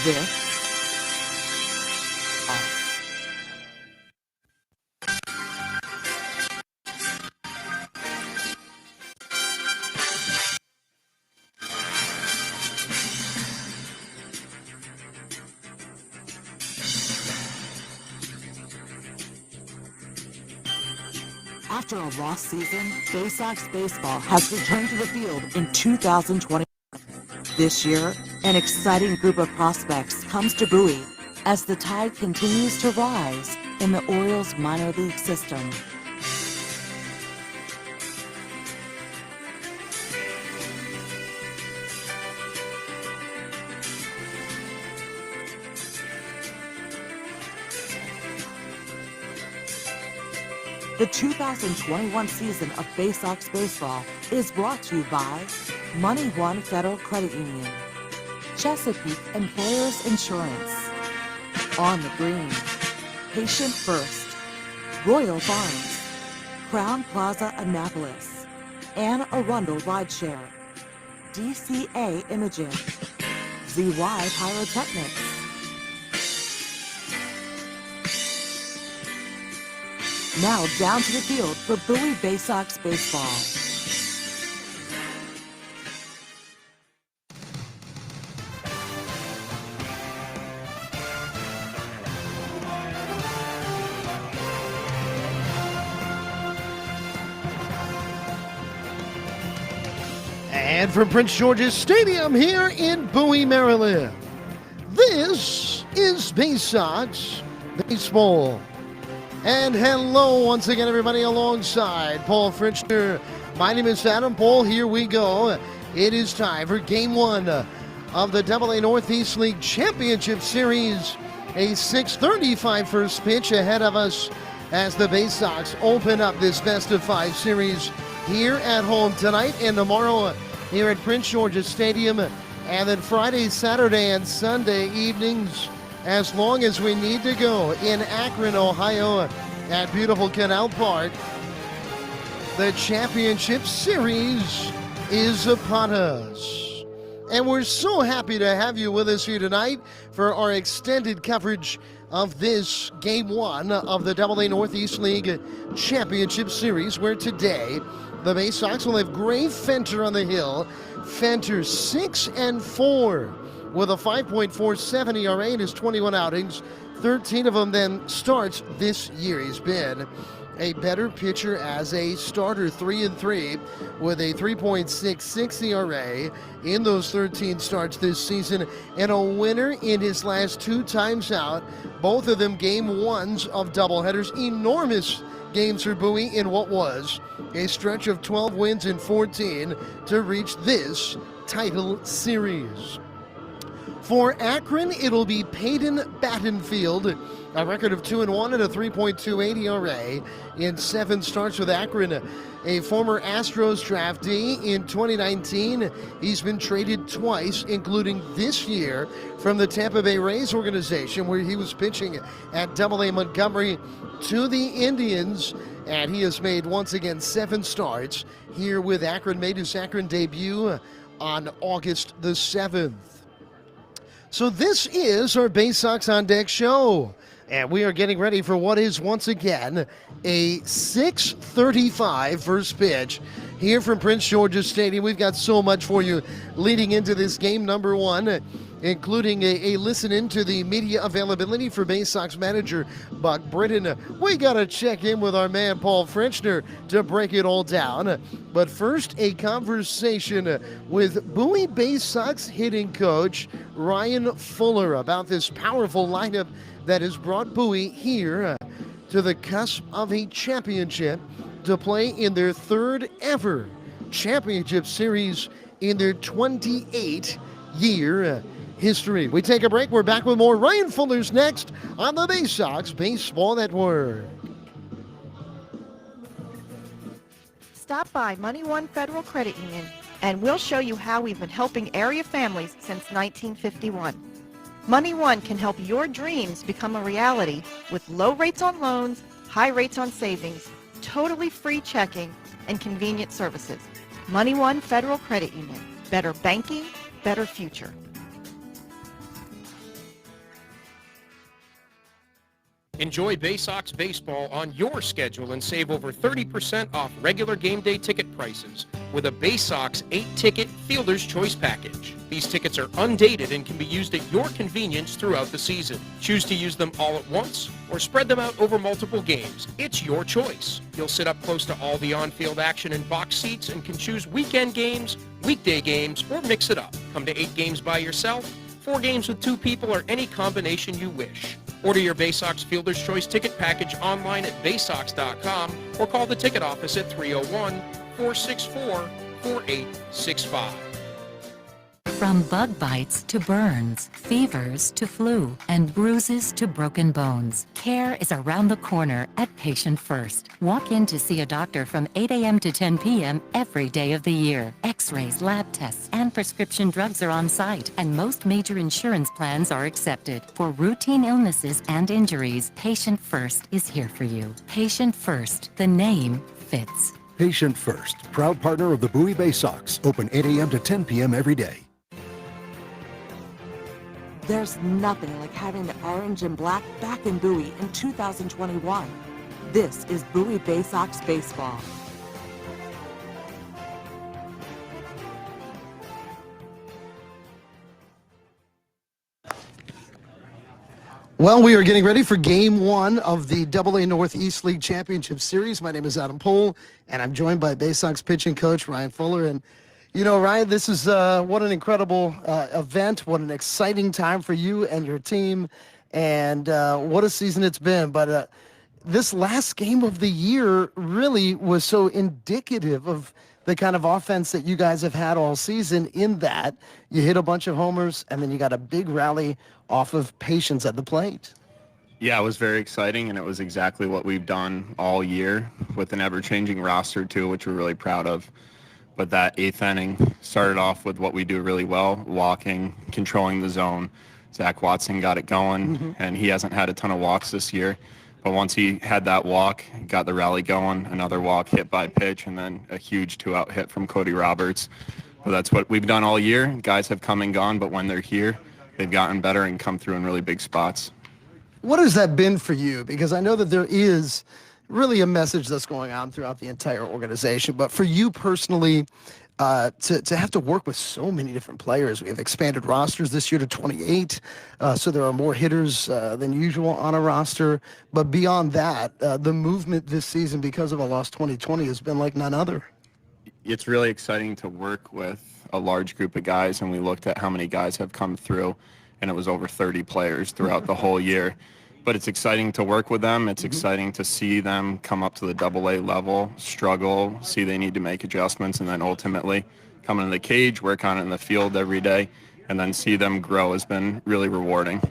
This After a lost season, Baysox baseball has returned to the field in 2020. This year, an exciting group of prospects comes to Bowie as the tide continues to rise in the Orioles minor league system. The 2021 season of Baysox baseball is brought to you by Money One Federal Credit Union, Chesapeake Employers Insurance, On the Green, Patient First, Royal Farms, Crown Plaza Annapolis, Anne Arundel Rideshare, DCA Imaging, ZY Pyrotechnics. Now down to the field for Bowie Baysox baseball. And from Prince George's Stadium here in Bowie, Maryland, this is Baysox Baseball. And hello once again, everybody, alongside Paul Fritschner. My name is Adam Pohl. Here we go. It is time for Game 1 of the AA Northeast League Championship Series. A 6:35 first pitch ahead of us as the Baysox open up this best-of-5 series here at home tonight and tomorrow here at Prince George's Stadium. And then Friday, Saturday, and Sunday evenings, as long as we need to go, in Akron, Ohio, at beautiful Canal Park. The championship series is upon us. And we're so happy to have you with us here tonight for our extended coverage of this Game 1 of the AA Northeast League Championship Series, where today the Baysox will have Gray Fenter on the hill. Fenter 6-4. with a 5.47 ERA in his 21 outings, 13 of them then starts this year. He's been a better pitcher as a starter, 3-3 with a 3.66 ERA in those 13 starts this season, and a winner in his last 2 times out, both of them game 1s of doubleheaders. Enormous games for Bowie in what was a stretch of 12 wins in 14 to reach this title series. For Akron, it'll be Peyton Battenfield, a record of 2-1 and a 3.28 ERA in 7 starts with Akron. A former Astros draftee in 2019, he's been traded twice, including this year from the Tampa Bay Rays organization, where he was pitching at AA Montgomery, to the Indians, and he has made once again 7 starts here with Akron. Made his Akron debut on August the 7th. So this is our Baysox on Deck show, and we are getting ready for what is once again a 6:35 first pitch here from Prince George's Stadium. We've got so much for you leading into this game number 1, including a listen into the media availability for Baysox manager Buck Britton. We got to check in with our man Paul Fritschner to break it all down. But first, a conversation with Bowie Baysox hitting coach Ryan Fuller about this powerful lineup that has brought Bowie here to the cusp of a championship to play in their 3rd ever championship series in their 28-year history. We take a break. We're back with more Ryan Fuller's next on the Baysox Baseball Network. Stop by Money One Federal Credit Union and we'll show you how we've been helping area families since 1951. Money One can help your dreams become a reality with low rates on loans, high rates on savings, totally free checking, and convenient services. Money One Federal Credit Union. Better banking, better future. Enjoy Baysox baseball on your schedule and save over 30% off regular game day ticket prices with a Baysox 8-ticket Fielder's Choice package. These tickets are undated and can be used at your convenience throughout the season. Choose to use them all at once or spread them out over multiple games. It's your choice. You'll sit up close to all the on-field action in box seats and can choose weekend games, weekday games, or mix it up. Come to 8 games by yourself, 4 games with 2 people, or any combination you wish. Order your Baysox Fielder's Choice ticket package online at baysox.com or call the ticket office at 301-464-4865. From bug bites to burns, fevers to flu, and bruises to broken bones, care is around the corner at Patient First. Walk in to see a doctor from 8 a.m. to 10 p.m. every day of the year. X-rays, lab tests, and prescription drugs are on site, and most major insurance plans are accepted. For routine illnesses and injuries, Patient First is here for you. Patient First, the name fits. Patient First, proud partner of the Bowie Baysox, open 8 a.m. to 10 p.m. every day. There's nothing like having the orange and black back in Bowie in 2021. This is Bowie Baysox Baseball. Well, we are getting ready for Game 1 of the AA Northeast League Championship Series. My name is Adam Pohl, and I'm joined by Baysox pitching coach Ryan Fuller. And you know, Ryan, this is what an incredible event, what an exciting time for you and your team, and what a season it's been. But this last game of the year really was so indicative of the kind of offense that you guys have had all season, in that you hit a bunch of homers and then you got a big rally off of patience at the plate. Yeah, it was very exciting, and it was exactly what we've done all year with an ever-changing roster too, which we're really proud of. But that 8th inning started off with what we do really well, walking, controlling the zone. Zach Watson got it going, and he hasn't had a ton of walks this year. But once he had that walk, got the rally going, another walk hit by pitch, and then a huge 2-out hit from Cody Roberts. But that's what we've done all year. Guys have come and gone, but when they're here, they've gotten better and come through in really big spots. What has that been for you? Because I know that there is really a message that's going on throughout the entire organization, but for you personally, to have to work with so many different players. We have expanded rosters this year to 28, so there are more hitters than usual on a roster. But beyond that, the movement this season because of a lost 2020 has been like none other. It's really exciting to work with a large group of guys, and we looked at how many guys have come through, and it was over 30 players throughout the whole year. But it's exciting to work with them. It's exciting to see them come up to the AA level, struggle, see they need to make adjustments, and then ultimately come into the cage, work on it in the field every day, and then see them grow has been really rewarding.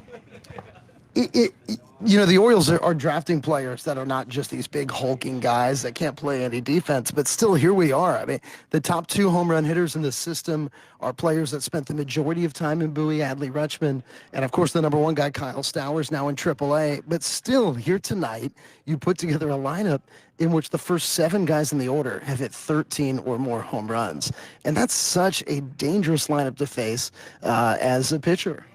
You know, the Orioles are drafting players that are not just these big hulking guys that can't play any defense, but still here we are. I mean, the top 2 home run hitters in the system are players that spent the majority of time in Bowie, Adley Rutschman, and of course the number 1 guy, Kyle Stowers, now in AAA. But still, here tonight, you put together a lineup in which the first 7 guys in the order have hit 13 or more home runs. And that's such a dangerous lineup to face as a pitcher.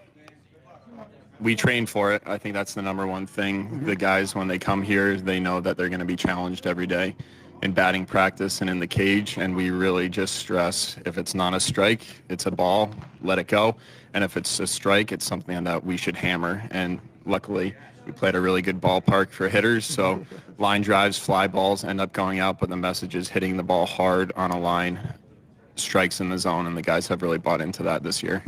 We train for it. I think that's the number one thing. The guys, when they come here, they know that they're going to be challenged every day in batting practice and in the cage, and we really just stress if it's not a strike, it's a ball, let it go. And if it's a strike, it's something that we should hammer. And luckily, we played a really good ballpark for hitters, so line drives, fly balls end up going out, but the message is hitting the ball hard on a line, strikes in the zone, and the guys have really bought into that this year.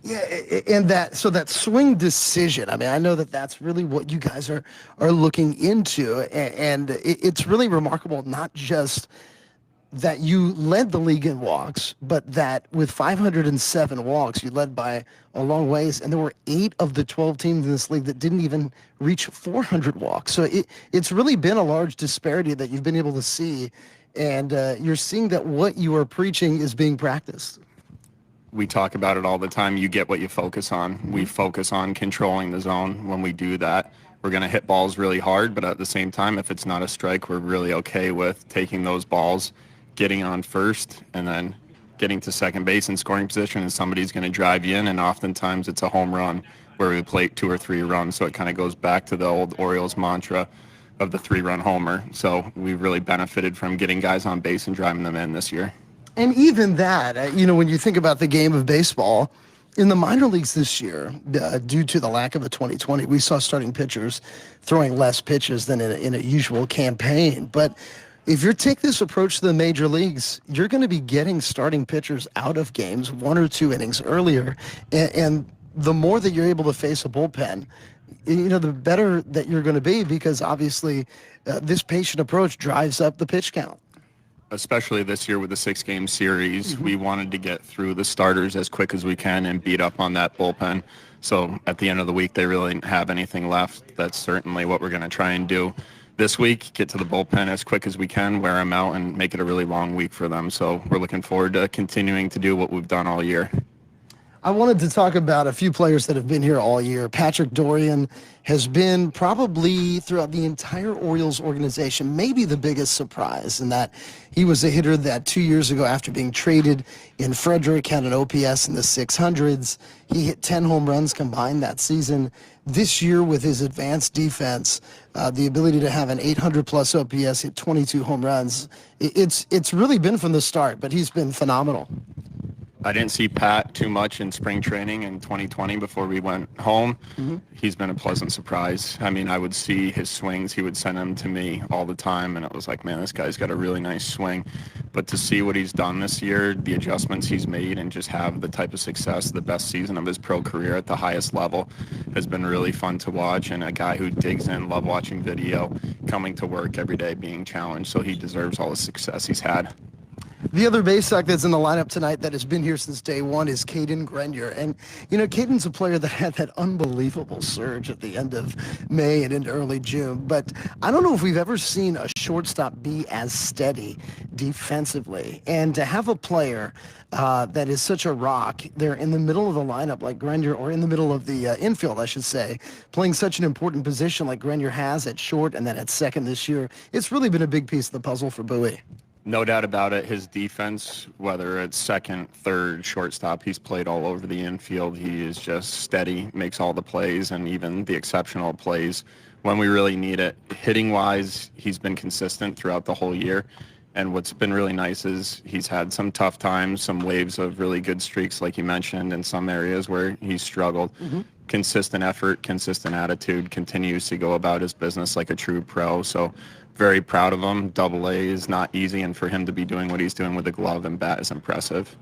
Yeah, and that swing decision, I mean, I know that that's really what you guys are looking into, and it's really remarkable, not just that you led the league in walks, but that with 507 walks, you led by a long ways, and there were 8 of the 12 teams in this league that didn't even reach 400 walks. So it's really been a large disparity that you've been able to see, and you're seeing that what you are preaching is being practiced. We talk about it all the time. You get what you focus on. We focus on controlling the zone. When we do that, we're going to hit balls really hard, but at the same time, if it's not a strike, we're really okay with taking those balls, getting on first, and then getting to second base in scoring position and somebody's going to drive you in, and oftentimes it's a home run where we play 2 or 3 runs. So it kind of goes back to the old Orioles mantra of the 3-run homer. So we've really benefited from getting guys on base and driving them in this year. And even that, when you think about the game of baseball, in the minor leagues this year, due to the lack of a 2020, we saw starting pitchers throwing less pitches than in a usual campaign. But if you take this approach to the major leagues, you're going to be getting starting pitchers out of games 1 or 2 innings earlier. And the more that you're able to face a bullpen, the better that you're going to be, because obviously this patient approach drives up the pitch count. Especially this year with the 6-game series, we wanted to get through the starters as quick as we can and beat up on that bullpen. So at the end of the week, they really didn't have anything left. That's certainly what we're going to try and do this week, get to the bullpen as quick as we can, wear them out, and make it a really long week for them. So we're looking forward to continuing to do what we've done all year. I wanted to talk about a few players that have been here all year. Patrick Dorian has been probably throughout the entire Orioles organization, maybe the biggest surprise, in that he was a hitter that 2 years ago, after being traded in Frederick, had an OPS in the 600s. He hit 10 home runs combined that season. This year, with his advanced defense, the ability to have an 800-plus OPS, hit 22 home runs, it's really been from the start, but he's been phenomenal. I didn't see Pat too much in spring training in 2020 before we went home. He's been a pleasant surprise. I mean, I would see his swings. He would send them to me all the time, and it was like, man, this guy's got a really nice swing. But to see what he's done this year, the adjustments he's made, and just have the type of success, the best season of his pro career at the highest level, has been really fun to watch. And a guy who digs in, love watching video, coming to work every day, being challenged. So he deserves all the success he's had. The other Baysox that's in the lineup tonight that has been here since day one is Caden Grenier. And, Caden's a player that had that unbelievable surge at the end of May and into early June. But I don't know if we've ever seen a shortstop be as steady defensively. And to have a player that is such a rock there in the middle of the lineup like Grenier, or in the middle of the infield, I should say, playing such an important position like Grenier has at short and then at second this year, it's really been a big piece of the puzzle for Bowie. No doubt about it. His defense, whether it's second, third, shortstop, he's played all over the infield. He is just steady, makes all the plays, and even the exceptional plays when we really need it. Hitting-wise, he's been consistent throughout the whole year. And what's been really nice is he's had some tough times, some waves of really good streaks, like you mentioned, in some areas where he's struggled. Consistent effort, consistent attitude, continues to go about his business like a true pro. So very proud of him. Double-A is not easy, and for him to be doing what he's doing with a glove and bat is impressive.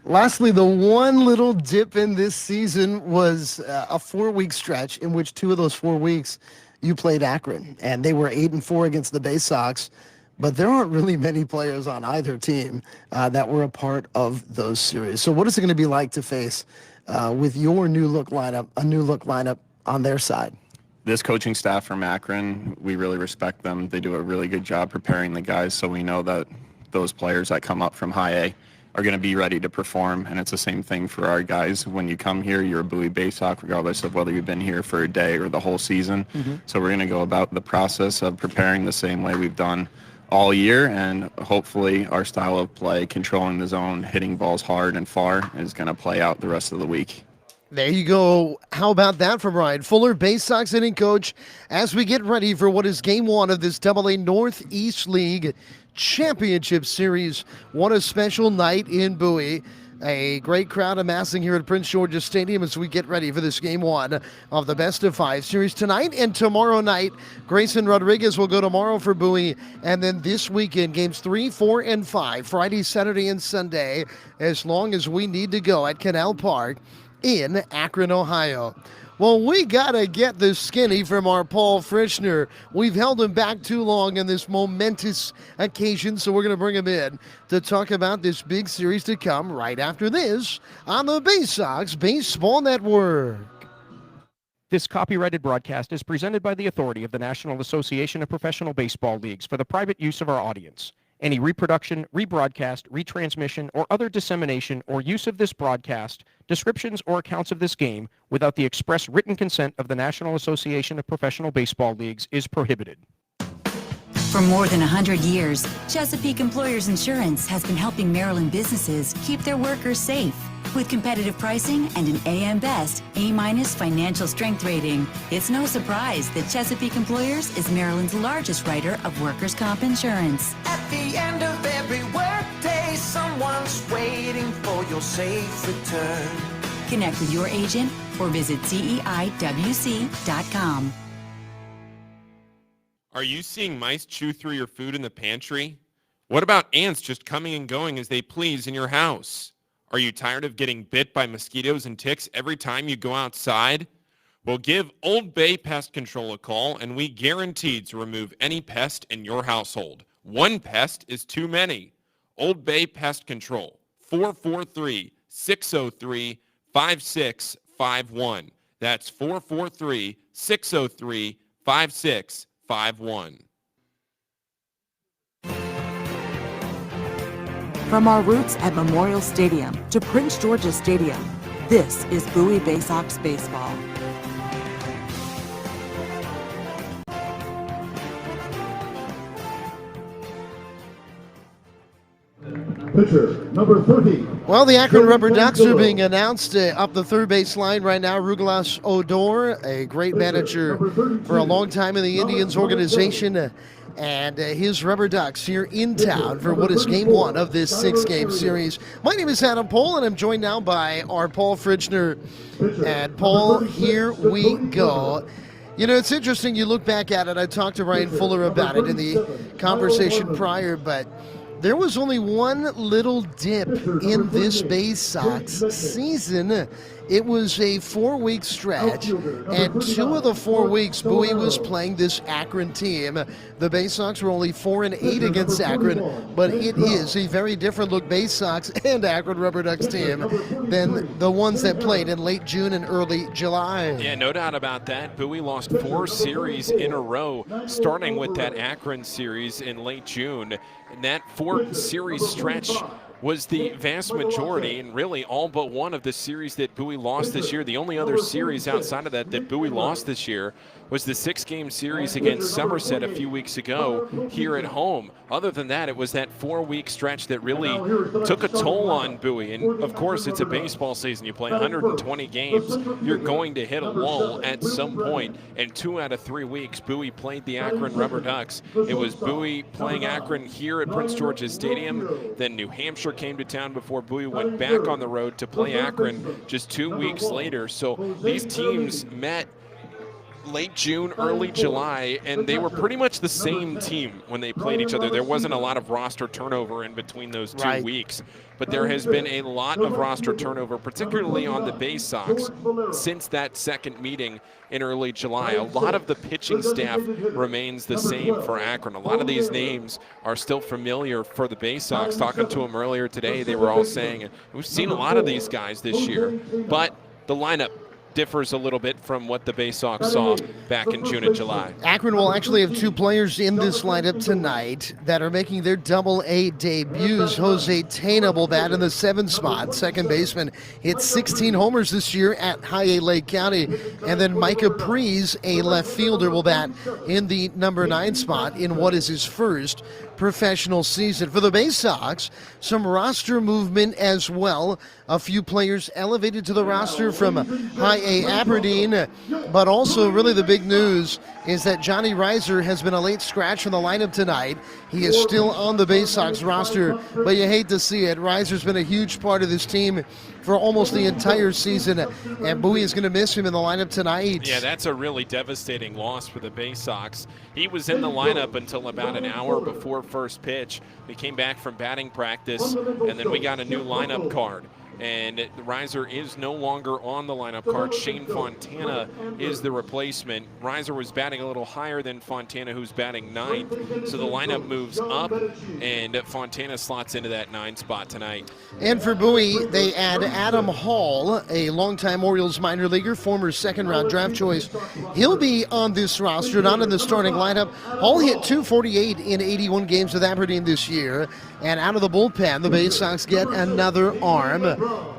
Lastly, the one little dip in this season was a 4-week stretch in which 2 of those 4 weeks you played Akron, and they were 8-4 against the Baysox. But there aren't really many players on either team that were a part of those series. So what is it going to be like to face with your new look lineup on their side? This coaching staff from Akron, we really respect them. They do a really good job preparing the guys, so we know that those players that come up from high A are going to be ready to perform, and it's the same thing for our guys. When you come here, you're a Bowie Baysox, regardless of whether you've been here for a day or the whole season. So we're going to go about the process of preparing the same way we've done all year, and hopefully our style of play, controlling the zone, hitting balls hard and far, is going to play out the rest of the week. There you go. How about that from Ryan Fuller, Baysox hitting coach, as we get ready for what is game 1 of this AA Northeast League Championship Series. What a special night in Bowie. A great crowd amassing here at Prince George's Stadium as we get ready for this game 1 of the Best of 5 series tonight and tomorrow night. Grayson Rodriguez will go tomorrow for Bowie, and then this weekend, games 3, 4, and 5, Friday, Saturday, and Sunday, as long as we need to go at Canal Park in Akron, Ohio. Well, we got to get the skinny from our Pohl Fritschner. We've held him back too long in this momentous occasion, so we're going to bring him in to talk about this big series to come right after this on the Baysox Baseball Network. This copyrighted broadcast is presented by the authority of the National Association of Professional Baseball Leagues for the private use of our audience. Any reproduction, rebroadcast, retransmission, or other dissemination or use of this broadcast, descriptions, or accounts of this game without the express written consent of the National Association of Professional Baseball Leagues is prohibited. For more than 100 years, Chesapeake Employers Insurance has been helping Maryland businesses keep their workers safe. With competitive pricing and an AM Best A- financial strength rating, it's no surprise that Chesapeake Employers is Maryland's largest writer of workers' comp insurance. At the end of every workday, someone's waiting for your safe return. Connect with your agent or visit CEIWC.com. Are you seeing mice chew through your food in the pantry? What about ants just coming and going as they please in your house? Are you tired of getting bit by mosquitoes and ticks every time you go outside? Well, give Old Bay Pest Control a call, and we guarantee to remove any pest in your household. One pest is too many. Old Bay Pest Control, 443-603-5651. That's 443-603-5651. From our roots at Memorial Stadium to Prince George's Stadium, this is Bowie Baysox Baseball. Pitcher, number 30. Well, the Akron Rubber Ducks are being announced up the third base line right now. Rugelas Odor, a great manager for a long time in the Indians organization, and his Rubber Ducks here in town for what is game one of this 6-game series. My name is Adam Pohl, and I'm joined now by our Paul Fritschner. And Paul, here we go. You know, it's interesting. You look back at it. I talked to Ryan Fuller about it in the conversation prior, but there was only one little dip in this Baysox season. It was a 4-week stretch, and 2 of the 4 weeks, Bowie was playing this Akron team. The Baysox were only 4-8 against Akron, but it is a very different look Baysox and Akron Rubber Ducks team than the ones that played in late June and early July. Yeah, no doubt about that. Bowie lost 4 series in a row, starting with that Akron series in late June. And that 4-series stretch was the vast majority and really all but one of the series that Bowie lost this year. The only other series outside of that Bowie lost this year was the 6-game series against Somerset a few weeks ago here at home. Other than that, it was that 4-week stretch that really took a toll on Bowie. And of course, it's a baseball season. You play 120 games. You're going to hit a lull at some point. And 2 out of 3 weeks, Bowie played the Akron Rubber Ducks. It was Bowie playing Akron here at Prince George's Stadium. Then New Hampshire came to town before Bowie went back on the road to play Akron just 2 weeks later. So these teams met late June, early July, and they were pretty much the same team when they played each other. There wasn't a lot of roster turnover in between those 2 weeks, but there has been a lot of roster turnover, particularly on the Baysox, since that second meeting in early July. A lot of the pitching staff remains the same for Akron. A lot of these names are still familiar for the Baysox. Talking to them earlier today, they were all saying, we've seen a lot of these guys this year, but the lineup differs a little bit from what the Baysox saw back in June and July. Akron will actually have 2 players in this lineup tonight that are making their Double-A debuts. Jose Tena will bat in the 7 spot. Second baseman hit 16 homers this year at High A Lake County. And then Micah Prees, a left fielder, will bat in the number 9 spot in what is his first professional season. For the Baysox, some roster movement as well. A few players elevated to the roster from High A Aberdeen, but also really the big news is that Johnny Reiser has been a late scratch from the lineup tonight. He is still on the Baysox roster, but you hate to see it. Reiser's been a huge part of this team for almost the entire season, and Bowie is going to miss him in the lineup tonight. Yeah, that's a really devastating loss for the Baysox. He was in the lineup until about an hour before first pitch. We came back from batting practice, and then we got a new lineup card. And Reiser is no longer on the lineup card. Shane Fontana is the replacement. Reiser was batting a little higher than Fontana, who's batting 9th. So the lineup moves up, and Fontana slots into that 9 spot tonight. And for Bowie, they add Adam Hall, a longtime Orioles minor leaguer, former second-round draft choice. He'll be on this roster, not in the starting lineup. Hall hit .248 in 81 games with Aberdeen this year. And out of the bullpen, the Baysox get another arm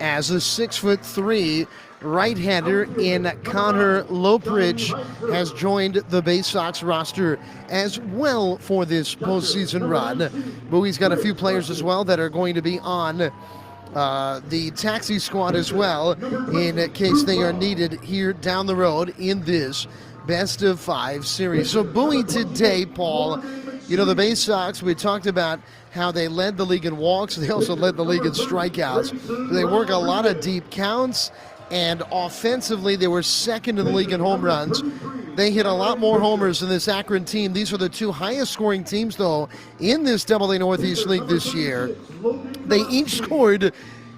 as a 6'3" right-hander in Connor Lopridge has joined the Baysox roster as well for this postseason run. Bowie's got a few players as well that are going to be on the taxi squad as well in case they are needed here down the road in this best of 5 series. So Bowie today, Paul, you know, the Baysox, we talked about how they led the league in walks. They also led the league in strikeouts. They work a lot of deep counts, and offensively they were second in the league in home runs. They hit a lot more homers than this Akron team. These are the 2 highest scoring teams, though, in this AA Northeast League this year. They each scored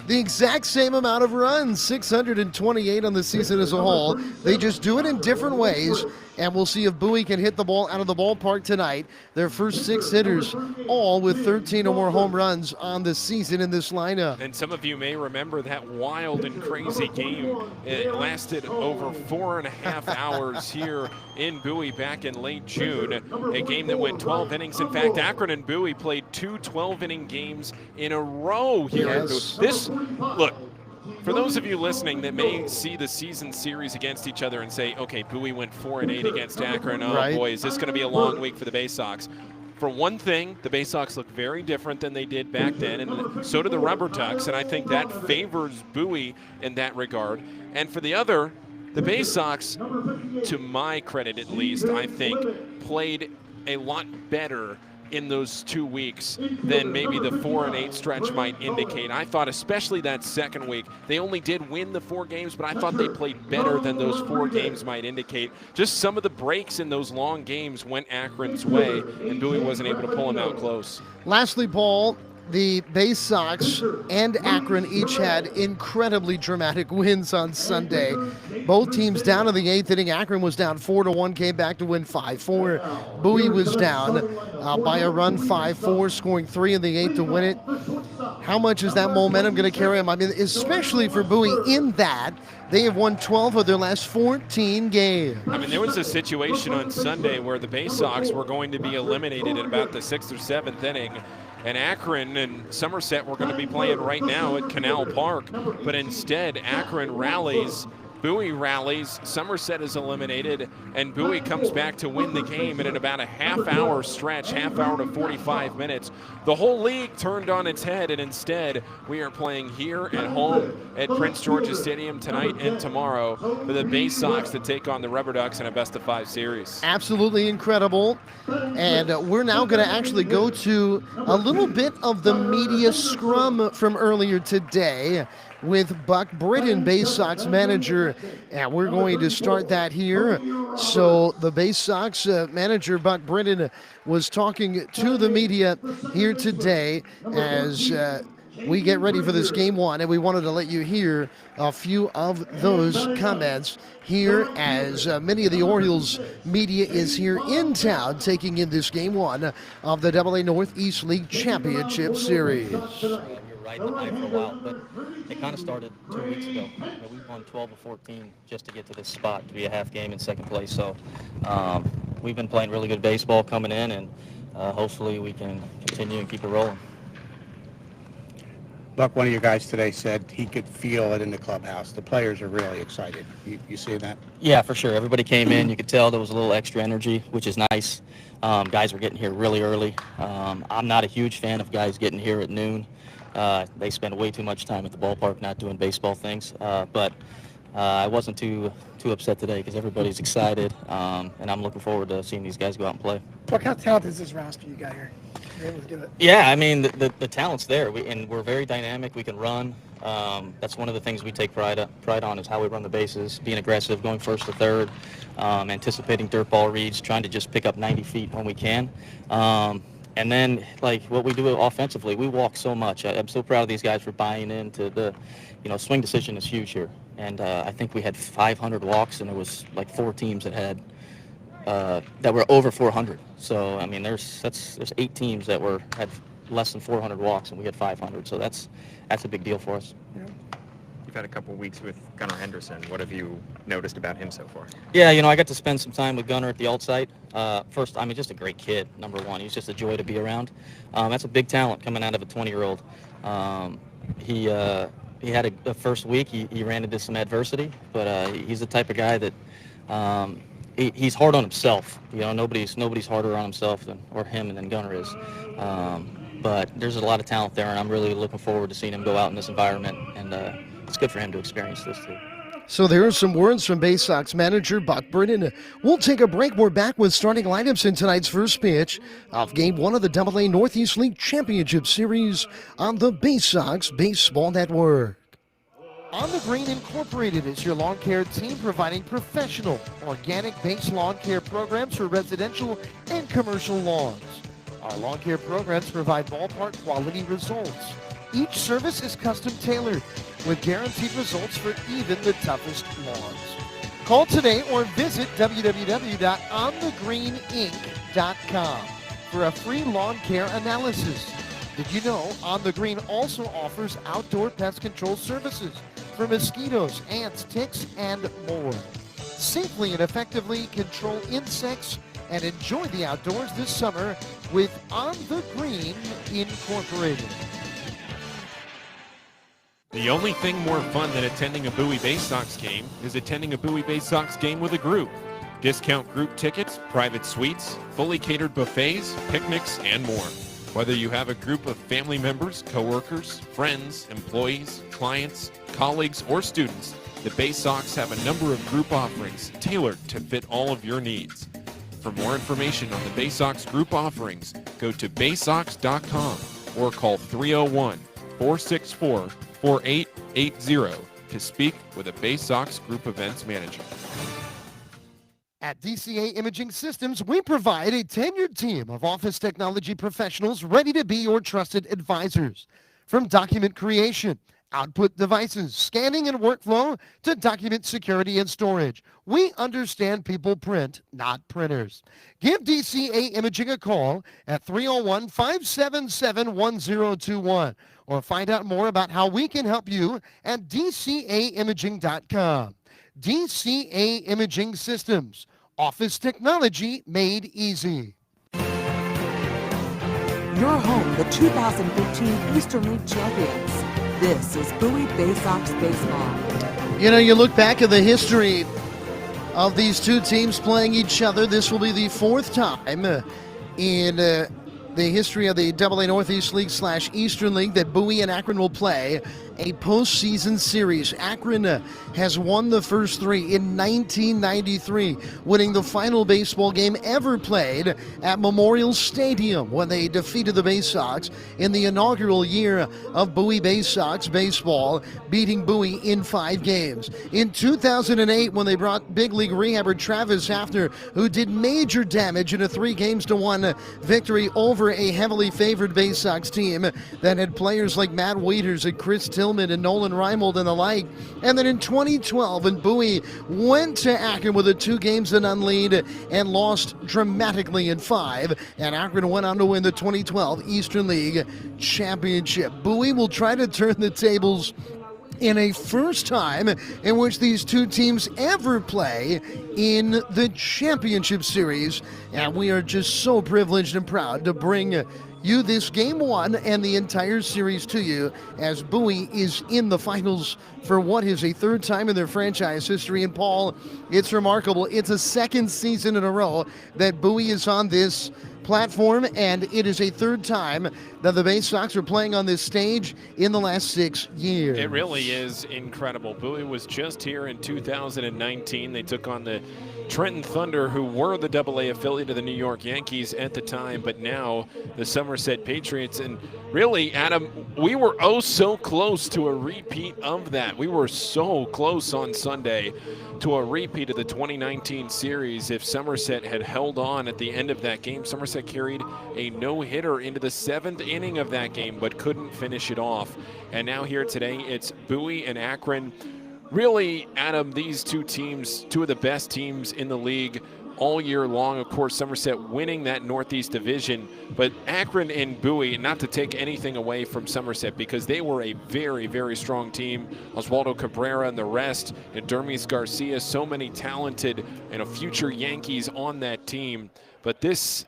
the exact same amount of runs, 628 on the season as a whole. They just do it in different ways, and we'll see if Bowie can hit the ball out of the ballpark tonight. Their first 6 hitters, all with 13 or more home runs on the season in this lineup. And some of you may remember that wild and crazy game. It lasted over 4.5 hours here in Bowie back in late June. A game that went 12 innings. In fact, Akron and Bowie played 2 12-inning games in a row here in Bowie. Look, for those of you listening that may see the season series against each other and say, okay, Bowie went 4-8 against Akron. Oh, boy, is this going to be a long week for the Baysox? For one thing, the Baysox look very different than they did back then, and so do the Rubber Ducks, and I think that favors Bowie in that regard. And for the other, the Baysox, to my credit at least, I think, played a lot better in those 2 weeks than maybe the 4-8 stretch might indicate. I thought especially that second week, they only did win the 4 games, but I thought they played better than those 4 games might indicate. Just some of the breaks in those long games went Akron's way, and Bowie wasn't able to pull them out close. Lastly, Paul, the Baysox and Akron each had incredibly dramatic wins on Sunday. Both teams down in the 8th inning. Akron was down 4-1, came back to win 5-4. Bowie was down by a run 5-4, scoring 3 in the 8th to win it. How much is that momentum going to carry them? I mean, especially for Bowie in that they have won 12 of their last 14 games. I mean, there was a situation on Sunday where the Baysox were going to be eliminated at about the 6th or 7th inning. And Akron and Somerset were going to be playing right now at Canal Park. But instead, Akron rallies, Bowie rallies, Somerset is eliminated, and Bowie comes back to win the game. And in about a half-hour stretch, half hour to 45 minutes, the whole league turned on its head. And instead, we are playing here at home at Prince George's Stadium tonight and tomorrow for the Baysox to take on the Rubber Ducks in a best-of-5 series. Absolutely incredible. And we're now going to actually go to a little bit of the media scrum from earlier today with Buck Britton, Baysox manager, and we're going to start that here. So the Baysox manager, Buck Britton, was talking to the media here today as we get ready for this game 1, and we wanted to let you hear a few of those comments here as many of the Orioles media is here in town taking in this game 1 of the AA Northeast League Championship Series. Right in the night for a while, but it kind of started 2 weeks ago. We won 12 of 14 just to get to this spot to be a half game in second place. So we've been playing really good baseball coming in, and hopefully we can continue and keep it rolling. Buck, one of your guys today said he could feel it in the clubhouse. The players are really excited. You see that? Yeah, for sure. Everybody came in. You could tell there was a little extra energy, which is nice. Guys were getting here really early. I'm not a huge fan of guys getting here at noon. They spend way too much time at the ballpark not doing baseball things. But I wasn't too upset today because everybody's excited, and I'm looking forward to seeing these guys go out and play. Look how talented is this roster you got here. You're able to do it. Yeah, I mean, the talent's there, and we're very dynamic. We can run. That's one of the things we take pride on is how we run the bases, being aggressive, going first to third, anticipating dirt ball reads, trying to just pick up 90 feet when we can. And then, like, what we do offensively, we walk so much. I'm so proud of these guys for buying into the, swing decision is huge here. And I think we had 500 walks, and there was like 4 teams that had that were over 400. So I mean, there's 8 teams that had less than 400 walks, and we had 500. So that's a big deal for us. Yeah. You've had a couple weeks with Gunnar Henderson. What have you noticed about him so far? Yeah, I got to spend some time with Gunnar at the alt site. First, just a great kid, number one. He's just a joy to be around. That's a big talent coming out of a 20-year-old. He had a first week. He ran into some adversity, but he's the type of guy that he's hard on himself. Nobody's harder on himself than Gunnar is. But there's a lot of talent there, and I'm really looking forward to seeing him go out in this environment, and it's good for him to experience this too. So there are some words from Baysox manager Buck Britton. We'll take a break. We're back with starting lineups in tonight's first pitch of Game 1 of the AA Northeast League Championship Series on the Baysox Baseball Network. On the Green Incorporated is your lawn care team providing professional, organic-based lawn care programs for residential and commercial lawns. Our lawn care programs provide ballpark quality results. Each service is custom tailored with guaranteed results for even the toughest lawns. Call today or visit www.onthegreeninc.com for a free lawn care analysis. Did you know On the Green also offers outdoor pest control services for mosquitoes, ants, ticks, and more? Safely and effectively control insects and enjoy the outdoors this summer with On the Green Incorporated. The only thing more fun than attending a Bowie Baysox game is attending a Bowie Baysox game with a group. Discount group tickets, private suites, fully catered buffets, picnics, and more. Whether you have a group of family members, coworkers, friends, employees, clients, colleagues, or students, the Baysox have a number of group offerings tailored to fit all of your needs. For more information on the Baysox group offerings, go to baysox.com or call 301-464-4880 to speak with a Baysox Group Events manager. At DCA Imaging Systems, we provide a tenured team of office technology professionals ready to be your trusted advisors. From document creation, output devices, scanning and workflow, to document security and storage, we understand people print, not printers. Give DCA Imaging a call at 301-577-1021 or find out more about how we can help you at dcaimaging.com. DCA Imaging Systems, office technology made easy. Your home, the 2015 Eastern League champions. This is Bowie Baysox Baseball. You look back at the history of these two teams playing each other. This will be the fourth time in the history of the AA Northeast League / Eastern League that Bowie and Akron will play a postseason series. Akron has won the first three in 1993, winning the final baseball game ever played at Memorial Stadium when they defeated the Baysox in the inaugural year of Bowie Baysox baseball, beating Bowie in 5 games. In 2008, when they brought big league rehabber Travis Hafner, who did major damage in a 3-1 victory over a heavily favored Baysox team that had players like Matt Waiters and Chris Tillman and Nolan Reimold and the like. And then in 2012, when Bowie went to Akron with a 2-0 lead and lost dramatically in 5, and Akron went on to win the 2012 Eastern League Championship. Bowie will try to turn the tables in a first time in which these two teams ever play in the championship series. And we are just so privileged and proud to bring you this Game 1 and the entire series to you as Bowie is in the finals for what is a 3rd time in their franchise history. And Paul, it's remarkable. It's a 2nd season in a row that Bowie is on this platform, and it is a 3rd time that the Baysox are playing on this stage in the last 6 years. It really is incredible. Bowie was just here in 2019. They took on the Trenton Thunder, who were the AA affiliate of the New York Yankees at the time, but now the Somerset Patriots. And really, Adam, we were oh so close to a repeat of that. We were so close on Sunday to a repeat of the 2019 series. If Somerset had held on at the end of that game, Somerset carried a no-hitter into the 7th inning of that game, but couldn't finish it off. And now here today, it's Bowie and Akron. Really, Adam, these two teams, two of the best teams in the league, all year long. Of course, Somerset winning that Northeast Division, but Akron and Bowie, not to take anything away from Somerset, because they were a very, very strong team. Oswaldo Cabrera and the rest, and Dermis Garcia, so many talented and future Yankees on that team. But this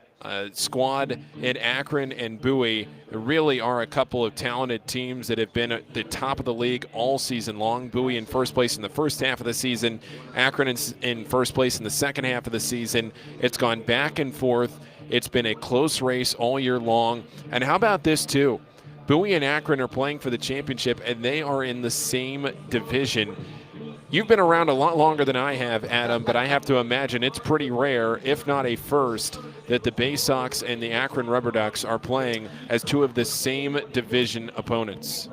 squad in Akron and Bowie really are a couple of talented teams that have been at the top of the league all season long. Bowie in first place in the first half of the season, Akron in first place in the second half of the season. It's gone back and forth. It's been a close race all year long. And how about this too? Bowie and Akron are playing for the championship, and they are in the same division. You've been around a lot longer than I have, Adam, but I have to imagine it's pretty rare, if not a first, that the Baysox and the Akron Rubber Ducks are playing as two of the same division opponents.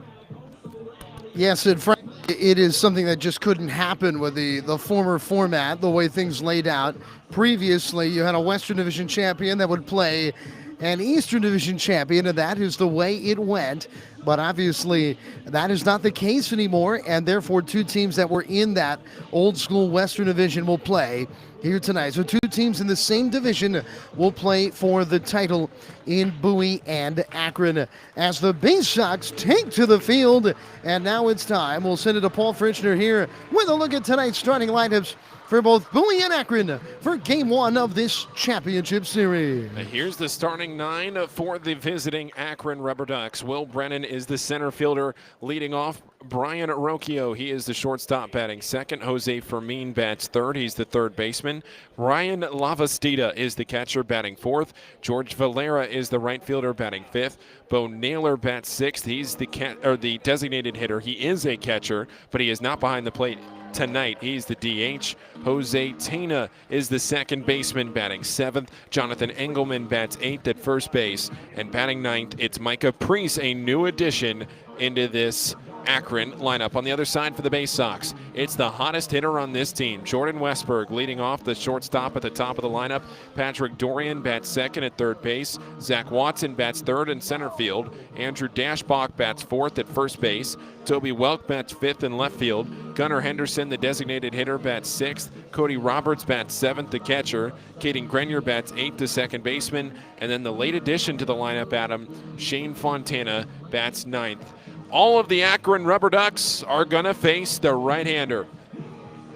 Yes, and frankly, it is something that just couldn't happen with the former format, the way things laid out. Previously, you had a Western Division champion that would play an Eastern Division champion, and that is the way it went. But obviously, that is not the case anymore, and therefore two teams that were in that old school Western Division will play here tonight. So two teams in the same division will play for the title in Bowie and Akron as the Baysox take to the field. And now it's time. We'll send it to Paul Fritschner here with a look at tonight's starting lineups for both Bowie and Akron for Game 1 of this championship series. Here's the starting 9 for the visiting Akron Rubber Ducks. Will Brennan is the center fielder leading off. Brian Rocchio, he is the shortstop batting second. Jose Fermin bats third. He's the third baseman. Ryan Lavastida is the catcher batting fourth. George Valera is the right fielder batting fifth. Bo Naylor bats sixth. He's the designated hitter. He is a catcher, but he is not behind the plate tonight. He's the DH. Jose Tena is the second baseman batting seventh. Jonathan Engelman bats eighth at first base. And batting ninth, it's Micah Priest, a new addition into this Akron lineup. On the other side for the Baysox, it's the hottest hitter on this team, Jordan Westberg, leading off the shortstop at the top of the lineup. Patrick Dorian bats second at third base. Zach Watson bats third in center field. Andrew Dashbach bats fourth at first base. Toby Welk bats fifth in left field. Gunnar Henderson, the designated hitter, bats sixth. Cody Roberts bats seventh, the catcher. Caden Grenier bats eighth, the second baseman. And then the late addition to the lineup, Adam, Shane Fontana bats ninth. All of the Akron Rubber Ducks are going to face the right-hander.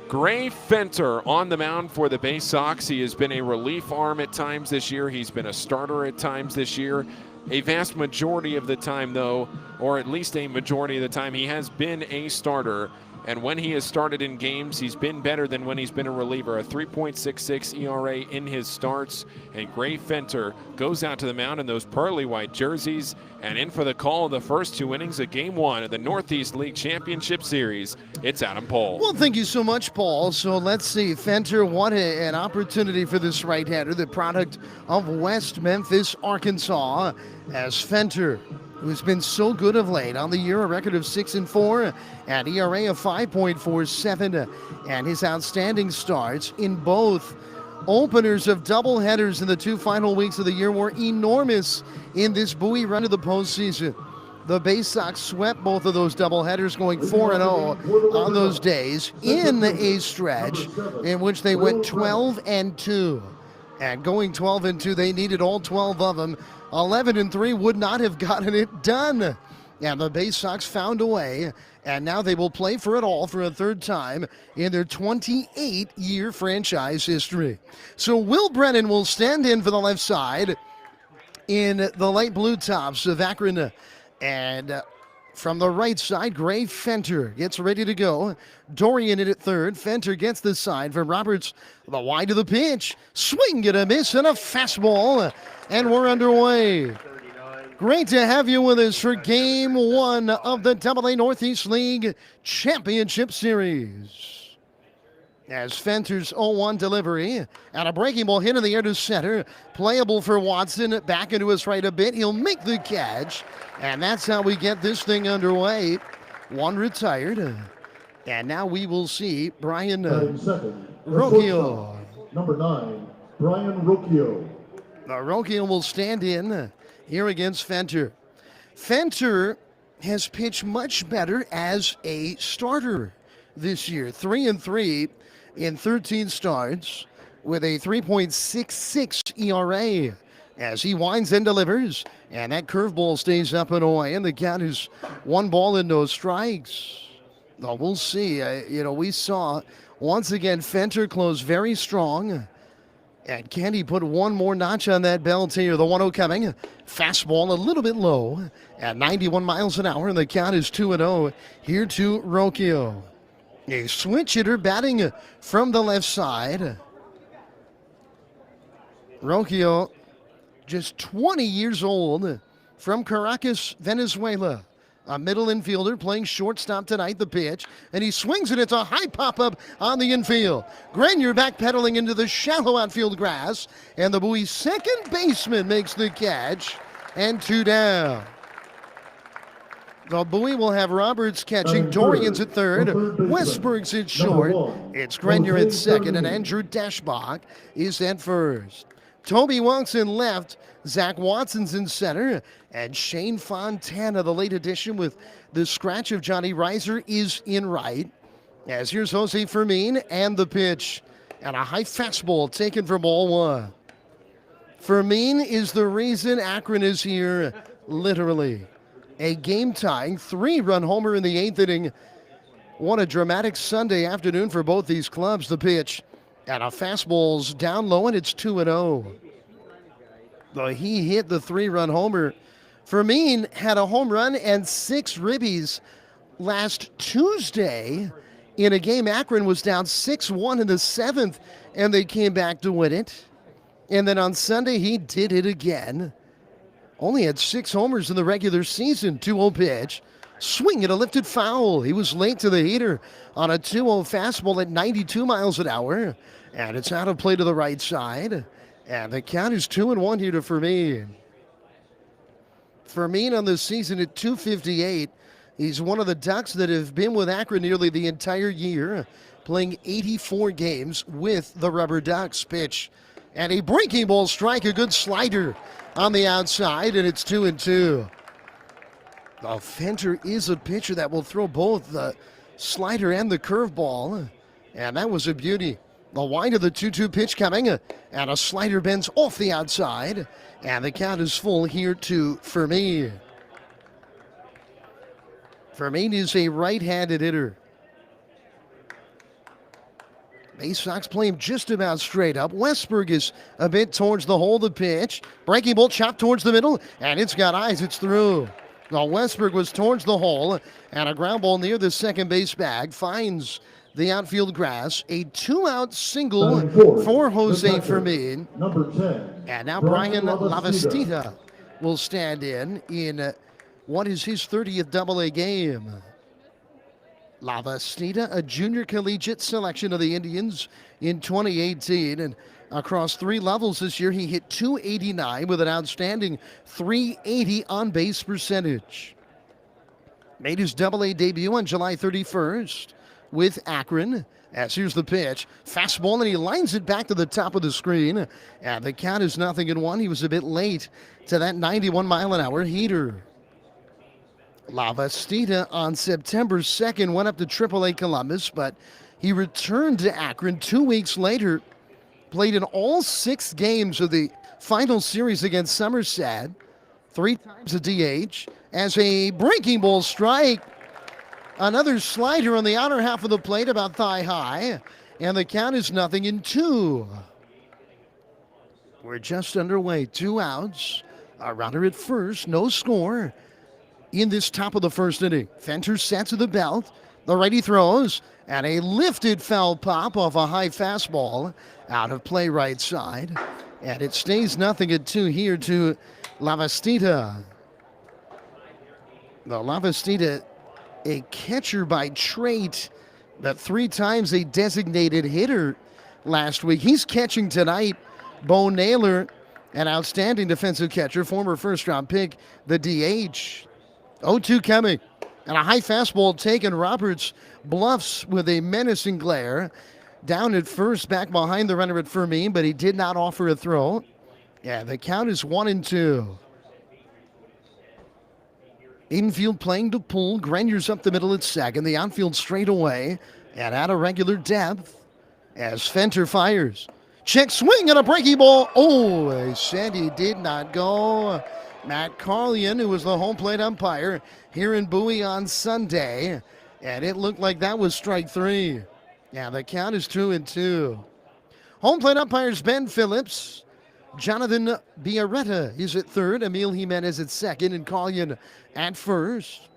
Gray Fenter on the mound for the Baysox. He has been a relief arm at times this year. He's been a starter at times this year. A vast majority of the time, though, or at least a majority of the time, he has been a starter. And when he has started in games, he's been better than when he's been a reliever. A 3.66 ERA in his starts. And Gray Fenter goes out to the mound in those pearly white jerseys and in for the call of the first two innings of Game 1 of the Northeast League Championship Series. It's Adam Pohl. Well, thank you so much, Paul. So let's see. Fenter, what an opportunity for this right-hander, the product of West Memphis, Arkansas, as Fenter, who's been so good of late on the year, a record of 6-4, an ERA of 5.47, and his outstanding starts in both openers of doubleheaders in the two final weeks of the year were enormous in this Bowie run to the postseason. The Baysox swept both of those doubleheaders, going 4-0 on those days in a stretch in which they went 12-2. And going 12-2, they needed all 12 of them. 11-3 would not have gotten it done. And the Baysox found a way, and now they will play for it all for a third time in their 28-year franchise history. So Will Brennan will stand in for the left side in the light blue tops of Akron. And from the right side, Gray Fenter gets ready to go. Dorian in at third. Fenter gets the side from Roberts. The wide of the pitch. Swing and a miss and a fastball. And we're underway. Great to have you with us for Game 1 of the AA Northeast League Championship Series. As Fenter's 0-1 delivery and a breaking ball hit in the air to center. Playable for Watson. Back into his right a bit. He'll make the catch. And that's how we get this thing underway. One retired. And now we will see Brian Rocchio. Number 9, Brian Rocchio. Rocchio will stand in here against Fenter. Fenter has pitched much better as a starter this year. 3-3 in 13 starts. with a 3.66 ERA as he winds and delivers. And that curveball stays up and away, and the count is 1-0 strikes. Oh, we'll see. We saw once again Fenter close very strong. And can he put one more notch on that belt here? The 1-0 coming. Fastball a little bit low at 91 miles an hour, and the count is 2-0 here to Rocchio. A switch hitter batting from the left side. Rocchio, just 20 years old, from Caracas, Venezuela. A middle infielder playing shortstop tonight, the pitch, and he swings it. It's a high pop-up on the infield. Grenier backpedaling into the shallow outfield grass, and the Bowie second baseman makes the catch, and 2 down. The Bowie will have Roberts catching, Dorian's at third, Westberg's at short. It's Grenier at second, and Andrew Deschbach is at first. Toby Wilson left, Zach Watson's in center, and Shane Fontana, the late addition with the scratch of Johnny Reiser, is in right. As here's Jose Fermin and the pitch, and a high fastball taken for ball 1. Fermin is the reason Akron is here, literally. A game-tying 3-run homer in the 8th inning. What a dramatic Sunday afternoon for both these clubs. The pitch, and a fastball's down low, and it's 2-0. Though he hit the 3-run homer. Fermin had a home run and 6 ribbies last Tuesday in a game Akron was down 6-1 in the 7th, and they came back to win it. And then on Sunday, he did it again. Only had 6 homers in the regular season. 2-0 pitch. Swing at a lifted foul. He was late to the heater on a 2-0 fastball at 92 miles an hour. And it's out of play to the right side. And the count is 2-1 here to Fermin. Fermin on the season at .258. He's one of the Ducks that have been with Akron nearly the entire year, playing 84 games with the Rubber Ducks. Pitch, and a breaking ball strike, a good slider on the outside, and it's 2-2. Well, Fenter is a pitcher that will throw both the slider and the curveball, and that was a beauty. The wind of the 2-2 pitch coming, and a slider bends off the outside, and the count is full here to Fermin. Fermin is a right-handed hitter. Baysox play him just about straight up. Westberg is a bit towards the hole. The pitch. Breaking ball chopped towards the middle, and it's got eyes. It's through. Well, Westberg was towards the hole, and a ground ball near the second base bag finds the outfield grass. A 2-out single for Jose Fermin. Number 10. And now Brian Lavastida will stand in what is his 30th Double-A game. Lavastida, a junior collegiate selection of the Indians in 2018. And across 3 levels this year, he hit .289 with an outstanding .380 on-base percentage. Made his Double-A debut on July 31st with Akron. As here's the pitch. Fastball, and he lines it back to the top of the screen. And the count is 0-1. He was a bit late to that 91-mile-an-hour heater. Lavastida on September 2nd went up to AAA Columbus, but he returned to Akron 2 weeks later, played in all 6 games of the final series against Somerset, 3 times a DH, as a breaking ball strike. Another slider on the outer half of the plate about thigh high, and the count is 0-2. We're just underway, 2 outs, a runner at first, no score. In this top of the first inning, Fenter sets to the belt. The righty throws, and a lifted foul pop off a high fastball out of play right side. And it stays 0-2 here to Lavastida. The Lavastida, a catcher by trait, but 3 times a designated hitter last week. He's catching tonight. Bo Naylor, an outstanding defensive catcher, former first-round pick, the DH. 0-2 coming, and a high fastball taken. Roberts bluffs with a menacing glare. Down at first, back behind the runner at Fermin, but he did not offer a throw. Yeah, the count is 1-2. Infield playing to Pohl. Grenier's up the middle at second. The outfield straight away and out of regular depth as Fenter fires. Check swing and a breaking ball. Oh, they said he did not go. Matt Carlian, who was the home plate umpire here in Bowie on Sunday, and it looked like that was strike three. Yeah, the count is 2-2. Home plate umpires Ben Phillips, Jonathan Biarretta is at third, Emil Jimenez at second, and Carlian at first.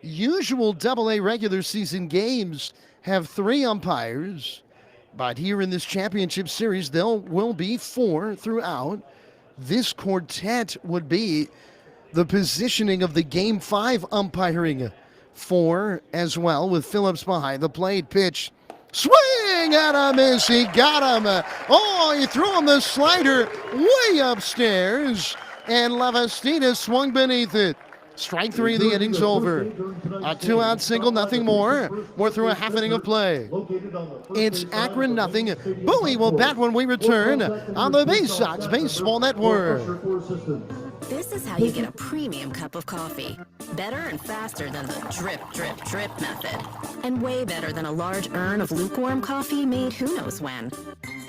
Usual AA regular season games have 3 umpires, but here in this championship series, there will be 4 throughout. This quartet would be the positioning of the Game 5 umpiring 4 as well, with Phillips behind the plate. Pitch, swing and a miss. He got him. Oh, he threw him the slider way upstairs, and Lavastina swung beneath it. Strike 3, the inning's over. A 2-out single, nothing more. We're through a half inning of play. It's Akron nothing. Bowie will bat when we return on the Baysox Baseball Network. This is how you get a premium cup of coffee. Better and faster than the drip, drip, drip method. And way better than a large urn of lukewarm coffee made who knows when.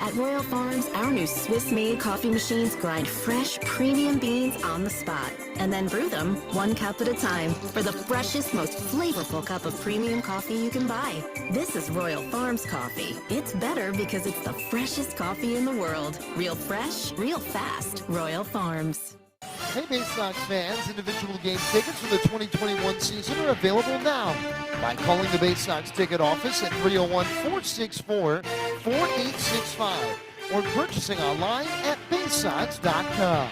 At Royal Farms, our new Swiss-made coffee machines grind fresh, premium beans on the spot and then brew them 1 cup at a time for the freshest, most flavorful cup of premium coffee you can buy. This is Royal Farms coffee. It's better because it's the freshest coffee in the world. Real fresh, real fast. Royal Farms. Hey, Baysox fans, individual game tickets for the 2021 season are available now by calling the Baysox ticket office at 301-464-4865 or purchasing online at Baysox.com.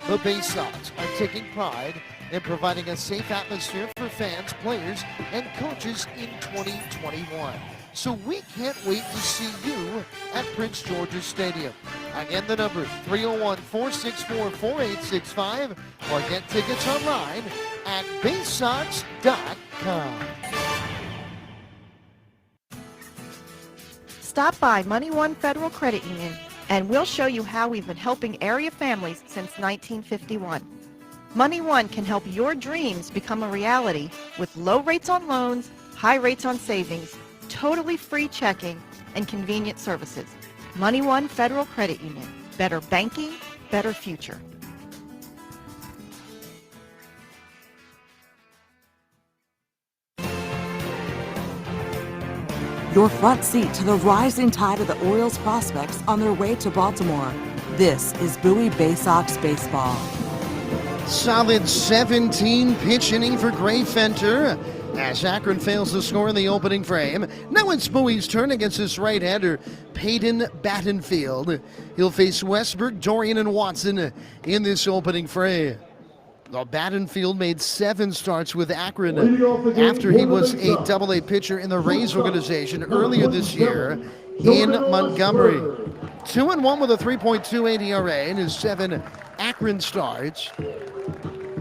The Baysox are taking pride in providing a safe atmosphere for fans, players, and coaches in 2021. So we can't wait to see you at Prince George's Stadium. Again, the number 301-464-4865 or get tickets online at Baysox.com. Stop by Money One Federal Credit Union and we'll show you how we've been helping area families since 1951. Money One can help your dreams become a reality with low rates on loans, high rates on savings, totally free checking, and convenient services. Money One Federal Credit Union. Better banking, better future. Your front seat to the rising tide of the Orioles prospects on their way to Baltimore. This is Bowie Baysox Baseball. Solid 17 pitch inning for Gray Fenter as Akron fails to score in the opening frame. Now it's Bowie's turn against his right-hander, Peyton Battenfield. He'll face Westberg, Dorian, and Watson in this opening frame. Well, Battenfield made 7 starts with Akron after he was a AA pitcher in the Rays organization earlier this year in Montgomery. 2-1 with a 3.28 ERA in his 7 Akron starts.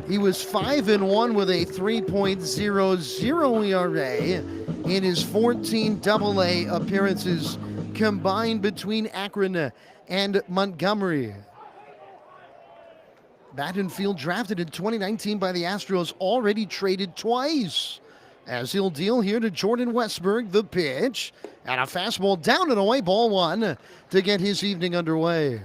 He was 5-1 with a 3.00 ERA in his 14 AA appearances combined between Akron and Montgomery. Battenfield, drafted in 2019 by the Astros, already traded twice, as he'll deal here to Jordan Westberg. The pitch and a fastball down and away, ball 1 to get his evening underway.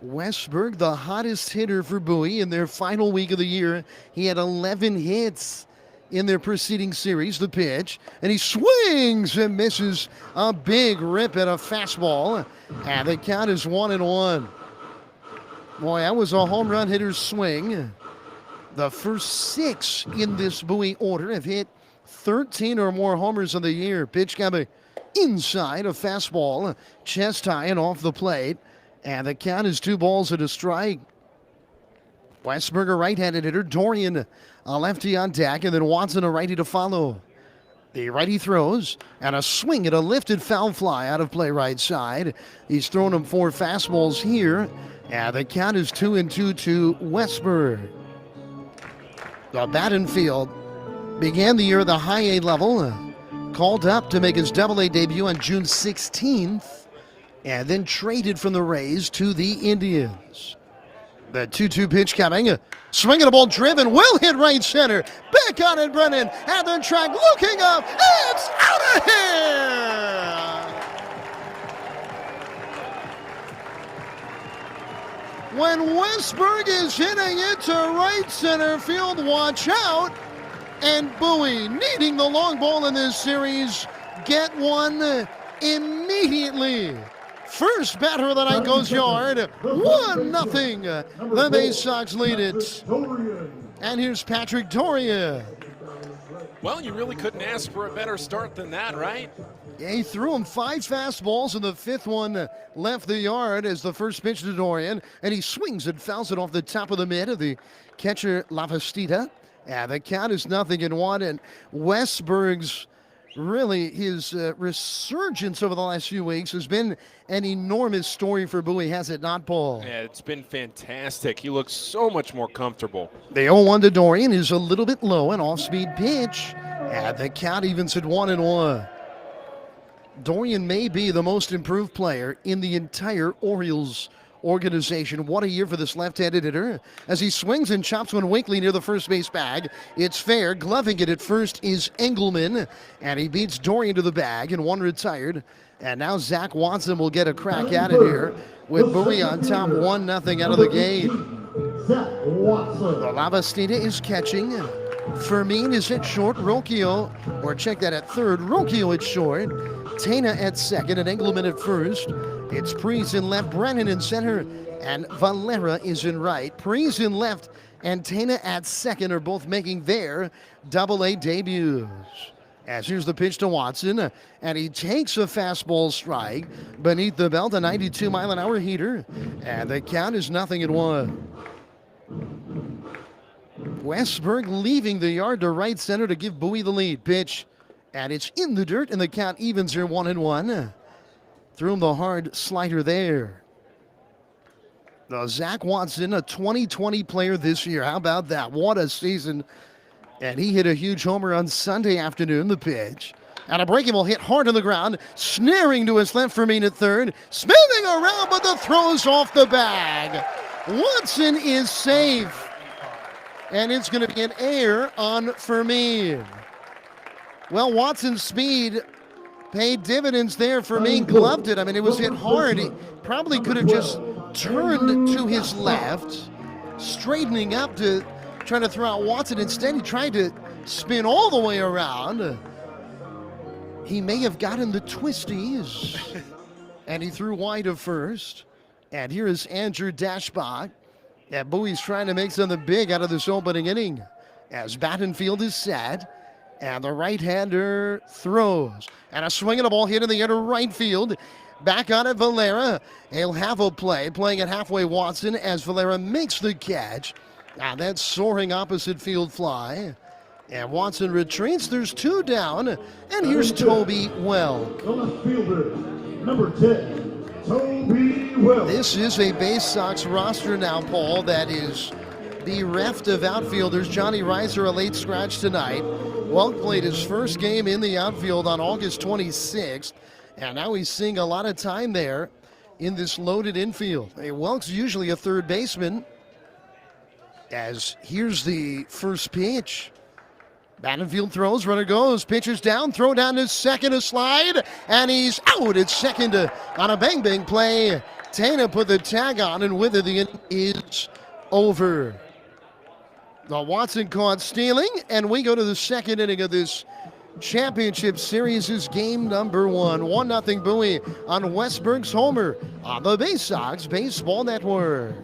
Westberg, the hottest hitter for Bowie in their final week of the year. He had 11 hits in their preceding series. The pitch, and he swings and misses a big rip at a fastball, and the count is 1-1. Boy, that was a home run hitter's swing. The first 6 in this Bowie order have hit 13 or more homers of the year. Pitch coming inside, a fastball, chest high and off the plate. And the count is 2 balls and a strike. Westberg, a right-handed hitter. Dorian, a lefty on deck. And then Watson, a righty to follow. The righty throws, and a swing at a lifted foul fly out of play right side. He's thrown him 4 fastballs here. And the count is 2-2 to Westberg. Battenfield began the year at the high A level. Called up to make his AA debut on June 16th. And then traded from the Rays to the Indians. The 2-2 pitch coming. Swinging a ball driven. Will hit right center. Back on it, Brennan. At the track, looking up. It's out of here! when Westberg is hitting it to right center field. Watch out. And Bowie, needing the long ball in this series, get one immediately. First batter of the night goes yard. 1-0. The Baysox lead it. And here's Patrick Doria. Well, you really couldn't ask for a better start than that, right? Yeah, he threw him 5 fastballs, and the 5th one left the yard as the first pitch to Dorian, and he swings and fouls it off the top of the mid of the catcher Lavastida. Yeah, the count is 0-1, and Westberg's really his resurgence over the last few weeks has been an enormous story for Bowie, has it not, Paul? Yeah, it's been fantastic. He looks so much more comfortable. The 0-1 to Dorian is a little bit low, an off-speed pitch, and the count evens at 1-1. Dorian may be the most improved player in the entire Orioles organization. What a year for this left-handed hitter as he swings and chops one weakly near the first base bag. It's fair. Gloving it at first is Engelman, and he beats Dorian to the bag, and one retired. And now Zach Watson will get a crack at it here with Bowie on top, 1-0 out of the gate. The Lavastida is catching. Fermin is at short. Rocchio, or check that at third. Rocchio at short. Tena at second and Engelman at first. It's Preece in left, Brennan in center, and Valera is in right. Preece in left and Tena at second are both making their Double-A debuts. As here's the pitch to Watson, and he takes a fastball strike beneath the belt, a 92-mile-an-hour heater, and the count is 0-1. Westberg leaving the yard to right center to give Bowie the lead. Pitch, and it's in the dirt, and the count evens here 1-1. Threw him the hard slider there. Now, Zach Watson, a 2020 player this year. How about that? What a season. And he hit a huge homer on Sunday afternoon, the pitch. And a breaking ball hit hard on the ground, snaring to his left, Fermin at third. Spinning around, but the throw's off the bag. Watson is safe. And it's going to be an error on Fermin. Well, Watson's speed paid dividends there. Fermin gloved it. I mean, it was hit hard. He probably could have just turned to his left, straightening up to try to throw out Watson. Instead, he tried to spin all the way around. He may have gotten the twisties. And he threw wide of first. And here is Andrew Dashbach. And Bowie's trying to make something big out of this opening inning as Battenfield is set. And the right-hander throws. And a swing and a ball hit in the air to right field. Back on it, Valera. He'll have a play. Playing at halfway, Watson, as Valera makes the catch. And that's soaring opposite field fly. And Watson retreats. There's 2 down. And here's Toby Welk. The left fielder, number 10, Toby Welk. This is a Baysox roster now, Paul, that is bereft of outfielders. Johnny Reiser, a late scratch tonight. Welk played his first game in the outfield on August 26th, and now he's seeing a lot of time there in this loaded infield. Hey, Welk's usually a third baseman, as here's the first pitch. Battenfield throws, runner goes, pitcher's down, throw down to second, a slide, and he's out at second on a bang-bang play. Tena put the tag on, and with it, the inning is over. The Watson caught stealing, and we go to the second inning of this championship series. Is game number 1. 1-0 Bowie on Westberg's homer on the Baysox Baseball Network.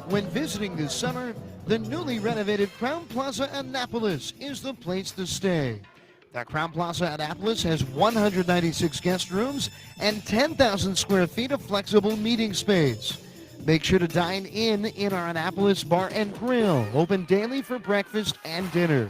When visiting this summer, the newly renovated Crown Plaza Annapolis is the place to stay. The Crown Plaza Annapolis has 196 guest rooms and 10,000 square feet of flexible meeting space. Make sure to dine in our Annapolis Bar and Grill, open daily for breakfast and dinner.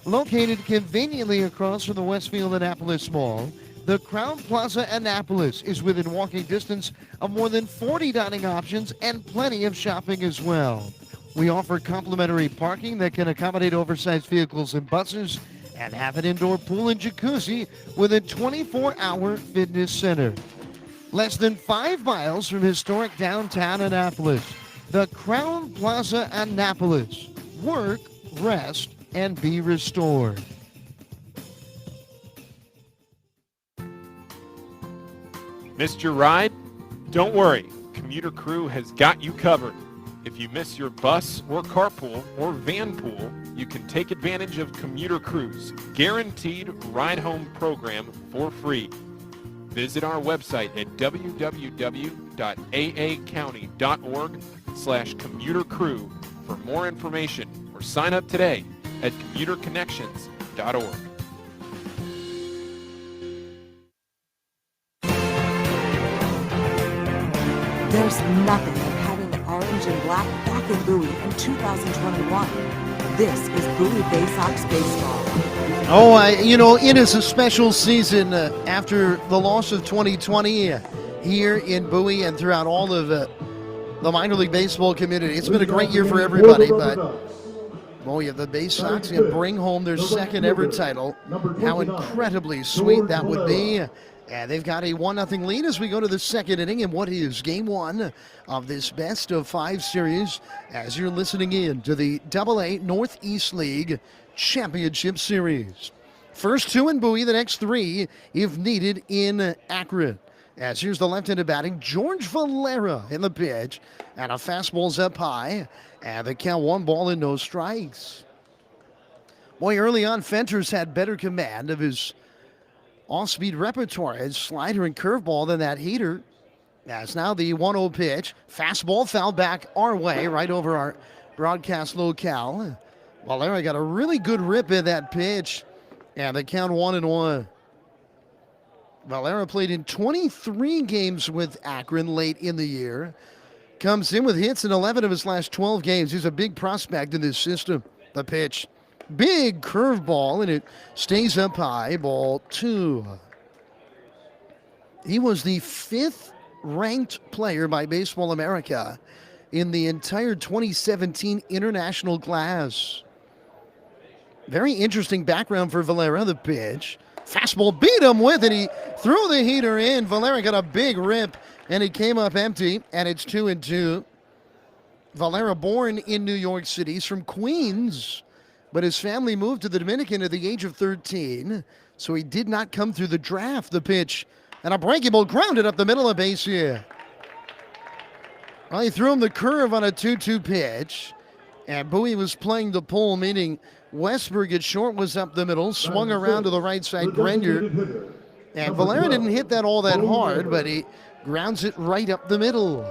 Located conveniently across from the Westfield Annapolis Mall, the Crown Plaza Annapolis is within walking distance of more than 40 dining options and plenty of shopping as well. We offer complimentary parking that can accommodate oversized vehicles and buses, and have an indoor pool and jacuzzi with a 24-hour fitness center. Less than 5 miles from historic downtown Annapolis, the Crown Plaza Annapolis. Work, rest, and be restored. Missed your ride? Don't worry. Commuter Crew has got you covered. If you miss your bus or carpool or van pool, you can take advantage of Commuter Crew's guaranteed ride-home program for free. Visit our website at www.aacounty.org/commutercrew for more information, or sign up today at commuterconnections.org. There's nothing like having orange and black back in Bowie in 2021. This is Bowie Baysox baseball. Oh, it is a special season after the loss of 2020 here in Bowie and throughout all of the minor league baseball community. It's been a great year for everybody, but the Baysox bring home their second ever title. How incredibly sweet that would be. And they've got a 1-0 lead as we go to the second inning in what is game one of this best of 5 series as you're listening in to the AA Northeast League Championship Series. First 2 in Bowie, the next 3 if needed in Akron. As here's the left-handed batting, George Valera in the pitch, and a fastball's up high, and the count 1 ball and no strikes. Boy, early on, Fenter's had better command of his off-speed repertoire, his slider and curveball than that heater. As now the 1-0 pitch, fastball fouled back our way, right over our broadcast locale. Valera got a really good rip in that pitch, and the count 1-1. Valera played in 23 games with Akron late in the year. Comes in with hits in 11 of his last 12 games. He's a big prospect in this system. The pitch. Big curveball, and it stays up high, ball 2. He was the 5th ranked player by Baseball America in the entire 2017 international class. Very interesting background for Valera, the pitch. Fastball beat him with it. He threw the heater in. Valera got a big rip, and it came up empty, and it's 2-2. Valera, born in New York City, he's from Queens, but his family moved to the Dominican at the age of 13, so he did not come through the draft. The pitch, and a breaking ball grounded up the middle of base here. Well, he threw him the curve on a 2-2 pitch, and Bowie was playing the Pohl, meaning Westberg at short was up the middle, swung around to the right side, Grenier, and Valera didn't hit that all that hard, but he grounds it right up the middle.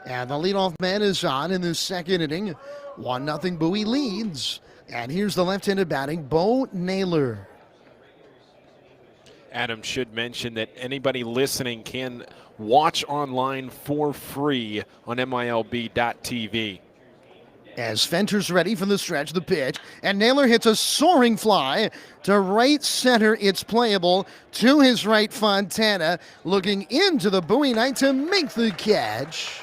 And the leadoff man is on in the second inning. 1-0 Bowie leads. And here's the left-handed batting, Bo Naylor. Adam should mention that anybody listening can watch online for free on MILB.TV. As Fenter's ready for the stretch, the pitch, and Naylor hits a soaring fly to right center. It's playable to his right. Fontana looking into the Bowie night to make the catch.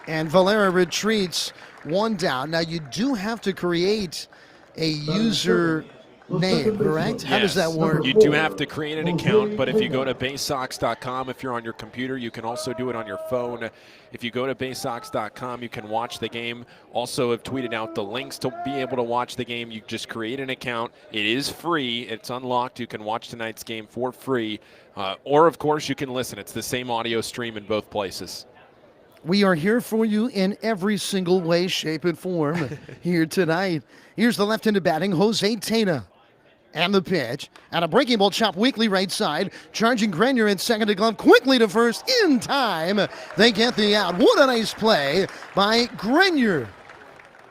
And Valera retreats 1 down. Now you do have to create a user name, correct? How does that work? You do have to create an account, but if you go to Baysox.com, if you're on your computer, you can also do it on your phone. If you go to Baysox.com, you can watch the game. Also have tweeted out the links to be able to watch the game. You just create an account. It is free. It's unlocked. You can watch tonight's game for free. Or, of course, you can listen. It's the same audio stream in both places. We are here for you in every single way, shape, and form here tonight. Here's the left-handed batting, Jose Tena. And the pitch, and a breaking ball chopped weakly right side, charging Grenier in second to glove, quickly to first, in time. They get the out. What a nice play by Grenier.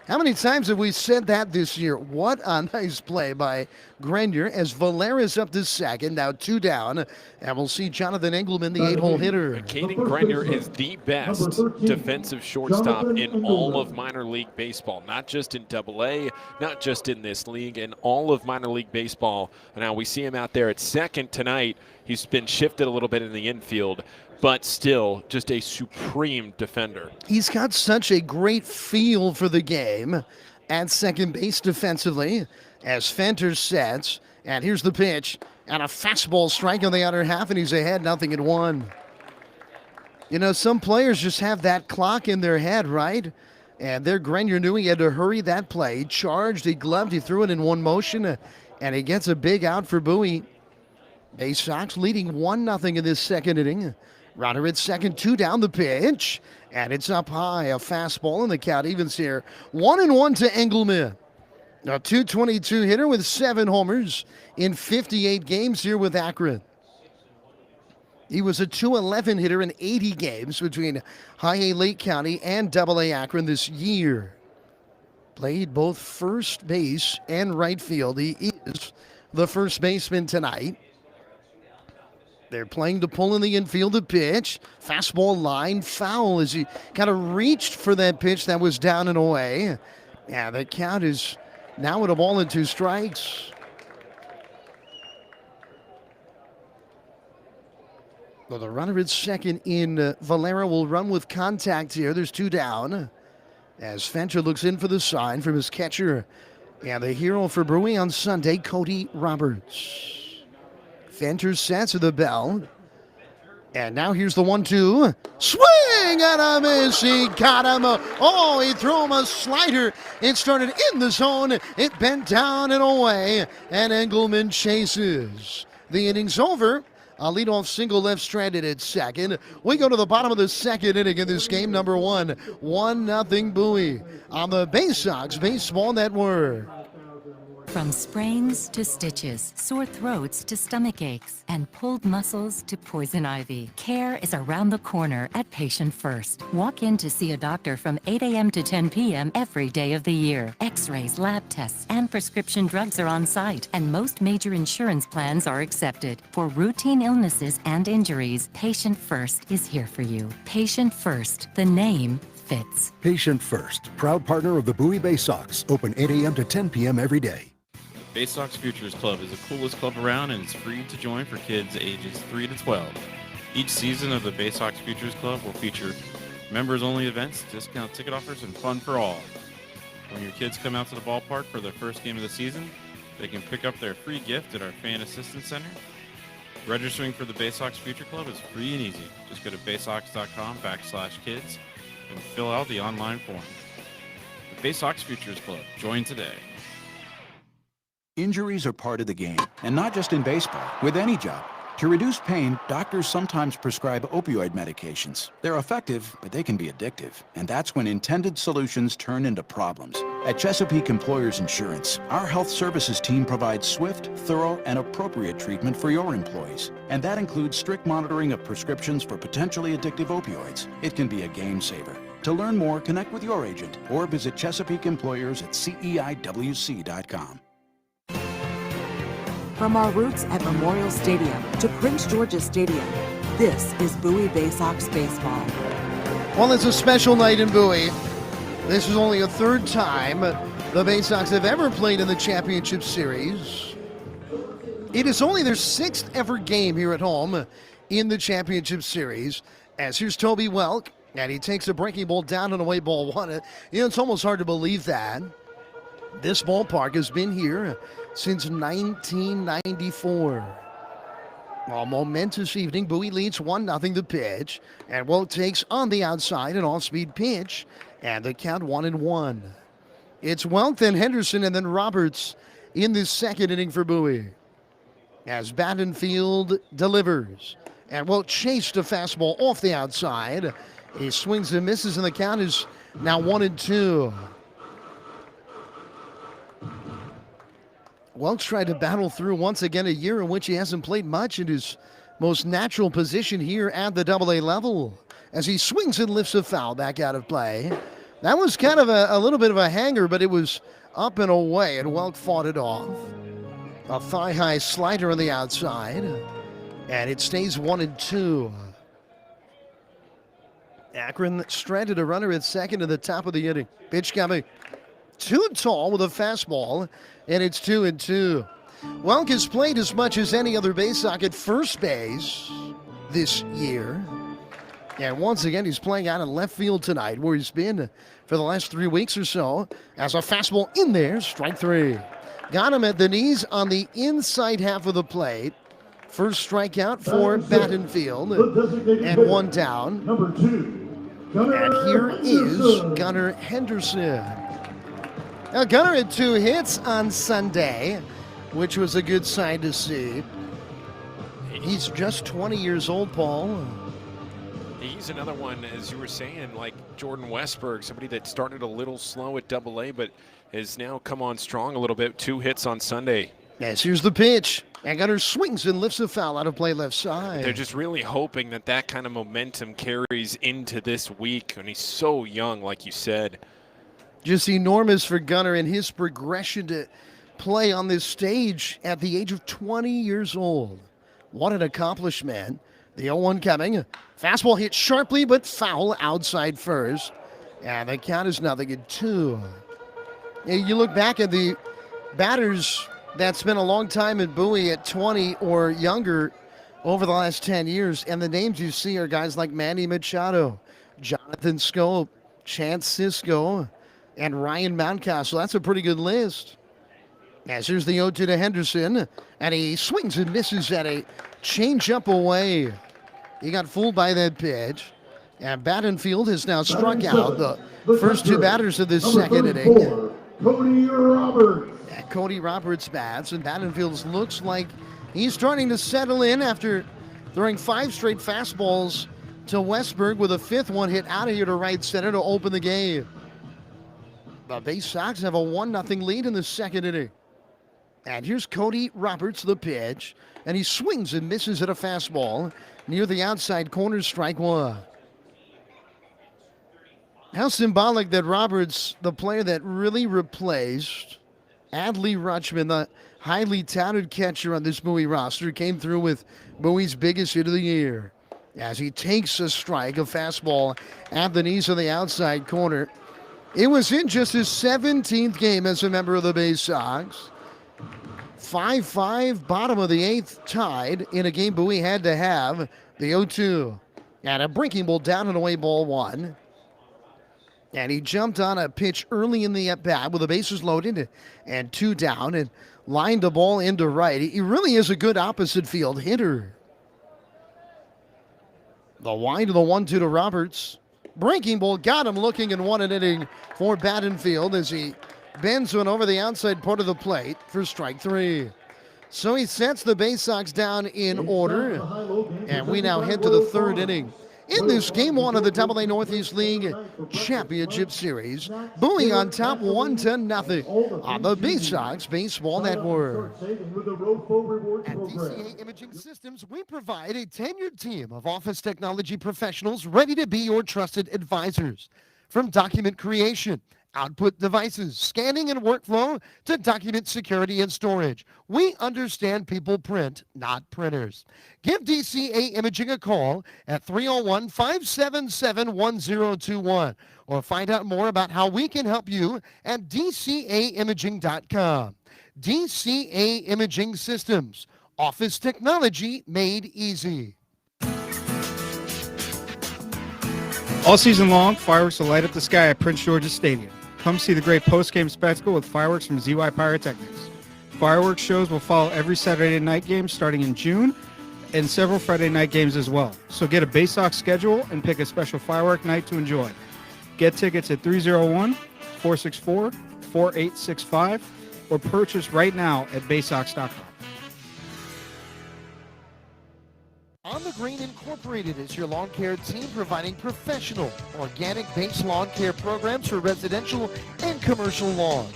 How many times have we said that this year? What a nice play by Grenier as Valera's up to second, now 2 down, and we'll see Jonathan Engelman, the 8-hole hitter. Caden Grenier is the best defensive shortstop in all of minor league baseball, not just in AA, not just in this league, in all of minor league baseball. Now we see him out there at second tonight. He's been shifted a little bit in the infield, but still just a supreme defender. He's got such a great feel for the game at second base defensively as Fenter sets. And here's the pitch, and a fastball strike on the outer half, and he's ahead 0-1. You know, some players just have that clock in their head, right? And there Grenier knew he had to hurry that play. He charged, he gloved, he threw it in one motion, and he gets a big out for Bowie. Baysox leading 1-0 in this second inning. Runner at second, 2 down the pitch. And it's up high, a fastball, and the count evens here. 1-1 to Engelman. A .222 hitter with 7 homers in 58 games here with Akron. He was a .211 hitter in 80 games between High A Lake County and Double A Akron this year. Played both first base and right field. He is the first baseman tonight. They're playing to Pohl in the infield to pitch. Fastball line foul as he kind of reached for that pitch that was down and away. Yeah, the count is now with a ball and 2 strikes. Well, the runner at second in Valera will run with contact here. There's 2 down as Fenter looks in for the sign from his catcher. And the hero for Bowie on Sunday, Cody Roberts. Fenter sets to the bell. And now here's the 1-2. Swing and a miss. He got him. He threw him a slider. It started in the zone. It bent down and away. And Engelman chases. The inning's over. A leadoff single left stranded at second. We go to the bottom of the second inning in this game, number 1. 1-0 Bowie on the Baysox Baseball Network. From sprains to stitches, sore throats to stomach aches, and pulled muscles to poison ivy, care is around the corner at Patient First. Walk in to see a doctor from 8 a.m. to 10 p.m. every day of the year. X-rays, lab tests, and prescription drugs are on site, and most major insurance plans are accepted. For routine illnesses and injuries, Patient First is here for you. Patient First, the name fits. Patient First, proud partner of the Bowie Baysox. Open 8 a.m. to 10 p.m. every day. Baysox Futures Club is the coolest club around and it's free to join for kids ages 3 to 12. Each season of the Baysox Futures Club will feature members-only events, discount ticket offers, and fun for all. When your kids come out to the ballpark for their first game of the season, they can pick up their free gift at our Fan Assistance Center. Registering for the Baysox Future Club is free and easy. Just go to baysox.com/kids and fill out the online form. The Baysox Futures Club. Join today. Injuries are part of the game, and not just in baseball, with any job. To reduce pain, doctors sometimes prescribe opioid medications. They're effective, but they can be addictive, and that's when intended solutions turn into problems. At Chesapeake Employers Insurance, our health services team provides swift, thorough, and appropriate treatment for your employees. And that includes strict monitoring of prescriptions for potentially addictive opioids. It can be a game saver. To learn more, connect with your agent or visit Chesapeake Employers at CEIWC.com. From our roots at Memorial Stadium to Prince George's Stadium, this is Bowie Baysox Baseball. Well, it's a special night in Bowie. This is only a 3rd time the Baysox have ever played in the championship series. It is only their 6th ever game here at home in the championship series. As here's Toby Welk, and he takes a breaking ball down and away, ball 1. It's almost hard to believe that. This ballpark has been here since 1994. A momentous evening. Bowie leads 1-0 the pitch. And Welk takes on the outside an off-speed pitch. And the count 1-1. It's Welk, then Henderson, and then Roberts in the second inning for Bowie. As Battenfield delivers. And Welk chased a fastball off the outside. He swings and misses, and the count is now 1-2. Welk's tried to battle through once again a year in which he hasn't played much in his most natural position here at the Double-A level. As he swings and lifts a foul back out of play. That was kind of a little bit of a hanger, but it was up and away, and Welk fought it off. A thigh-high slider on the outside, and it stays 1-2. Akron stranded a runner at second at the top of the inning. Pitch coming. Too tall with a fastball, and it's 2-2. Welk has played as much as any other Baysox at first base this year. And once again, he's playing out in left field tonight, where he's been for the last 3 weeks or so. As a fastball in there, strike 3. Got him at the knees on the inside half of the plate. First strikeout for Battenfield, and 1 down. Number 2. And here is Gunnar Henderson. Now, Gunnar had 2 hits on Sunday, which was a good sign to see. He's just 20 years old, Paul. He's another one, as you were saying, like Jordan Westberg, somebody that started a little slow at Double-A, but has now come on strong a little bit. 2 hits on Sunday. Yes, here's the pitch. And Gunner swings and lifts a foul out of play left side. They're just really hoping that that kind of momentum carries into this week. And he's so young, like you said. Just enormous for Gunner and his progression to play on this stage at the age of 20 years old. What an accomplishment. The 0-1 coming. Fastball hit sharply, but foul outside first. And the count is 0-2. You look back at the batters that spent a long time in Bowie at 20 or younger over the last 10 years, and the names you see are guys like Manny Machado, Jonathan Scope, Chance Sisco, and Ryan Mountcastle. That's a pretty good list. As here's the 0-2 to Henderson, and he swings and misses at a changeup away. He got fooled by that pitch. And Battenfield has now struck out the first 2 batters of this second inning. Cody Roberts. Cody Roberts bats, and Battenfield looks like he's starting to settle in after throwing 5 straight fastballs to Westberg, with a 5th one hit out of here to right center to open the game. The Baysox have a 1-0 lead in the second inning. And here's Cody Roberts, the pitch, and he swings and misses at a fastball near the outside corner, strike 1. How symbolic that Roberts, the player that really replaced Adley Rutschman, the highly touted catcher on this Bowie roster, came through with Bowie's biggest hit of the year. As he takes a strike, a fastball at the knees of the outside corner. It was in just his 17th game as a member of the Baysox. 5-5, bottom of the 8th, tied in a game Bowie had to have. The 0-2. And a breaking ball down and away, ball 1. And he jumped on a pitch early in the at-bat with the bases loaded and 2 down and lined the ball into right. He really is a good opposite field hitter. The wind of the 1-2 to Roberts. Breaking ball got him looking and won an inning for Battenfield as he bends one over the outside part of the plate for strike 3. So he sets the Baysox down in order, and we now head to the 3rd inning. In this game 1 of the Double-A Northeast League Championship Series, Bowie on top 1-0 on the Baysox Baseball Network. At DCA Imaging Systems, we provide a tenured team of office technology professionals ready to be your trusted advisors. From document creation, output devices, scanning and workflow, to document security and storage, we understand people print, not printers. Give DCA Imaging a call at 301-577-1021 or find out more about how we can help you at DCAimaging.com. DCA Imaging Systems, office technology made easy. All season long, fireworks will light up the sky at Prince George's Stadium. Come see the great post-game spectacle with fireworks from ZY Pyrotechnics. Fireworks shows will follow every Saturday night game starting in June, and several Friday night games as well. So get a Baysox schedule and pick a special firework night to enjoy. Get tickets at 301-464-4865 or purchase right now at Baysox.com. On the Green Incorporated is your lawn care team providing professional, organic-based lawn care programs for residential and commercial lawns.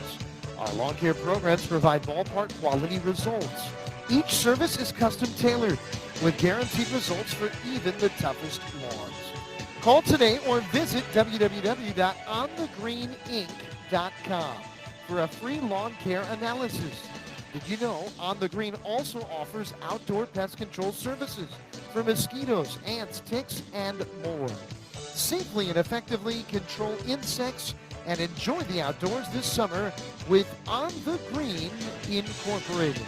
Our lawn care programs provide ballpark quality results. Each service is custom tailored with guaranteed results for even the toughest lawns. Call today or visit www.onthegreeninc.com for a free lawn care analysis. Did you know On the Green also offers outdoor pest control services for mosquitoes, ants, ticks, and more? Safely and effectively control insects and enjoy the outdoors this summer with On the Green Incorporated.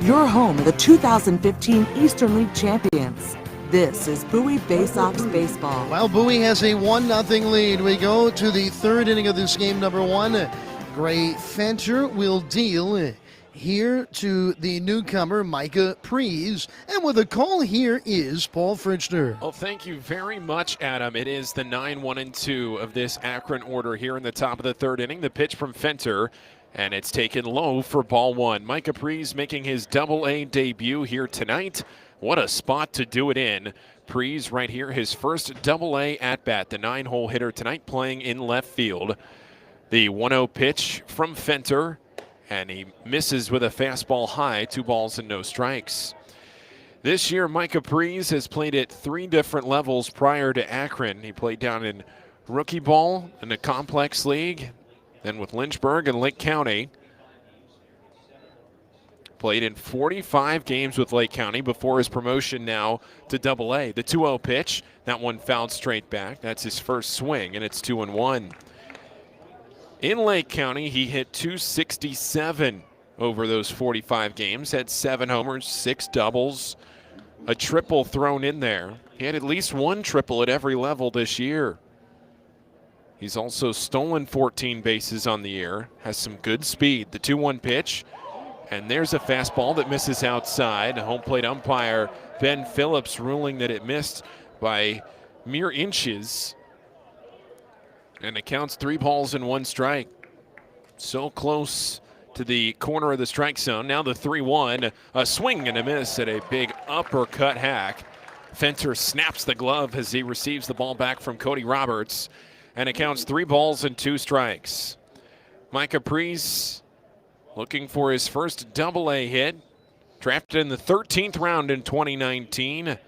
Your home of the 2015 Eastern League champions. This is Bowie Baysox Baseball. Well, Bowie has a 1-0 lead. We go to the 3rd inning of this game, number 1. Gray Fenter will deal here to the newcomer, Micah Prees. And with a call here is Paul Fritschner. Well, thank you very much, Adam. It is the 9-1-2 of this Akron order here in the top of the 3rd inning. The pitch from Fenter. And it's taken low for ball one. Mike Capri's making his Double-A debut here tonight. What a spot to do it in. Prees right here, his first Double-A at-bat. The 9-hole hitter tonight playing in left field. The 1-0 pitch from Fenter, and he misses with a fastball high, 2 balls and no strikes. This year, Mike Capri's has played at 3 different levels prior to Akron. He played down in rookie ball in the complex league, then with Lynchburg and Lake County. Played in 45 games with Lake County before his promotion now to Double-A. The 2-0 pitch, that one fouled straight back. That's his first swing, and it's 2-1. In Lake County, he hit .267 over those 45 games, had 7 homers, 6 doubles, a triple thrown in there. He had at least 1 triple at every level this year. He's also stolen 14 bases on the year, has some good speed. The 2-1 pitch, and there's a fastball that misses outside. Home plate umpire Ben Phillips ruling that it missed by mere inches. And it counts 3 balls and 1 strike. So close to the corner of the strike zone. Now the 3-1, a swing and a miss at a big uppercut hack. Fenter snaps the glove as he receives the ball back from Cody Roberts. And it counts 3 balls and 2 strikes. Mike Capri's looking for his first Double-A hit. Drafted in the 13th round in 2019.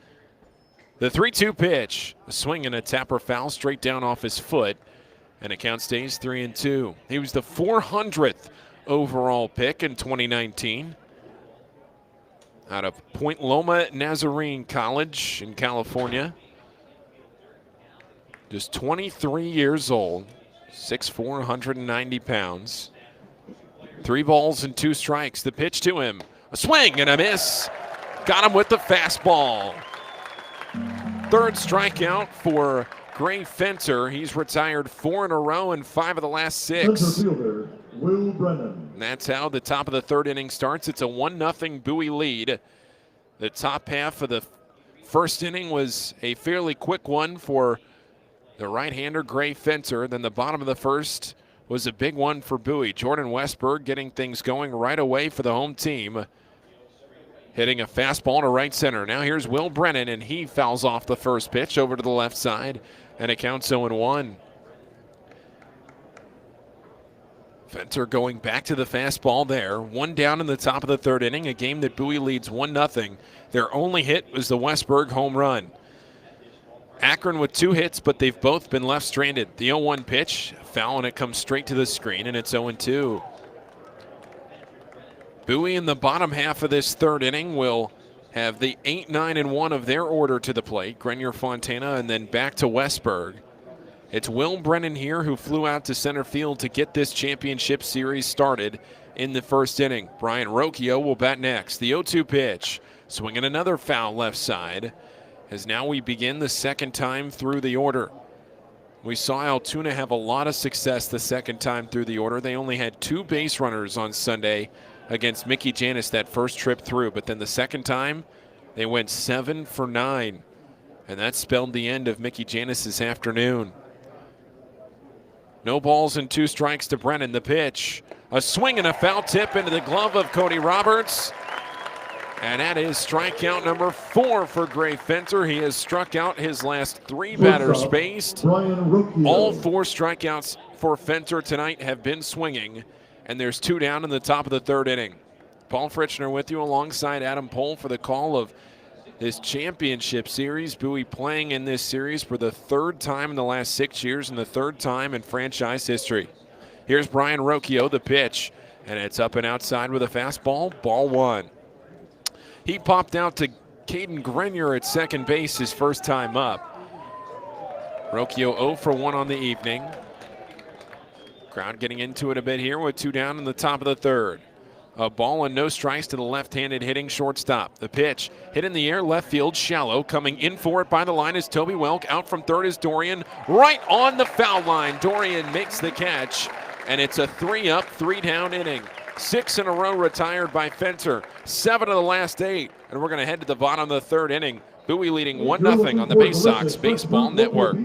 The 3-2 pitch, a swing and a tapper foul straight down off his foot. And it count stays 3-2. He was the 400th overall pick in 2019 out of Point Loma Nazarene College in California. Just 23 years old, 6'4", 190 pounds. 3 balls and 2 strikes. The pitch to him, a swing and a miss. Got him with the fastball. 3rd strikeout for Gray Fenter. He's retired 4 in a row and 5 of the last 6. Center fielder, Will Brennan. And that's how the top of the 3rd inning starts. It's a 1-0 Bowie lead. The top half of the 1st inning was a fairly quick one for the right-hander Gray Fenter. Then the bottom of the 1st was a big one for Bowie. Jordan Westberg getting things going right away for the home team. Hitting a fastball to right center. Now here's Will Brennan, and he fouls off the first pitch over to the left side, and it counts 0-1. Fenter going back to the fastball there. 1 down in the top of the 3rd inning, a game that Bowie leads 1-0. Their only hit was the Westberg home run. Akron with 2 hits, but they've both been left stranded. The 0-1 pitch, foul, and it comes straight to the screen, and it's 0-2. Bowie in the bottom half of this 3rd inning will have the 8, 9, and 1 of their order to the plate. Grenier, Fontana, and then back to Westberg. It's Will Brennan here who flew out to center field to get this championship series started in the 1st inning. Brian Rocchio will bat next. The 0-2 pitch, swinging another foul left side, as now we begin the 2nd time through the order. We saw Altoona have a lot of success the 2nd time through the order. They only had 2 base runners on Sunday against Mickey Janis that first trip through, but then the 2nd time they went 7 for 9, and that spelled the end of Mickey Janis's afternoon. No balls and 2 strikes to Brennan. The pitch, a swing and a foul tip into the glove of Cody Roberts. And that is strikeout number 4 for Gray Fenter. He has struck out his last 3 batters faced. All 4 strikeouts for Fenter tonight have been swinging, and there's 2 down in the top of the 3rd inning. Paul Fritschner with you alongside Adam Pohl for the call of this championship series. Bowie playing in this series for the 3rd time in the last 6 years and the 3rd time in franchise history. Here's Brian Rocchio, the pitch, and it's up and outside with a fastball, ball 1. He popped out to Caden Grenier at second base his first time up. Rocchio 0 for 1 on the evening. Crowd getting into it a bit here with 2 down in the top of the 3rd. A ball and no strikes to the left-handed hitting shortstop. The pitch hit in the air, left field, shallow. Coming in for it by the line is Toby Welk. Out from 3rd is Dorian. Right on the foul line. Dorian makes the catch, and it's a 3-up, 3-down inning. 6 in a row retired by Fenter. 7 of the last 8. And we're going to head to the bottom of the 3rd inning. Bowie leading 1-0 on the Baysox Baseball Network.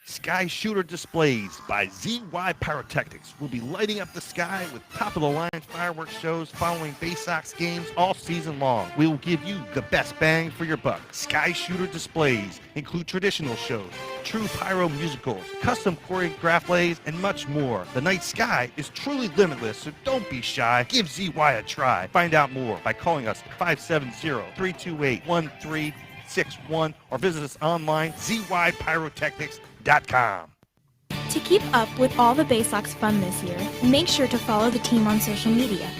Sky Shooter Displays by ZY Pyrotechnics will be lighting up the sky with top-of-the-line fireworks shows following Baysox games all season long. We will give you the best bang for your buck. Sky Shooter Displays include traditional shows, true pyro musicals, custom choreographed plays, and much more. The night sky is truly limitless, so don't be shy. Give ZY a try. Find out more by calling us 570-328-1361 or visit us online, zypyrotechnics.com. To keep up with all the Baysox fun this year, make sure to follow the team on social media.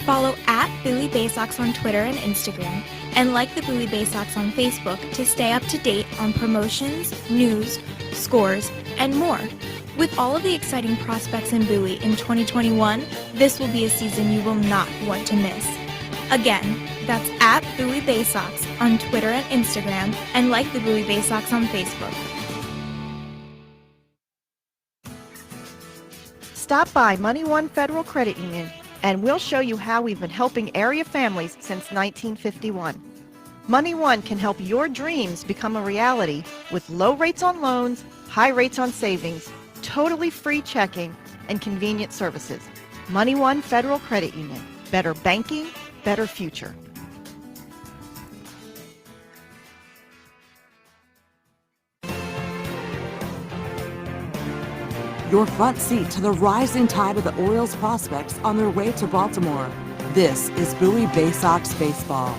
Follow at Bowie Baysox on Twitter and Instagram, and like the Bowie Baysox on Facebook to stay up to date on promotions, news, scores, and more. With all of the exciting prospects in Bowie in 2021, this will be a season you will not want to miss. Again, that's at Bowie Baysox on Twitter and Instagram, and like the Bowie Baysox on Facebook. Stop by Money One Federal Credit Union and we'll show you how we've been helping area families since 1951. Money One can help your dreams become a reality with low rates on loans, high rates on savings, totally free checking, and convenient services. Money One Federal Credit Union. Better banking, better future. Your front seat to the rising tide of the Orioles prospects on their way to Baltimore. This is Bowie Baysox Baseball.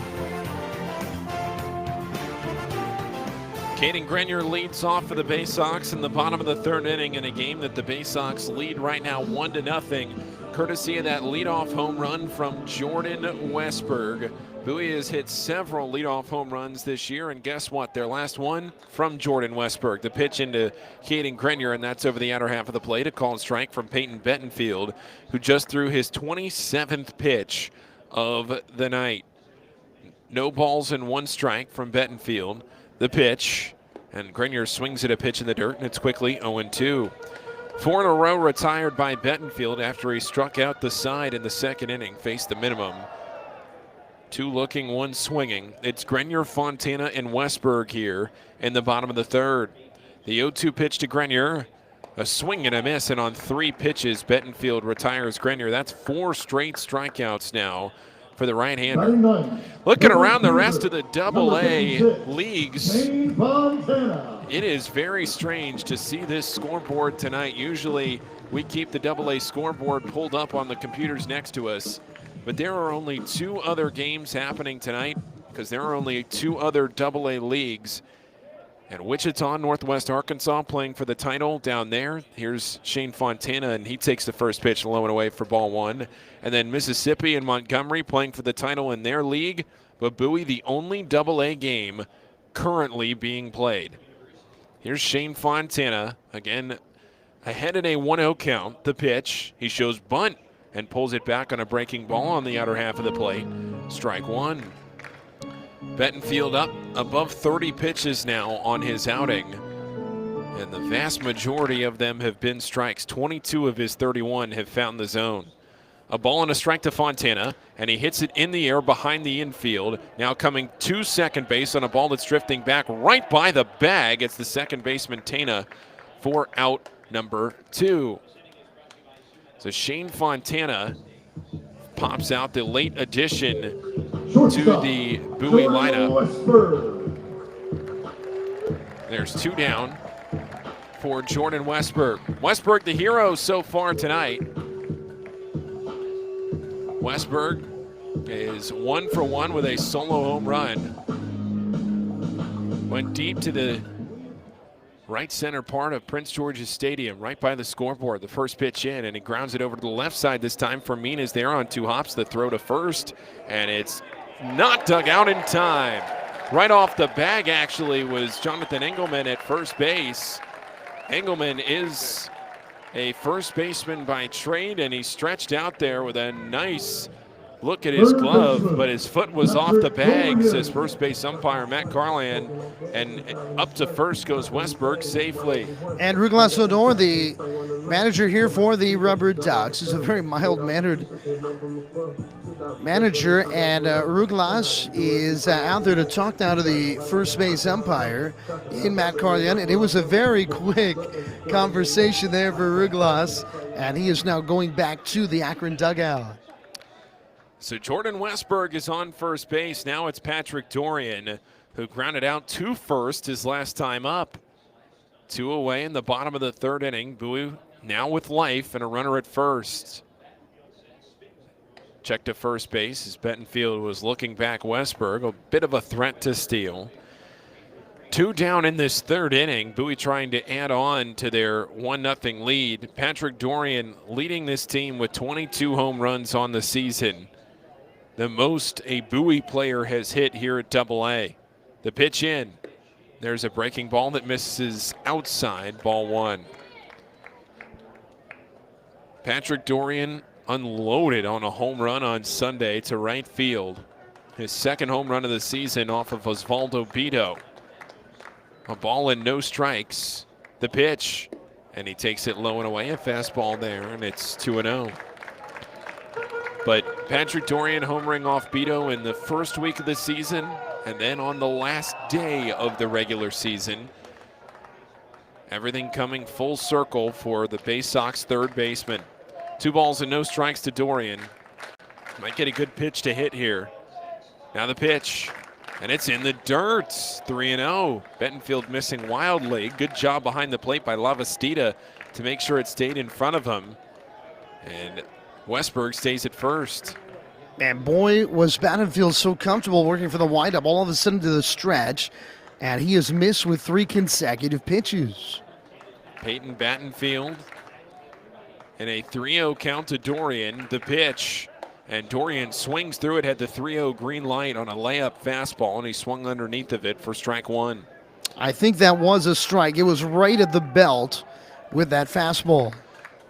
Caden Grenier leads off for the Baysox in the bottom of the third inning in a game that the Baysox lead right now 1-0, courtesy of that leadoff home run from Jordan Westberg. Bowie has hit several leadoff home runs this year, and guess what? Their last one from Jordan Westberg. The pitch into Caden Grenier, and that's over the outer half of the plate. A called strike from Peyton Bettenfield, who just threw his 27th pitch of the night. No balls and one strike from Bettenfield. The pitch, and Grenier swings at a pitch in the dirt, and it's quickly 0-2. 4 in a row retired by Bettenfield after he struck out the side in the second inning, faced the minimum. 2 looking, 1 swinging. It's Grenier, Fontana, and Westberg here in the bottom of the third. The 0-2 pitch to Grenier, a swing and a miss, and on 3 pitches, Bettenfield retires Grenier. That's 4 straight strikeouts now for the right-hander. Looking around the rest of the Double-A leagues, it is very strange to see this scoreboard tonight. Usually we keep the Double-A scoreboard pulled up on the computers next to us, but there are only 2 other games happening tonight because there are only 2 other Double-A leagues. And Wichita, Northwest Arkansas playing for the title down there. Here's Shane Fontana, and he takes the first pitch low and away for ball 1. And then Mississippi and Montgomery playing for the title in their league. But Bowie, the only Double-A game currently being played. Here's Shane Fontana, again, ahead in a 1-0 count. The pitch, he shows bunt and pulls it back on a breaking ball on the outer half of the plate. Strike 1. Bettenfield up above 30 pitches now on his outing, and the vast majority of them have been strikes. 22 of his 31 have found the zone. A ball and a strike to Fontana, and he hits it in the air behind the infield. Now coming to second base on a ball that's drifting back right by the bag. It's the second baseman Tana for out number 2. So Shane Fontana pops out, the late addition to the Bowie lineup. There's 2 down for Jordan Westberg. Westberg, the hero so far tonight. Westberg is 1 for 1 with a solo home run. Went deep to the right center part of Prince George's Stadium, right by the scoreboard. The first pitch in, and he grounds it over to the left side this time. Fermin there on 2 hops. The throw to first, and it's not dug out in time. Right off the bag, actually, was Jonathan Engelman at first base. Engelman is a first baseman by trade, and he stretched out there with a nice look at his glove, but his foot was off the bag, says first base umpire Matt Garland, and up to first goes Westberg safely. And Douglas Odor, the manager here for the Rubber Ducks, is a very mild-mannered manager, and Douglas is out there to talk now to the first base umpire in Matt Garland, and it was a very quick conversation there for Douglas, and he is now going back to the Akron dugout. So Jordan Westberg is on first base. Now it's Patrick Dorian, who grounded out to first his last time up. 2 away in the bottom of the third inning. Bowie now with life and a runner at first. Check to first base as Bettenfield was looking back Westberg. A bit of a threat to steal. 2 down in this third inning. Bowie trying to add on to their 1-0 lead. Patrick Dorian leading this team with 22 home runs on the season. The most a Bowie player has hit here at Double-A. The pitch in. There's a breaking ball that misses outside, ball 1. Patrick Dorian unloaded on a home run on Sunday to right field. His second home run of the season off of Osvaldo Bido. A ball and no strikes. The pitch, and he takes it low and away. A fastball there, and it's 2-0. But Patrick Dorian homering off Bido in the first week of the season, and then on the last day of the regular season. Everything coming full circle for the Baysox third baseman. 2 balls and no strikes to Dorian. Might get a good pitch to hit here. Now the pitch, and it's in the dirt. 3-0. Bettenfield missing wildly. Good job behind the plate by Lavastida to make sure it stayed in front of him. And Westberg stays at first. And boy, was Battenfield so comfortable working for the windup all of a sudden to the stretch, and he has missed with 3 consecutive pitches. Peyton Battenfield and a 3-0 count to Dorian. The pitch, and Dorian swings through it, had the 3-0 green light on a layup fastball, and he swung underneath of it for strike 1. I think that was a strike. It was right at the belt with that fastball.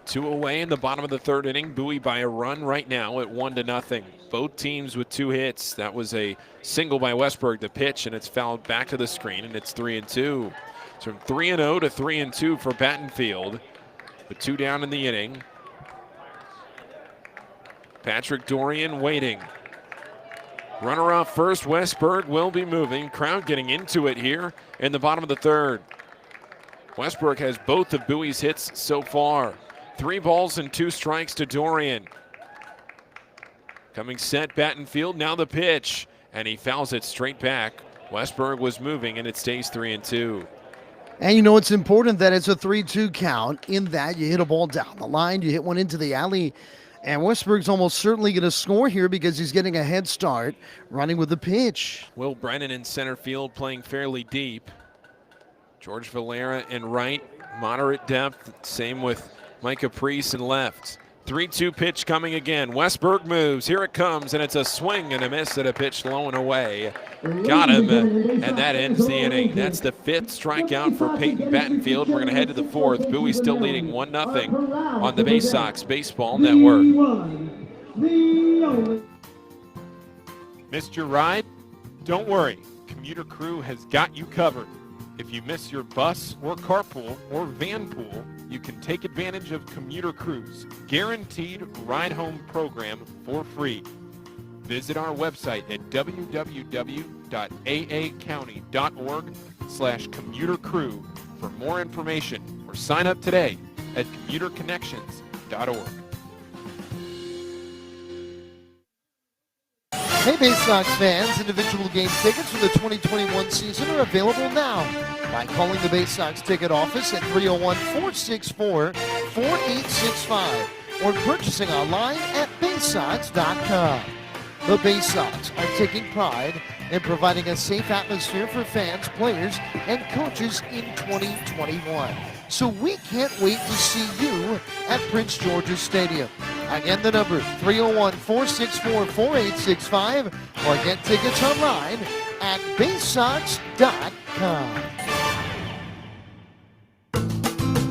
2 away in the bottom of the third inning. Bowie by a run right now at 1-0. Both teams with 2 hits. That was a single by Westberg, the pitch, and it's fouled back to the screen, and it's 3-2. So from 3-0 to 3-2 for Battenfield, with 2 down in the inning. Patrick Dorian waiting. Runner off first. Westberg will be moving. Crowd getting into it here in the bottom of the third. Westberg has both of Bowie's hits so far. 3 balls and 2 strikes to Dorian. Coming set, Battenfield, now the pitch, and he fouls it straight back. Westberg was moving, and it stays 3-2. And you know it's important that it's a 3-2 count in that you hit a ball down the line, you hit one into the alley, and Westberg's almost certainly going to score here because he's getting a head start running with the pitch. Will Brennan in center field playing fairly deep. George Valera in right, moderate depth, same with Mike Caprice in left. 3-2 pitch coming again. Westberg moves. Here it comes, and it's a swing and a miss at a pitch low and away. Got him, and that ends the inning. That's the 5th strikeout for Peyton Battenfield. We're going to head to the 4th. Bowie still leading 1-0 on the Baysox Baseball Network. Missed your ride? Don't worry. Commuter Crew has got you covered. If you miss your bus or carpool or van pool, you can take advantage of Commuter Crew's guaranteed ride home program for free. Visit our website at www.aacounty.org/commutercrew for more information, or sign up today at commuterconnections.org. Hey Baysox fans, individual game tickets for the 2021 season are available now by calling the Baysox ticket office at 301-464-4865 or purchasing online at baysox.com. The Baysox are taking pride in providing a safe atmosphere for fans, players, and coaches in 2021. So we can't wait to see you at Prince George's Stadium. Again, the number 301-464-4865 or get tickets online at baysox.com.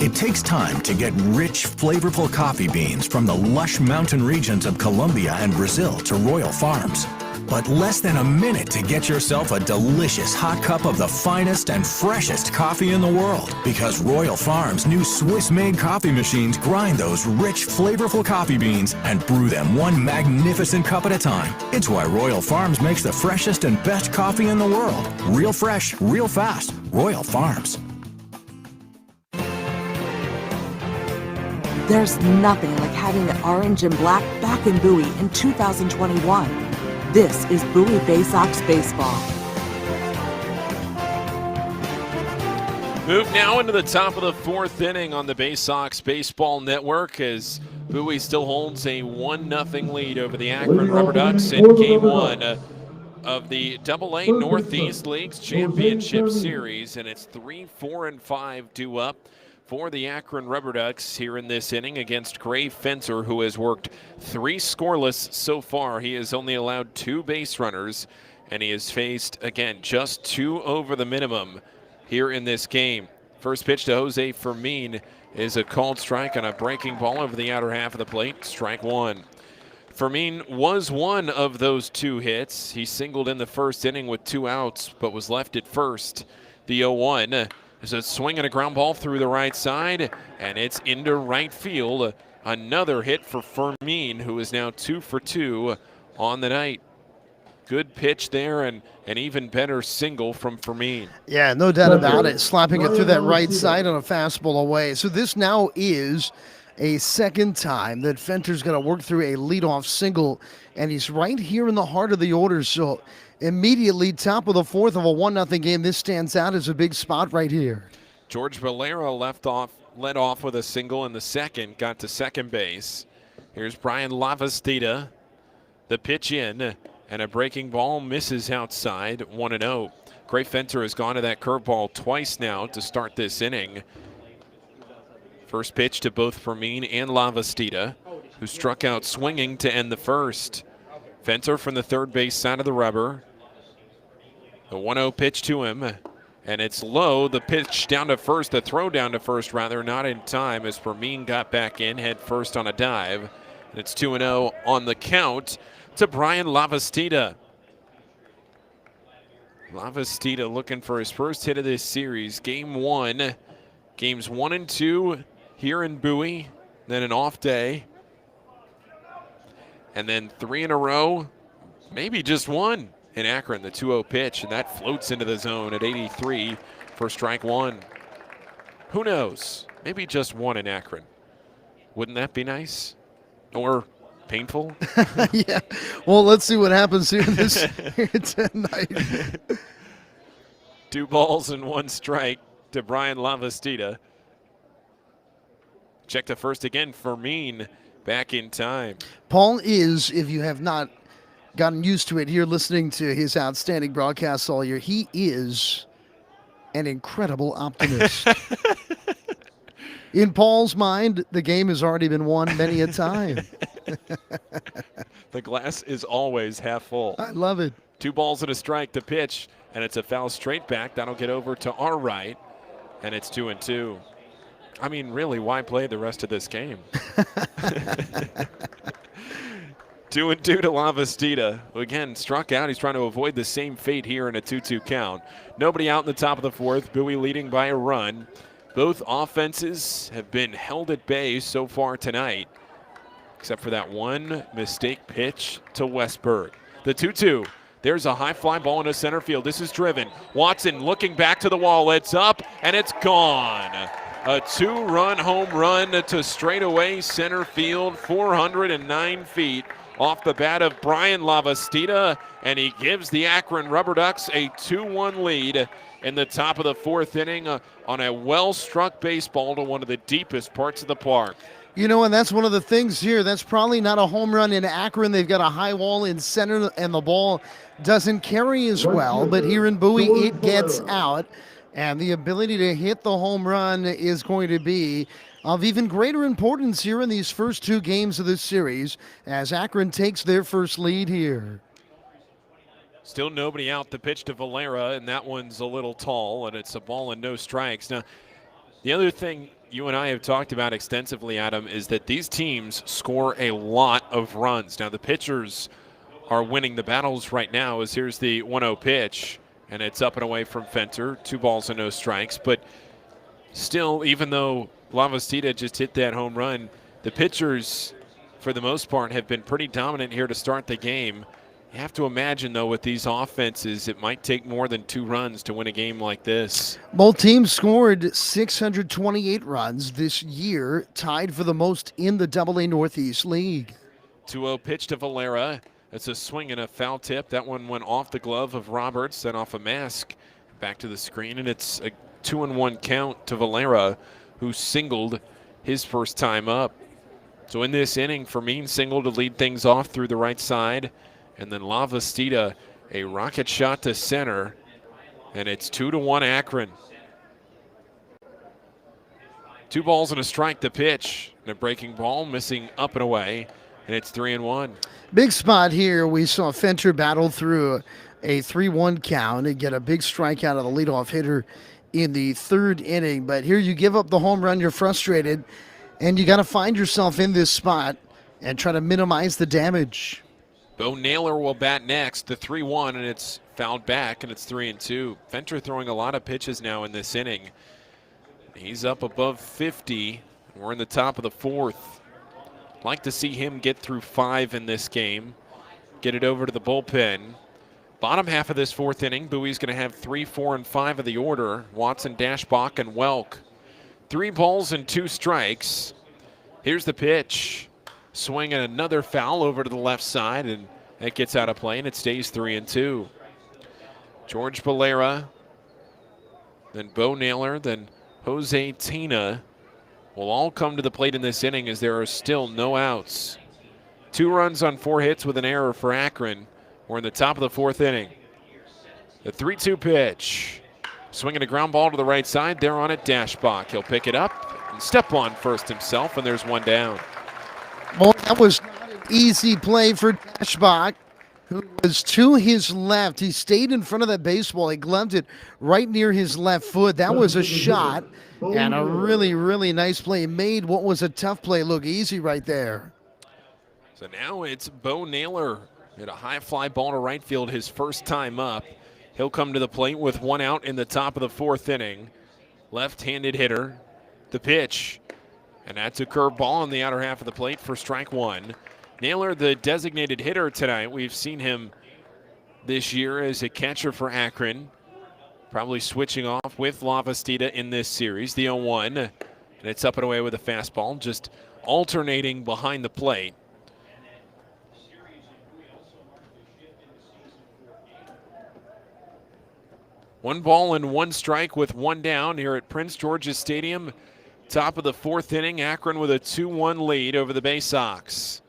It takes time to get rich, flavorful coffee beans from the lush mountain regions of Colombia and Brazil to Royal Farms. But less than a minute to get yourself a delicious hot cup of the finest and freshest coffee in the world. Because Royal Farms' new Swiss-made coffee machines grind those rich, flavorful coffee beans and brew them one magnificent cup at a time. It's why Royal Farms makes the freshest and best coffee in the world. Real fresh, real fast. Royal Farms. There's nothing like having the orange and black back in Bowie in 2021. This is Bowie Baysox Baseball. Move now into the top of the fourth inning on the Baysox Baseball Network as Bowie still holds a 1-0 lead over the Akron Rubber Ducks in Game 1 of the AA Northeast League's Championship Series, and it's 3, 4, and 5 due up for the Akron Rubber Ducks here in this inning against Fenter, who has worked 3 scoreless so far. He has only allowed 2 base runners, and he has faced, again, just 2 over the minimum here in this game. First pitch to Jose Fermin is a called strike on a breaking ball over the outer half of the plate. Strike 1. Fermin was one of those 2 hits. He singled in the first inning with 2 outs, but was left at first. The 0-1. There's a swing and a ground ball through the right side, and it's into right field. Another hit for Fermin, who is now 2 for 2 on the night. Good pitch there, and an even better single from Fermin. Yeah, no doubt about it. Slapping it through that right side on a fastball away. So this now is a second time that Fenter's going to work through a leadoff single, and he's right here in the heart of the order. So immediately top of the fourth of a 1-0 game, this stands out as a big spot right here. George Valera led off with a single in the second, got to second base. Here's Brian Lavastida. The pitch in, and a breaking ball misses outside, 1-0. Fenter has gone to that curveball twice now to start this inning. First pitch to both Fermin and Lavastida, who struck out swinging to end the first. Fenter from the third base side of the rubber. The 1-0 pitch to him, and it's low. The pitch down to first, the throw down to first rather, not in time as Fermin got back in, head first on a dive. And it's 2-0 on the count to Brian Lavastida. Lavastida looking for his first hit of this series. Game 1, games 1 and 2 here in Bowie, then an off day. And then 3 in a row, maybe just 1 in Akron, the 2-0 pitch, and that floats into the zone at 83 for strike 1. Who knows? Maybe just 1 in Akron. Wouldn't that be nice? Or painful? Yeah. Well, let's see what happens here tonight. 2 balls and 1 strike to Brian Lavastida. Check to first again, Fermin back in time. Pohl is, if you have not gotten used to it here listening to his outstanding broadcasts all year, he is an incredible optimist. In Paul's mind, the game has already been won many a time. The glass is always half full. I love it. 2 balls and a strike to pitch, and it's a foul straight back. That'll get over to our right, and it's 2-2. I mean, really, why play the rest of this game? 2-2 to Lavastida, who again struck out. He's trying to avoid the same fate here in a 2-2 count. Nobody out in the top of the fourth. Bowie leading by a run. Both offenses have been held at bay so far tonight, except for that one mistake pitch to Westberg. The 2-2. There's a high fly ball into center field. This is driven. Watson looking back to the wall. It's up, and it's gone. A 2-run home run to straightaway center field, 409 feet off the bat of Brian Lavastida, and he gives the Akron Rubber Ducks a 2-1 lead in the top of the fourth inning on a well-struck baseball to one of the deepest parts of the park. You know, and that's one of the things here. That's probably not a home run in Akron. They've got a high wall in center, and the ball doesn't carry as well. But here in Bowie, it gets out. And the ability to hit the home run is going to be of even greater importance here in these first 2 games of this series as Akron takes their first lead here. Still nobody out. The pitch to Valera, and that one's a little tall, and it's a ball and no strikes. Now, the other thing you and I have talked about extensively, Adam, is that these teams score a lot of runs. Now, the pitchers are winning the battles right now, as here's the 1-0 pitch, and it's up and away from Fenter. 2 balls and no strikes. But still, even though Lavastida just hit that home run, the pitchers, for the most part, have been pretty dominant here to start the game. You have to imagine, though, with these offenses, it might take more than 2 runs to win a game like this. Both teams scored 628 runs this year, tied for the most in the AA Northeast League. 2-0 pitch to Valera. That's a swing and a foul tip. That one went off the glove of Roberts, then off a mask. Back to the screen, and it's a 2-1 count to Valera, who singled his first time up. So in this inning, Fermin singled to lead things off through the right side. And then Lavastida, a rocket shot to center. And it's 2-1 Akron. 2 balls and a strike to pitch. And a breaking ball missing up and away. And it's 3-1. Big spot here. We saw Fenter battle through a 3-1 count and get a big strikeout of the leadoff hitter in the 3rd inning. But here you give up the home run, you're frustrated, and you got to find yourself in this spot and try to minimize the damage. Bo Naylor will bat next, the 3-1, and it's fouled back, and it's 3-2. Fenter throwing a lot of pitches now in this inning. He's up above 50. We're in the top of the 4th. Like to see him get through 5 in this game. Get it over to the bullpen. Bottom half of this 4th inning, Bowie's going to have 3, 4, and 5 of the order. Watson, Dashbach, and Welk. 3 balls and 2 strikes. Here's the pitch. Swing and another foul over to the left side, and that gets out of play, and it stays 3-2. George Valera, then Bo Naylor, then Jose Tina will all come to the plate in this inning as there are still no outs. 2 runs on 4 hits with an error for Akron. We're in the top of the 4th inning. The 3-2 pitch. Swinging a ground ball to the right side. There on it, Dashbach. He'll pick it up and step on first himself, and there's 1 down. Well, that was not an easy play for Dashbach, who was to his left. He stayed in front of that baseball. He gloved it right near his left foot. That was a shot and a really, really nice play. Made what was a tough play look easy right there. So now it's Bo Naylor at a high fly ball to right field his first time up. He'll come to the plate with 1 out in the top of the 4th inning. Left-handed hitter. The pitch. And that's a curveball on the outer half of the plate for strike 1. Naylor, the designated hitter tonight. We've seen him this year as a catcher for Akron. Probably switching off with Lavastida in this series. The 0-1. And it's up and away with a fastball, just alternating behind the plate. One ball and 1 strike with 1 down here at Prince George's Stadium. Top of the 4th inning, Akron with a 2-1 lead over the Baysox.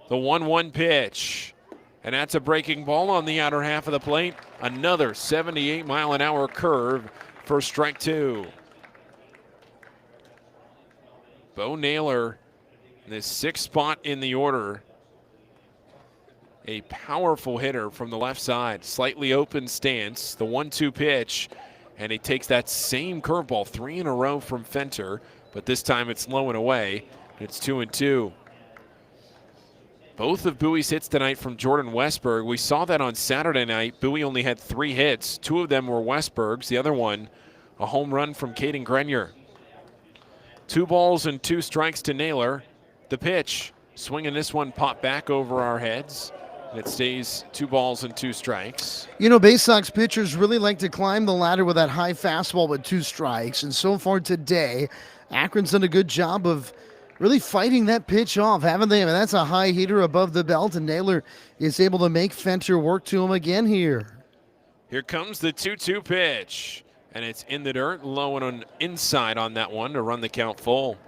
The 1-1 pitch. And that's a breaking ball on the outer half of the plate. Another 78-mile-an-hour curve for strike 2. Bo Naylor in the 6th spot in the order. A powerful hitter from the left side. Slightly open stance. The 1-2 pitch. And he takes that same curveball, 3 in a row from Fenter. But this time it's low and away. It's 2-2. Both of Bowie's hits tonight from Jordan Westberg. We saw that on Saturday night. Bowie only had 3 hits. 2 of them were Westberg's. The other one, a home run from Caden Grenier. 2 balls and 2 strikes to Naylor. The pitch. Swinging this one, pop back over our heads. And it stays 2 balls and 2 strikes. You know, Baysox pitchers really like to climb the ladder with that high fastball with 2 strikes. And so far today, Akron's done a good job of really fighting that pitch off, haven't they? I mean, that's a high hitter above the belt, and Naylor is able to make Fenter work to him again here. Here comes the 2-2 pitch. And it's in the dirt, low and on inside on that one to run the count full.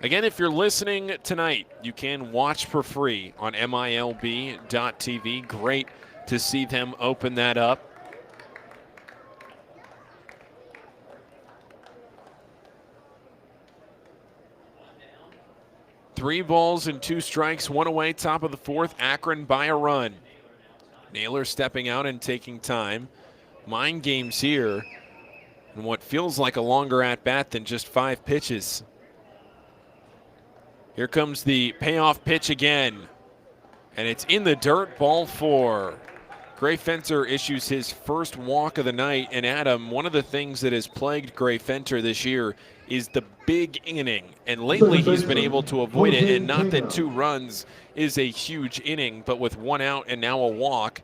Again, if you're listening tonight, you can watch for free on MILB.TV. Great to see them open that up. Three balls and 2 strikes, 1 away, top of the 4th. Akron by a run. Naylor stepping out and taking time. Mind games here. And what feels like a longer at-bat than just 5 pitches. Here comes the payoff pitch again. And it's in the dirt, ball 4. Gray Fenter issues his first walk of the night. And Adam, one of the things that has plagued Gray Fenter this year is the big inning. And lately he's been able to avoid it. And not that 2 runs is a huge inning, but with 1 out and now a walk,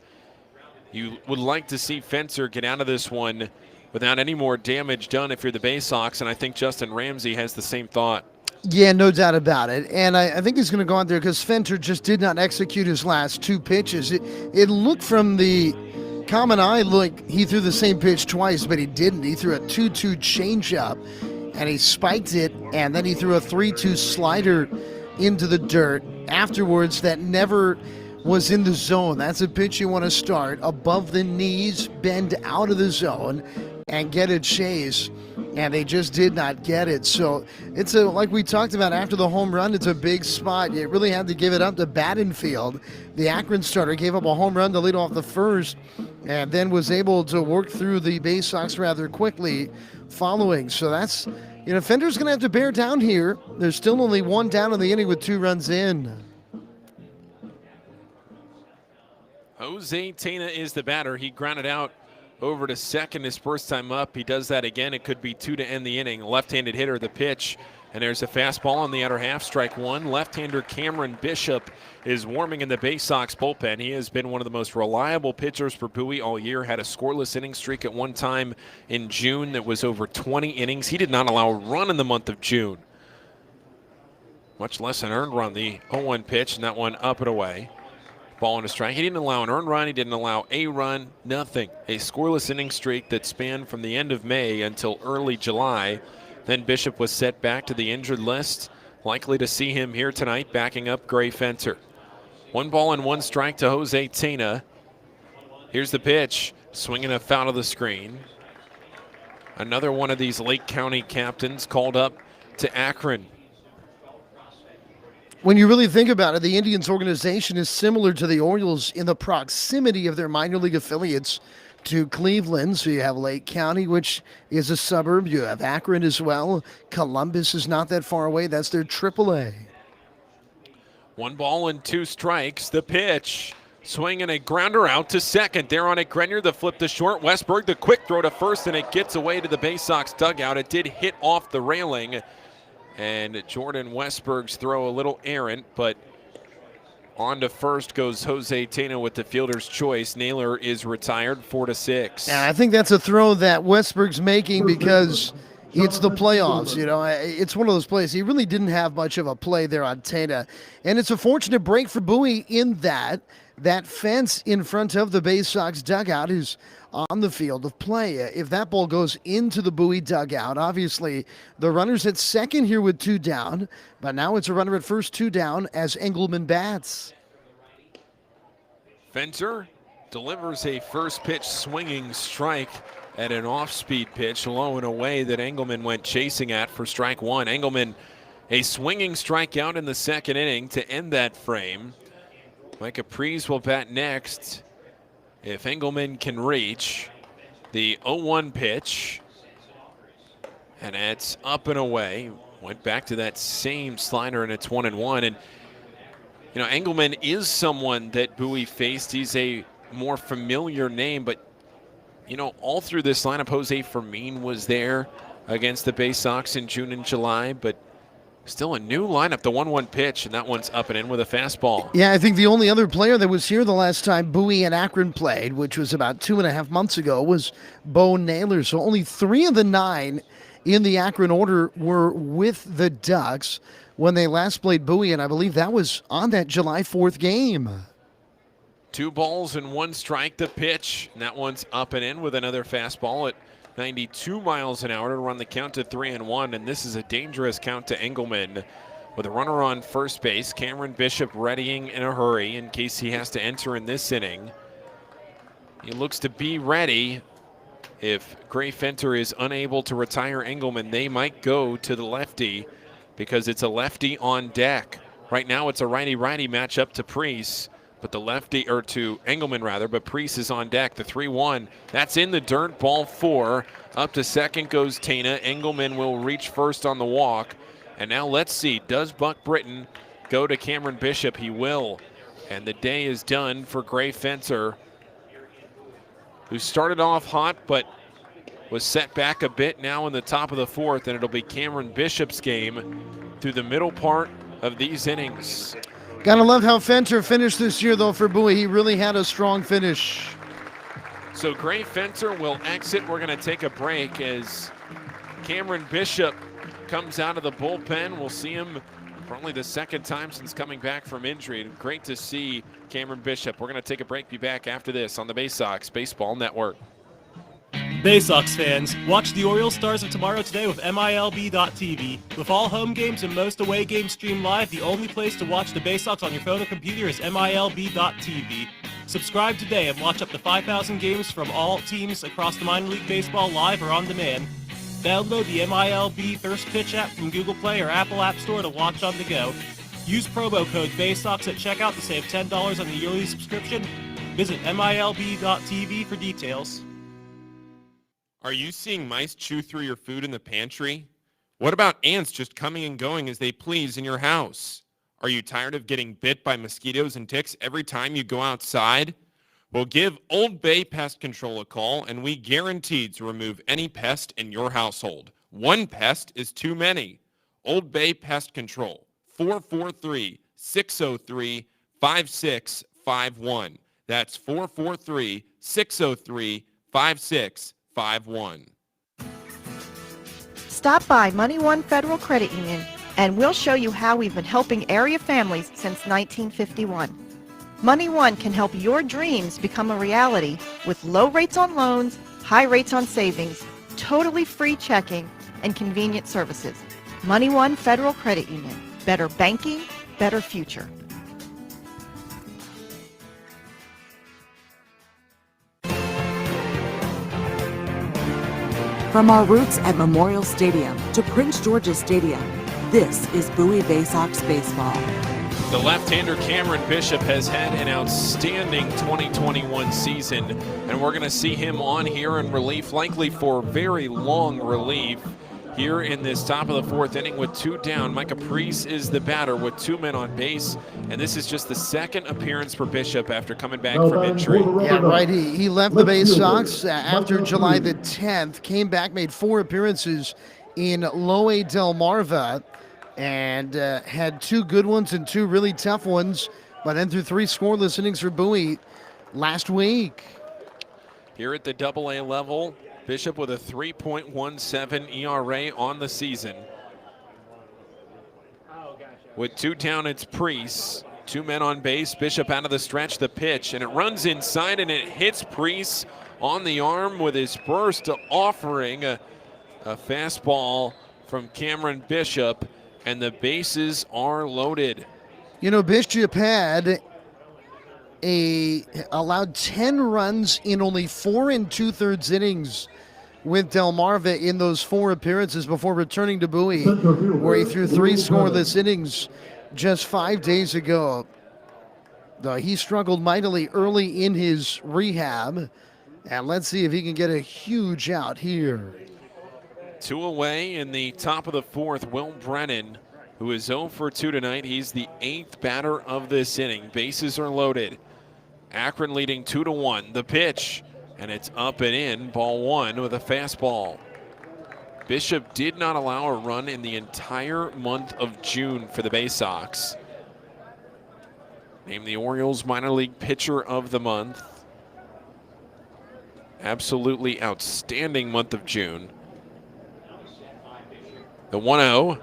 you would like to see Fenter get out of this one without any more damage done if you're the Baysox. And I think Justin Ramsey has the same thought. Yeah, no doubt about it. And I think he's going to go out there because Fenter just did not execute his last 2 pitches. It looked from the common eye like he threw the same pitch twice, but he didn't. He threw a 2-2 changeup, and he spiked it, and then he threw a 3-2 slider into the dirt afterwards that never was in the zone. That's a pitch you want to start above the knees, bend out of the zone, and get a chase. And they just did not get it. So it's like we talked about after the home run, it's a big spot. You really had to give it up to Battenfield. The Akron starter gave up a home run to lead off the first and then was able to work through the Baysox rather quickly following. So that's, Fenter's going to have to bear down here. There's still only 1 down in the inning with 2 runs in. Jose Tena is the batter. He grounded out over to second his first time up. He does that again. It could be 2 to end the inning. Left-handed hitter, the pitch. And there's a fastball on the outer half, strike 1. Left-hander Cameron Bishop is warming in the Baysox bullpen. He has been one of the most reliable pitchers for Bowie all year. Had a scoreless inning streak at one time in June that was over 20 innings. He did not allow a run in the month of June, much less an earned run. The 0-1 pitch, and that one up and away. Ball and a strike. He didn't allow an earned run. He didn't allow a run. Nothing. A scoreless inning streak that spanned from the end of May until early July. Then Bishop was set back to the injured list. Likely to see him here tonight backing up Gray Fenter. 1 ball and 1 strike to Jose Tena. Here's the pitch. Swinging a foul to the screen. Another one of these Lake County captains called up to Akron. When you really think about it, the Indians organization is similar to the Orioles in the proximity of their minor league affiliates to Cleveland. So you have Lake County, which is a suburb. You have Akron as well. Columbus is not that far away. That's their AAA. 1 ball and 2 strikes. The pitch. Swinging a grounder out to second. There on it, Grenier, the flip to short. Westberg, the quick throw to first, and it gets away to the Baysox dugout. It did hit off the railing. And Jordan Westberg's throw a little errant, but on to first goes Jose Tena with the fielder's choice. Naylor is retired 4-6. Yeah, I think that's a throw that Westberg's making because it's the playoffs. It's one of those plays. He really didn't have much of a play there on Tena. And it's a fortunate break for Bowie in that fence in front of the Baysox dugout is on the field of play. If that ball goes into the Bowie dugout, obviously the runner's at second here with 2 down, but now it's a runner at first, 2 down as Engelman bats. Fenter delivers a first pitch swinging strike at an off-speed pitch, low and away, that Engelman went chasing at for strike 1. Engelman, a swinging strikeout in the second inning to end that frame. Mike Caprice will bat next if Engelman can reach. The 0-1 pitch, and it's up and away. Went back to that same slider, and it's 1-1. And Engelman is someone that Bowie faced. He's a more familiar name, but all through this lineup, Jose Fermin was there against the Baysox in June and July, but still a new lineup. The 1-1 pitch, and that one's up and in with a fastball. Yeah, I think the only other player that was here the last time Bowie and Akron played, which was about 2.5 months ago, was Bo Naylor. So only 3 of the 9 in the Akron order were with the Ducks when they last played Bowie, and I believe that was on that July 4th game. 2 balls and 1 strike. The pitch, and that one's up and in with another fastball at 92 miles an hour to run the count to 3-1, and this is a dangerous count to Engelman with a runner on first base. Cameron Bishop readying in a hurry in case he has to enter in this inning. He looks to be ready. If Gray Fenter is unable to retire Engelman, they might go to the lefty because it's a lefty on deck. Right now it's a righty-righty matchup to Priest. But the lefty, or to Engelman rather, but Priest is on deck. The 3-1, that's in the dirt, ball 4. Up to second goes Tena. Engelman will reach first on the walk, And now let's see, does Buck Britton go to Cameron Bishop? He will. And the day is done for Gray Fenter, who started off hot but was set back a bit now in the top of the fourth, and it'll be Cameron Bishop's game through the middle part of these innings. Gotta love how Fenter finished this year, though, for Bowie. He really had a strong finish. So Gray Fenter will exit. We're going to take a break as Cameron Bishop comes out of the bullpen. We'll see him for only the second time since coming back from injury. Great to see Cameron Bishop. We're going to take a break. Be back after this on the Baysox Baseball Network. Baysox fans, watch the Orioles Stars of Tomorrow today with MILB.TV. With all home games and most away games streamed live, the only place to watch the Baysox on your phone or computer is MILB.TV. Subscribe today and watch up to 5,000 games from all teams across the minor league baseball live or on demand. Download the MILB First Pitch app from Google Play or Apple App Store to watch on the go. Use promo code Baysox at checkout to save $10 on the yearly subscription. Visit MILB.TV for details. Are you seeing mice chew through your food in the pantry? What about ants just coming and going as they please in your house? Are you tired of getting bit by mosquitoes and ticks every time you go outside? Well, give Old Bay Pest Control a call, and we guarantee to remove any pest in your household. One pest is too many. Old Bay Pest Control, 443-603-5651. That's 443-603-5651. Stop by Money One Federal Credit Union and we'll show you how we've been helping area families since 1951. Money One can help your dreams become a reality with low rates on loans, high rates on savings, totally free checking, and convenient services. Money One Federal Credit Union. Better banking, better future. From our roots at Memorial Stadium to Prince George's Stadium, this is Bowie Baysox Baseball. The left-hander Cameron Bishop has had an outstanding 2021 season, and we're going to see him on here in relief, likely for very long relief. Here in this top of the fourth inning with two down, Micah Priest is the batter with two men on base, and this is just the second appearance for Bishop after coming back from injury. Yeah, right. He left the Baysox after July the 10th, came back, made 4 appearances in Low A Delmarva, and had 2 good ones and 2 really tough ones, but then through 3 scoreless innings for Bowie last week. Here at the Double-A level, Bishop with a 3.17 ERA on the season. With 2 down, it's Priest. 2 men on base. Bishop out of the stretch, the pitch, and it runs inside and it hits Priest on the arm with his burst, offering a fastball from Cameron Bishop, and the bases are loaded. You know, Bishop had allowed 10 runs in only 4 2/3 innings with Delmarva in those 4 appearances before returning to Bowie, where he threw 3 scoreless innings just 5 days ago. Though he struggled mightily early in his rehab, and let's see if he can get a huge out here. 2 away in the top of the fourth. Will Brennan, who is 0 for 2 tonight. He's the 8th batter of this inning. Bases are loaded. Akron leading 2-1. The pitch, and it's up and in. Ball 1 with a fastball. Bishop did not allow a run in the entire month of June for the Baysox. Named the Orioles minor league pitcher of the month. Absolutely outstanding month of June. The 1-0.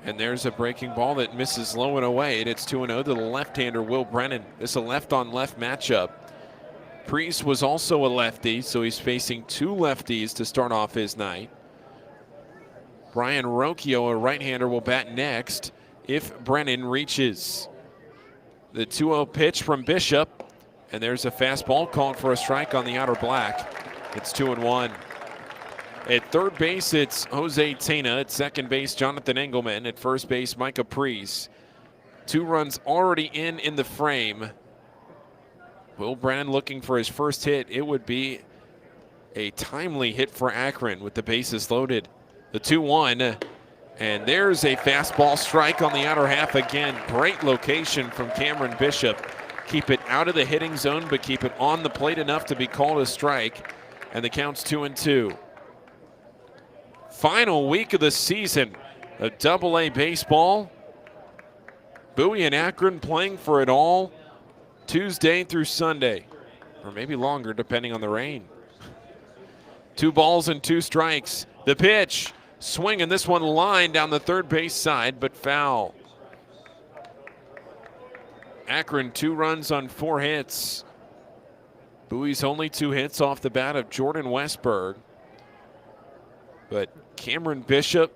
And there's a breaking ball that misses low and away. And it's 2-0 to the left-hander, Will Brennan. This is a left-on-left matchup. Priest was also a lefty, so he's facing 2 lefties to start off his night. Brian Rocchio, a right-hander, will bat next if Brennan reaches. The 2-0 pitch from Bishop. And there's a fastball called for a strike on the outer black. It's 2-1. At third base, it's Jose Tena. At second base, Jonathan Engelman. At first base, Micah Priest. 2 runs already in the frame. Will Brennan looking for his first hit. It would be a timely hit for Akron with the bases loaded. The 2-1, And there's a fastball strike on the outer half again. Great location from Cameron Bishop. Keep it out of the hitting zone, but keep it on the plate enough to be called a strike. And the count's 2-2. Final week of the season of Double-A baseball. Bowie and Akron playing for it all Tuesday through Sunday, or maybe longer depending on the rain. 2 balls and 2 strikes. The pitch, swinging this one line down the third base side, but foul. Akron 2 runs on 4 hits. Bowie's only 2 hits off the bat of Jordan Westberg. But Cameron Bishop,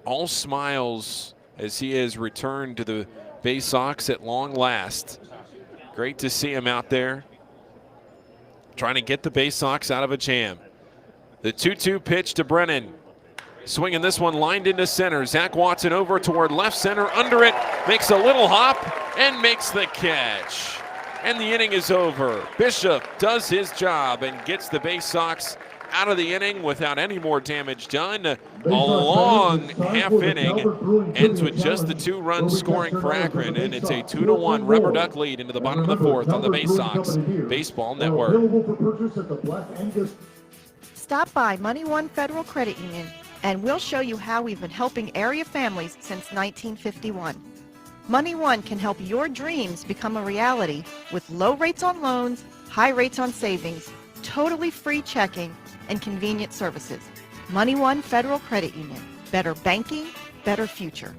all smiles as he has returned to the Baysox at long last. Great to see him out there trying to get the Baysox out of a jam. The 2-2 pitch to Brennan. Swinging this one lined into center. Zach Watson over toward left center. Under it, makes a little hop and makes the catch. And the inning is over. Bishop does his job and gets the Baysox out of the inning without any more damage done. A long half inning ends with just the 2 runs scoring for Akron, and it's a 2-1 Rubber Duck lead into the bottom of the 4th on the Baysox Baseball Network. Stop by Money One Federal Credit Union and we'll show you how we've been helping area families since 1951. Money One can help your dreams become a reality with low rates on loans, high rates on savings, totally free checking, and convenient services. Money One Federal Credit Union. Better banking, better future.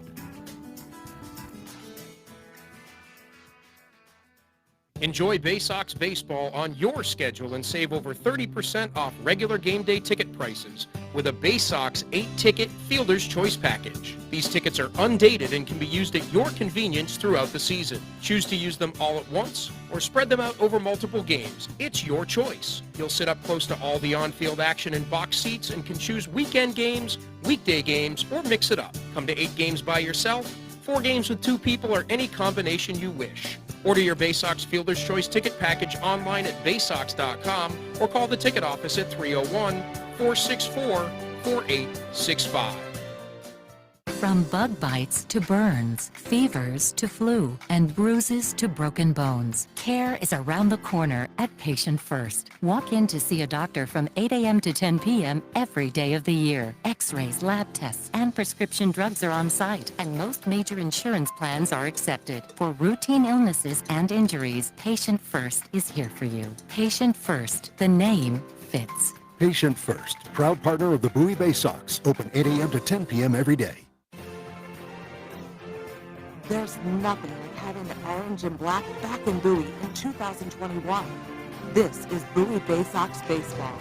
Enjoy Baysox baseball on your schedule and save over 30% off regular game day ticket prices with a Baysox 8-ticket Fielder's Choice package. These tickets are undated and can be used at your convenience throughout the season. Choose to use them all at once or spread them out over multiple games. It's your choice. You'll sit up close to all the on-field action in box seats and can choose weekend games, weekday games, or mix it up. Come to 8 games by yourself, 4 games with 2 people, or any combination you wish. Order your Baysox Fielder's Choice ticket package online at baysox.com or call the ticket office at 301-464-4865. From bug bites to burns, fevers to flu, and bruises to broken bones, care is around the corner at Patient First. Walk in to see a doctor from 8 a.m. to 10 p.m. every day of the year. X-rays, lab tests, and prescription drugs are on site, and most major insurance plans are accepted. For routine illnesses and injuries, Patient First is here for you. Patient First, the name fits. Patient First, proud partner of the Bowie Baysox, open 8 a.m. to 10 p.m. every day. There's nothing like having the orange and black back in Bowie in 2021. This is Bowie Baysox Baseball.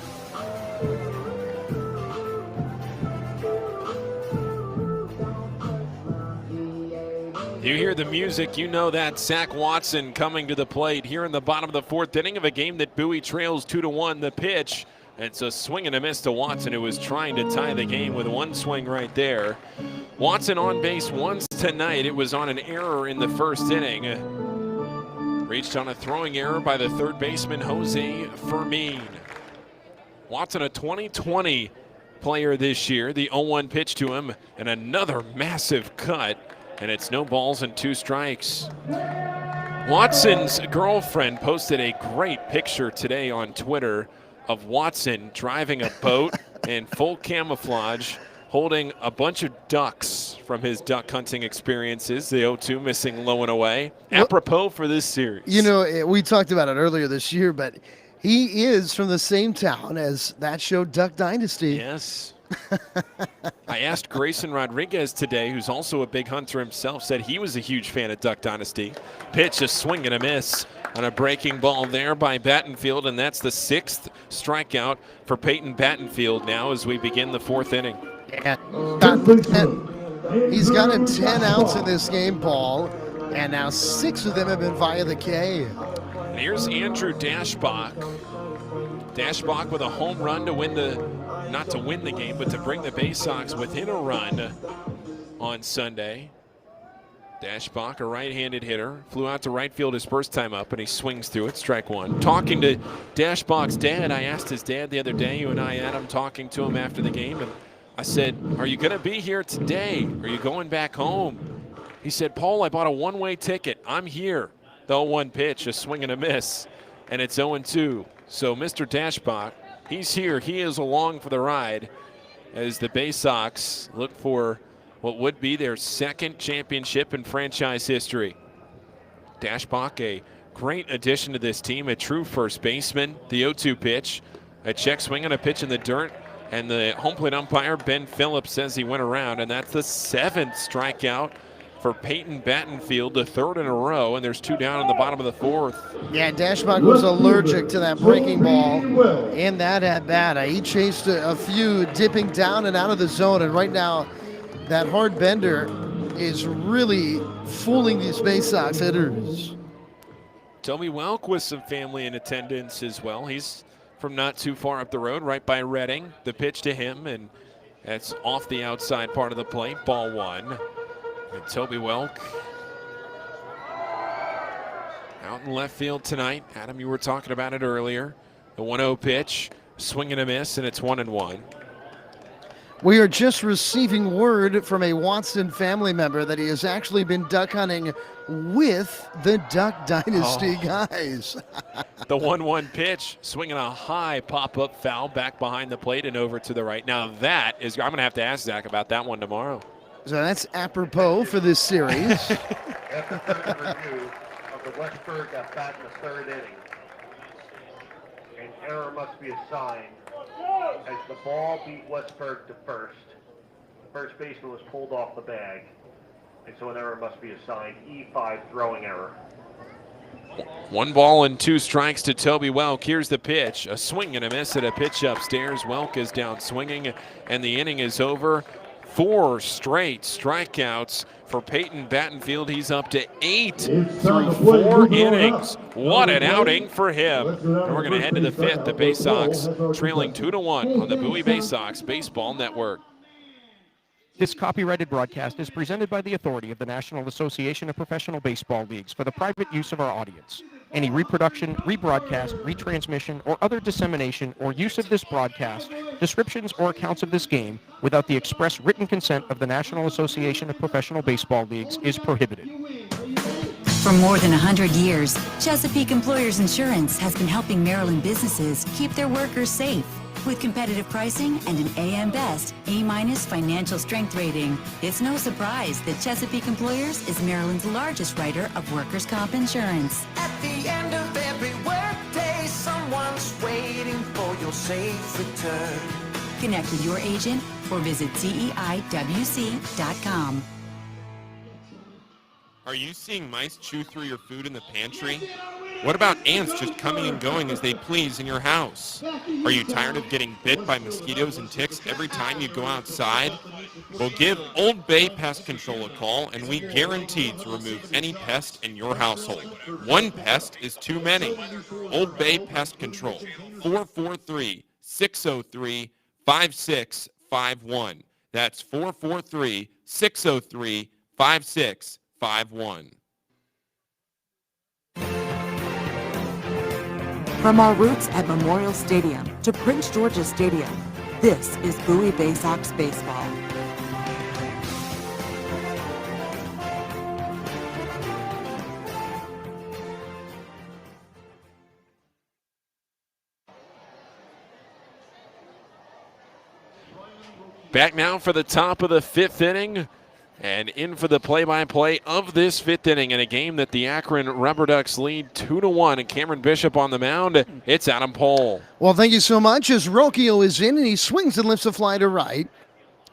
You hear the music, you know that's Zach Watson coming to the plate here in the bottom of the 4th inning of a game that Bowie trails 2-1. The pitch, it's a swing and a miss to Watson, who was trying to tie the game with one swing right there. Watson on base once tonight. It was on an error in the 1st inning. Reached on a throwing error by the 3rd baseman, Jose Fermin. Watson, a 2020 player this year. The 0-1 pitch to him, and another massive cut, and it's no balls and 2 strikes. Watson's girlfriend posted a great picture today on Twitter of Watson driving a boat in full camouflage, holding a bunch of ducks from his duck hunting experiences, the 0-2 missing low and away, apropos for this series. You know, we talked about it earlier this year, but he is from the same town as that show Duck Dynasty. Yes. I asked Grayson Rodriguez today, who's also a big hunter himself, said he was a huge fan of Duck Dynasty. Pitch, a swing and a miss on a breaking ball there by Battenfield, and that's the 6th strikeout for Peyton Battenfield now as we begin the 4th inning. Yeah. He's gotten 10 outs in this game, Paul, and now 6 of them have been via the K. And here's Andrew Dashbach. Dashbach with a home run to win not to win the game, but to bring the Baysox within a run on Sunday. Dashbach, a right-handed hitter, flew out to right field his first time up, and he swings through it, strike 1. Talking to Dashbach's dad, I asked his dad the other day, you and I, Adam, talking to him after the game, and I said, are you going to be here today? Are you going back home? He said, Pohl, I bought a one-way ticket. I'm here. The 0-1 pitch, a swing and a miss, and it's 0-2. So Mr. Dashbach, he's here. He is along for the ride as the Baysox look for what would be their second championship in franchise history. Dashbach, a great addition to this team, a true first baseman. The 0-2 pitch, a check swing and a pitch in the dirt. And the home plate umpire, Ben Phillips, says he went around, and that's the 7th strikeout for Peyton Battenfield, the 3rd in a row, and there's 2 down in the bottom of the 4th. Yeah, Dashbach was allergic to that breaking ball in that at-bat. He chased a few dipping down and out of the zone, and right now that hard bender is really fooling these Baysox hitters. Toby Welk with some family in attendance as well. He's from not too far up the road, right by Reading. The pitch to him, and that's off the outside part of the plate. Ball 1. And Toby Welk out in left field tonight. Adam, you were talking about it earlier. The 1-0 pitch, swing and a miss, and it's 1-1. We are just receiving word from a Watson family member that he has actually been duck hunting with the Duck Dynasty guys. The 1-1 pitch, swinging a high pop-up foul back behind the plate and over to the right. Now that is, I'm going to have to ask Zach about that one tomorrow. So that's apropos for this series. After third review of the Westburg at bat in the 3rd inning, an error must be assigned as the ball beat Westburg to first. The first baseman was pulled off the bag, and so an error must be assigned. E5 throwing error. 1 ball and 2 strikes to Toby Welk. Here's the pitch, a swing and a miss at a pitch upstairs. Welk is down swinging, and the inning is over. 4 straight strikeouts for Peyton Battenfield. He's up to 8 through 4 innings. What an outing for him. And we're going to head to the 5th. The Baysox trailing 2-1 on the Bowie Baysox Baseball Network. This copyrighted broadcast is presented by the authority of the National Association of Professional Baseball Leagues for the private use of our audience. Any reproduction, rebroadcast, retransmission, or other dissemination or use of this broadcast, descriptions or accounts of this game without the express written consent of the National Association of Professional Baseball Leagues is prohibited. For more than 100 years, Chesapeake Employers Insurance has been helping Maryland businesses keep their workers safe. With competitive pricing and an AM Best A- financial strength rating, it's no surprise that Chesapeake Employers is Maryland's largest writer of workers' comp insurance. At the end of every workday, someone's waiting for your safe return. Connect with your agent or visit CEIWC.com. Are you seeing mice chew through your food in the pantry? What about ants just coming and going as they please in your house? Are you tired of getting bit by mosquitoes and ticks every time you go outside? Well, give Old Bay Pest Control a call, and we guarantee to remove any pest in your household. One pest is too many. Old Bay Pest Control, 443-603-5651. That's 443-603-5651. From our roots at Memorial Stadium to Prince George's Stadium, this is Bowie Baysox Baseball. Back now for the top of the 5th inning. And in for the play-by-play of this 5th inning in a game that the Akron Rubber Ducks lead 2-1. And Cameron Bishop on the mound. It's Adam Pohl. Well, thank you so much as Rocchio is in and he swings and lifts a fly to right.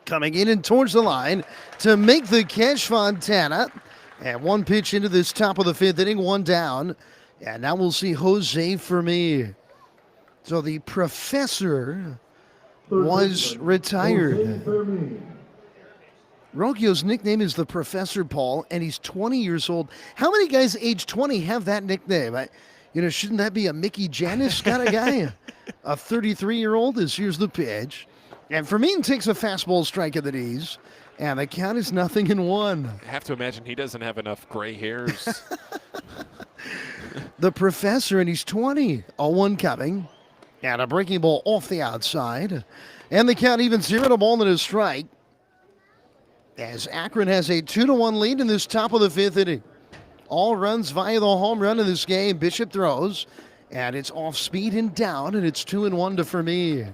Coming in and towards the line to make the catch, Fontana. And 1 pitch into this top of the 5th inning, 1 down. And now we'll see Jose Fermi. So the professor was retired. Rocchio's nickname is the Professor, Paul, and he's 20 years old. How many guys age 20 have that nickname? Shouldn't that be a Mickey Janis kind of guy? A 33-year-old is, here's the pitch. And Fermin takes a fastball strike at the knees, and the count is 0-1. I have to imagine he doesn't have enough gray hairs. The Professor, and he's 20. 0-1 coming. And a breaking ball off the outside. And the count even 0-1 and a strike. As Akron has a 2-1 lead in this top of the fifth inning. All runs via the home run in this game. Bishop throws, and it's off speed and down, and it's 2-1 to Fermi.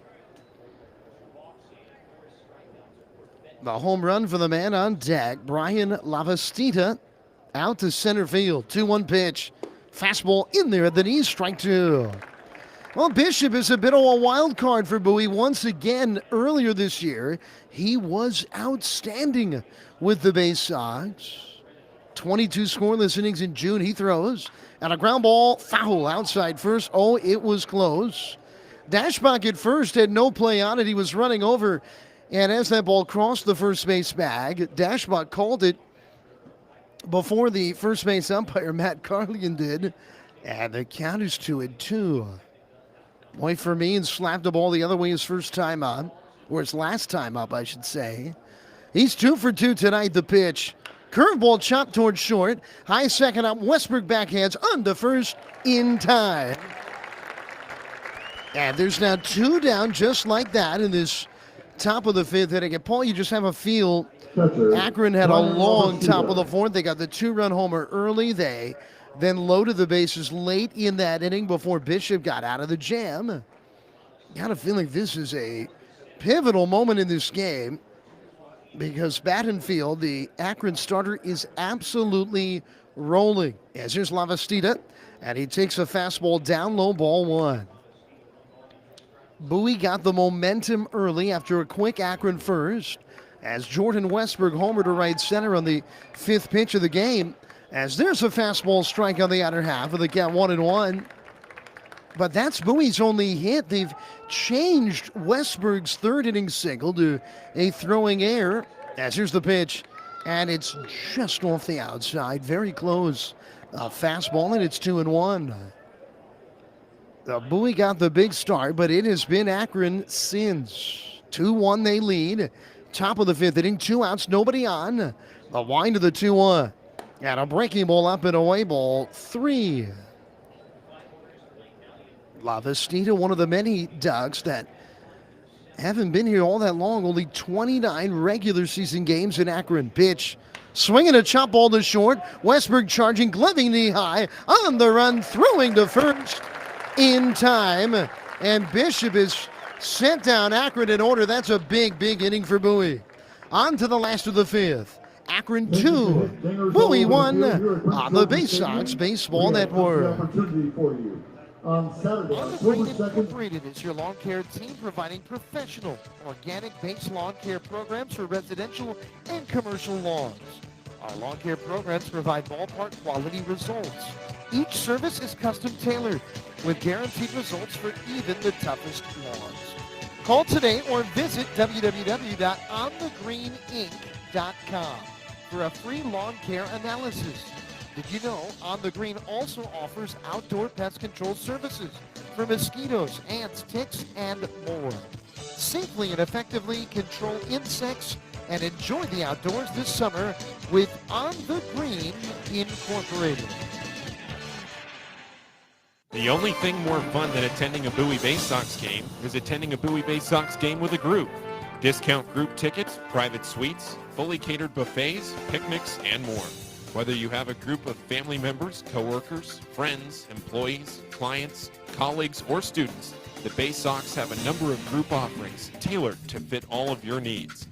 The home run for the man on deck, Brian Lavastita, out to center field. 2-1 pitch. Fastball in there at the knees, strike two. Well, Bishop is a bit of a wild card for Bowie. Once again, earlier this year, he was outstanding with the Baysox. 22 scoreless innings in June. He throws, and a ground ball foul outside first. Oh, it was close. Dashbach at first had no play on it. He was running over, and as that ball crossed the first base bag, Dashbach called it before the first base umpire, Matt Carlian, did, and the count is 2-2. Boy, Fermin slapped the ball the other way his first time up, or his last time up, I should say. He's 2 for 2 tonight, the pitch. Curveball chopped towards short. High second up. Westberg backhands on to first in time. And there's now 2 down just like that in this top of the fifth inning. And Paul, you just have a feel Akron had a long top of the fourth. They got the 2-run homer early. They then loaded the bases late in that inning before Bishop got out of the jam. Got a feeling this is a pivotal moment in this game, because Battenfield, the Akron starter, is absolutely rolling. As here's Lavastita, and he takes a fastball down low, ball one. Bowie got the momentum early after a quick Akron first, as Jordan Westberg homered to right center on the 5th pitch of the game, as there's a fastball strike on the outer half of the count 1-1. But that's Bowie's only hit. They've changed Westberg's 3rd inning single to a throwing error. As here's the pitch, and it's just off the outside, very close. A fastball, and it's 2-1. Bowie got the big start, but it has been Akron since. 2-1 they lead. Top of the 5th inning, 2 outs, nobody on. The wind of the 2-1. And a breaking ball up and away, ball 3. Lavastita, one of the many Ducks that haven't been here all that long. Only 29 regular season games in Akron. Pitch, swinging a chop ball to short. Westberg charging, gloving knee high. On the run, throwing to first in time. And Bishop is sent down Akron in order. That's a big, big inning for Bowie. On to the last of the 5th. Akron 2, Bowie 1 on the Baysox Baseball Network. On Saturday, On the October Green 2nd, Incorporated is your lawn care team providing professional, organic-based lawn care programs for residential and commercial lawns. Our lawn care programs provide ballpark quality results. Each service is custom tailored with guaranteed results for even the toughest lawns. Call today or visit www.onthegreeninc.com for a free lawn care analysis. Did you know On the Green also offers outdoor pest control services for mosquitoes, ants, ticks, and more? Safely and effectively control insects and enjoy the outdoors this summer with On the Green Incorporated. The only thing more fun than attending a Bowie Baysox game is attending a Bowie Baysox game with a group. Discount group tickets, private suites, fully catered buffets, picnics, and more. Whether you have a group of family members, coworkers, friends, employees, clients, colleagues, or students, the Baysox have a number of group offerings tailored to fit all of your needs.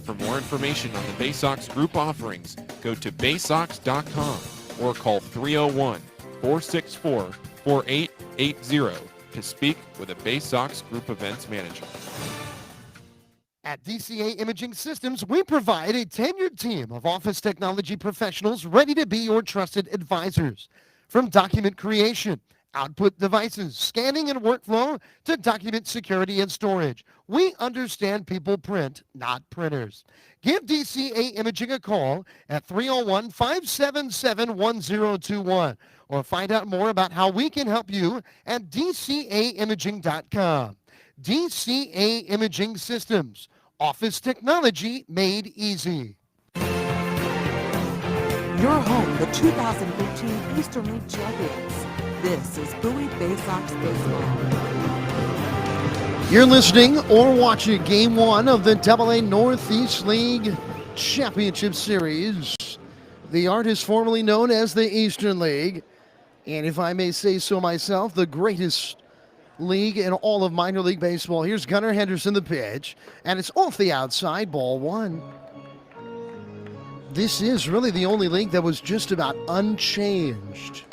For more information on the Baysox group offerings, go to baysox.com or call 301-464-4880 to speak with a Baysox group events manager. At DCA Imaging Systems, we provide a tenured team of office technology professionals ready to be your trusted advisors. From document creation, output devices, scanning and workflow, to document security and storage, we understand people print, not printers. Give DCA Imaging a call at 301-577-1021 or find out more about how we can help you at dcaimaging.com. DCA Imaging Systems, office technology made easy. Your home, the 2015 Eastern League champions. This is Bowie Baysox Baseball. You're listening or watching Game 1 of the AA Northeast League Championship Series. The art is formerly known as the Eastern League, and if I may say so myself, the greatest league in all of minor league baseball. Here's Gunnar Henderson, the pitch, and it's off the outside, ball one. This is really the only league that was just about unchanged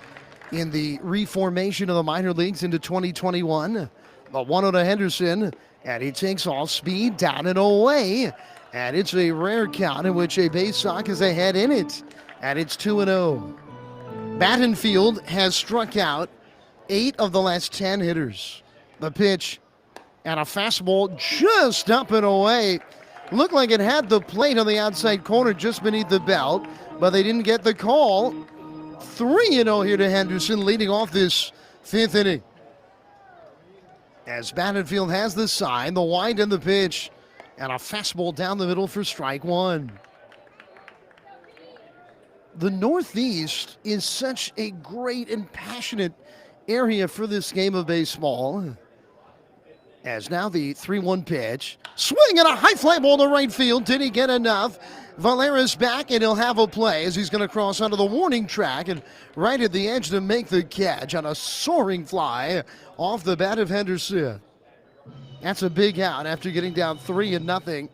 in the reformation of the minor leagues into 2021. The 1-0 to Henderson, and he takes off speed down and away. And it's a rare count in which a Baysox is ahead in it. And it's 2-0. Battenfield has struck out 8 of the last 10 hitters. The pitch and a fastball just up and away. Looked like it had the plate on the outside corner just beneath the belt, but they didn't get the call. 3-0 here to Henderson, leading off this 5th inning. As Battenfield has the sign, the wind and the pitch, and a fastball down the middle for strike one. The Northeast is such a great and passionate area for this game of baseball. As now the 3-1 pitch. Swing and a high fly ball to right field. Did he get enough? Valera's back, and he'll have a play as he's going to cross onto the warning track and right at the edge to make the catch on a soaring fly off the bat of Henderson. That's a big out after getting down 3-0.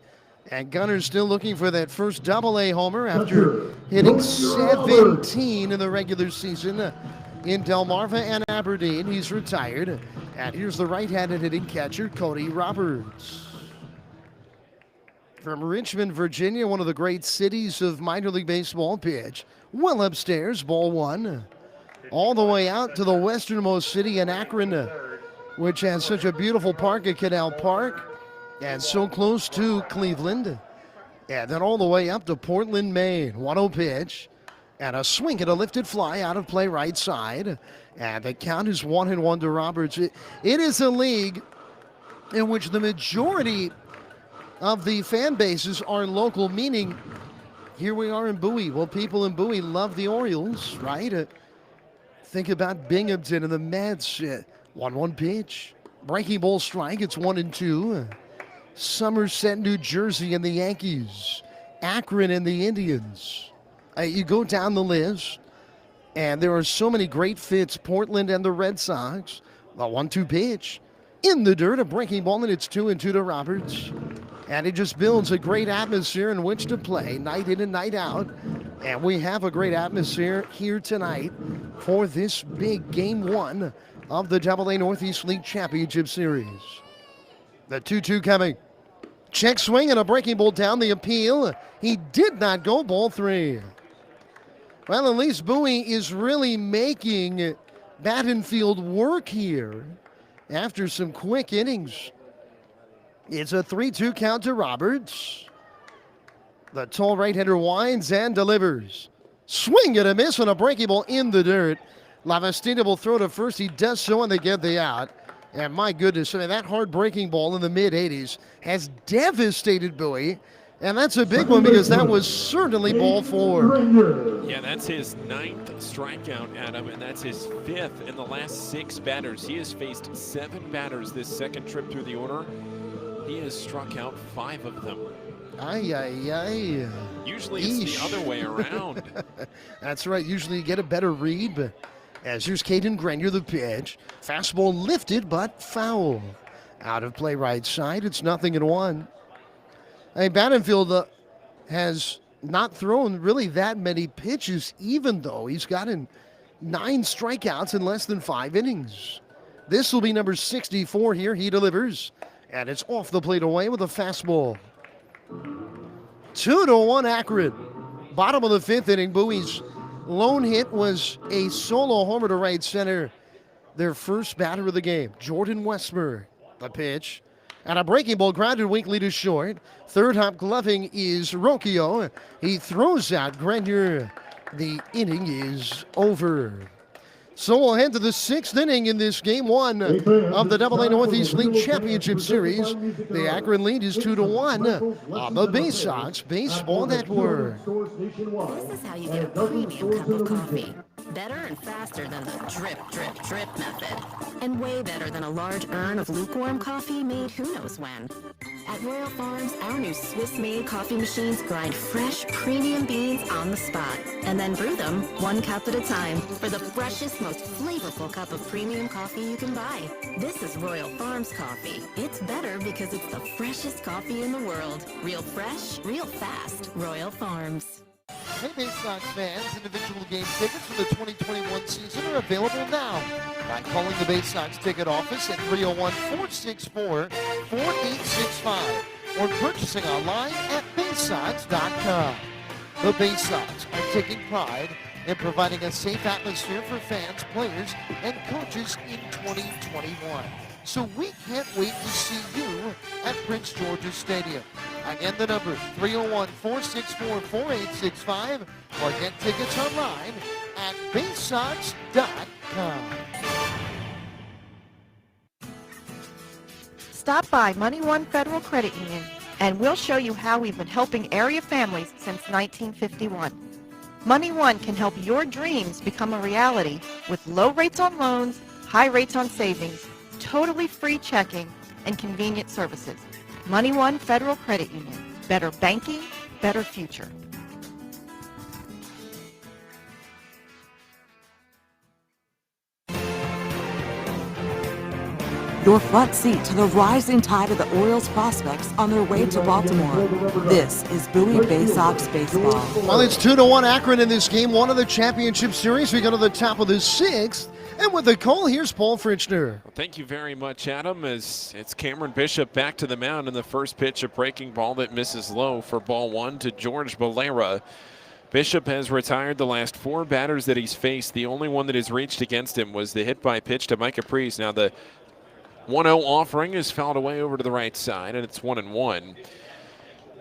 And Gunner's still looking for that first AA homer after hitting 17 in the regular season in Delmarva and Aberdeen. He's retired. And here's the right-handed hitting catcher, Cody Roberts. From Richmond, Virginia, one of the great cities of minor league baseball, pitch. Well upstairs, ball one. All the way out to the westernmost city in Akron, which has such a beautiful park at Canal Park, and so close to Cleveland. And then all the way up to Portland, Maine. 1-0 pitch, and a swing and a lifted fly out of play right side. And the count is 1-1 to Roberts. It is a league in which the majority of the fan bases are local, meaning here we are in Bowie. Well, people in Bowie love the Orioles, right? Think about Binghamton and the Mets. 1-1 pitch. Breaking ball strike. It's 1-2. Somerset, New Jersey, and the Yankees. Akron and the Indians. You go down the list, and there are so many great fits. Portland and the Red Sox. The 1-2 pitch. In the dirt, a breaking ball, and it's 2-2 to Roberts. And it just builds a great atmosphere in which to play night in and night out. And we have a great atmosphere here tonight for this big Game 1 of the AA Northeast League Championship Series. The 2-2 coming. Check swing and a breaking ball down the appeal. He did not go, ball 3. Well, at least Bowie is really making Battenfield work here after some quick innings. It's a 3-2 count to Roberts. The tall right-hander winds and delivers. Swing and a miss on a breaking ball in the dirt. Lavastina will throw to first. He does so, and they get the out. And my goodness, I mean, that hard breaking ball in the mid-80s has devastated Bowie. And that's a big one because that was certainly ball 4. Yeah, that's his 9th strikeout, Adam, and that's his 5th in the last 6 batters. He has faced 7 batters this second trip through the order. He has struck out 5 of them. Ay. Usually it's the other way around. That's right. Usually you get a better read, but as here's Caden Grenier, the pitch. Fastball lifted, but foul. Out of play right side. It's 0-1. Hey, Battenfield has not thrown really that many pitches, even though he's gotten 9 strikeouts in less than 5 innings. This will be number 64 here. He delivers. And it's off the plate away with a fastball. 2-1 Akron. Bottom of the 5th inning. Bowie's lone hit was a solo homer to right center. Their first batter of the game, Jordan Westmer. The pitch. And a breaking ball grounded weakly to short. Third hop gloving is Rocchio. He throws out Grenier. The inning is over. So we'll head to the 6th inning in this Game 1 of the AA Northeast League Championship Series. The Akron lead is 2-1 on the Baysox Baseball Network. This is how you get a premium cup of coffee. Better and faster than the drip, drip, drip method. And way better than a large urn of lukewarm coffee made who knows when. At Royal Farms, our new Swiss-made coffee machines grind fresh, premium beans on the spot and then brew them 1 cup at a time for the freshest, most flavorful cup of premium coffee you can buy. This is Royal Farms coffee. It's better because it's the freshest coffee in the world. Real fresh, real fast. Royal Farms. Hey, Baysox fans, individual game tickets for the 2021 season are available now by calling the Baysox ticket office at 301-464-4865 or purchasing online at baysox.com. The Baysox are taking pride in providing a safe atmosphere for fans, players, and coaches in 2021. So we can't wait to see you at Prince George's Stadium. Again, the number 301-464-4865 or get tickets online at baysox.com. Stop by Money One Federal Credit Union and we'll show you how we've been helping area families since 1951. Money One can help your dreams become a reality with low rates on loans, high rates on savings, totally free checking, and convenient services. Money One Federal Credit Union. Better banking, better future. Your front seat to the rising tide of the Orioles prospects on their way to Baltimore. This is Bowie Baysox Baseball. Well, it's 2-1 Akron in this game, one of the championship series. We go to the top of the 6th. And with the call, here's Pohl Fritschner. Well, thank you very much, Adam, as it's Cameron Bishop back to the mound in the first pitch, a breaking ball that misses low for ball 1 to George Valera. Bishop has retired the last 4 batters that he's faced. The only one that has reached against him was the hit by pitch to Micah Priest. Now the 1-0 offering is fouled away over to the right side, and it's 1-1.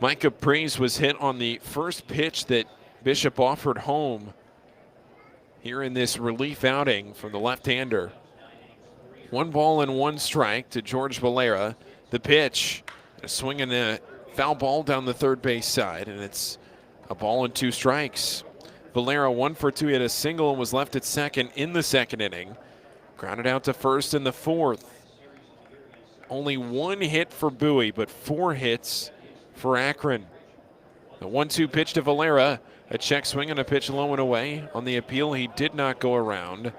Micah Priest was hit on the first pitch that Bishop offered home here in this relief outing from the left-hander. 1 ball and 1 strike to George Valera. The pitch, a swing and a foul ball down the third base side, and it's a ball and 2 strikes. Valera 1 for 2. He had a single and was left at second in the second inning. Grounded out to first in the 4th. Only 1 hit for Bowie, but 4 hits for Akron. The 1-2 pitch to Valera. A check swing and a pitch low and away. On the appeal, he did not go around.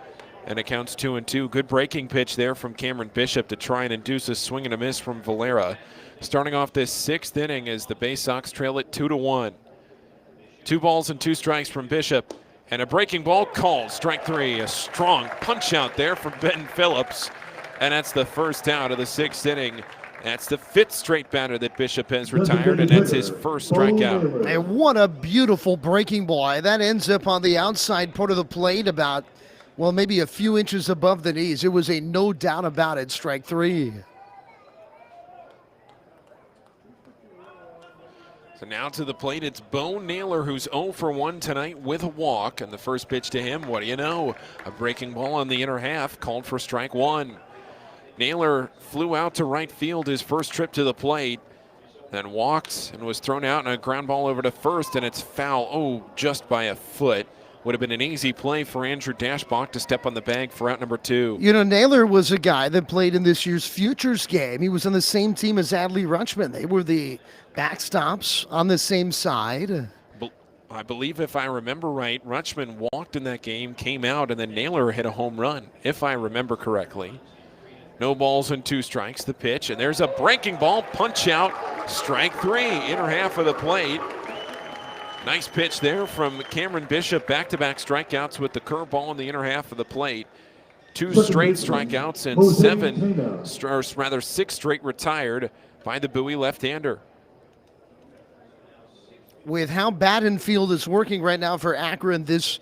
And it counts 2-2. Good breaking pitch there from Cameron Bishop to try and induce a swing and a miss from Valera. Starting off this 6th inning as the Baysox trail it 2-1. 2 balls and 2 strikes from Bishop. And a breaking ball called. Strike 3. A strong punch out there from Ben Phillips. And that's the first out of the 6th inning. That's the 5th straight batter that Bishop has retired, and that's his first strikeout. And what a beautiful breaking ball. That ends up on the outside part of the plate about, well, maybe a few inches above the knees. It was a no doubt about it, strike 3. So now to the plate, it's Bo Naylor, who's 0 for 1 tonight with a walk. And the first pitch to him, what do you know? A breaking ball on the inner half, called for strike 1. Naylor flew out to right field his first trip to the plate, then walked and was thrown out, and a ground ball over to first, and it's foul. Oh, just by a foot. Would have been an easy play for Andrew Dashbach to step on the bag for out number 2. You know, Naylor was a guy that played in this year's Futures game. He was on the same team as Adley Rutschman. They were the backstops on the same side. I believe if I remember right, Rutschman walked in that game, came out, and then Naylor hit a home run, if I remember correctly. No balls and 2 strikes, the pitch, and there's a breaking ball, punch out, strike 3, inner half of the plate. Nice pitch there from Cameron Bishop, back-to-back strikeouts with the curveball in the inner half of the plate. 2 straight strikeouts and 6 straight retired by the Bowie left-hander. With how Batten Field is working right now for Akron, this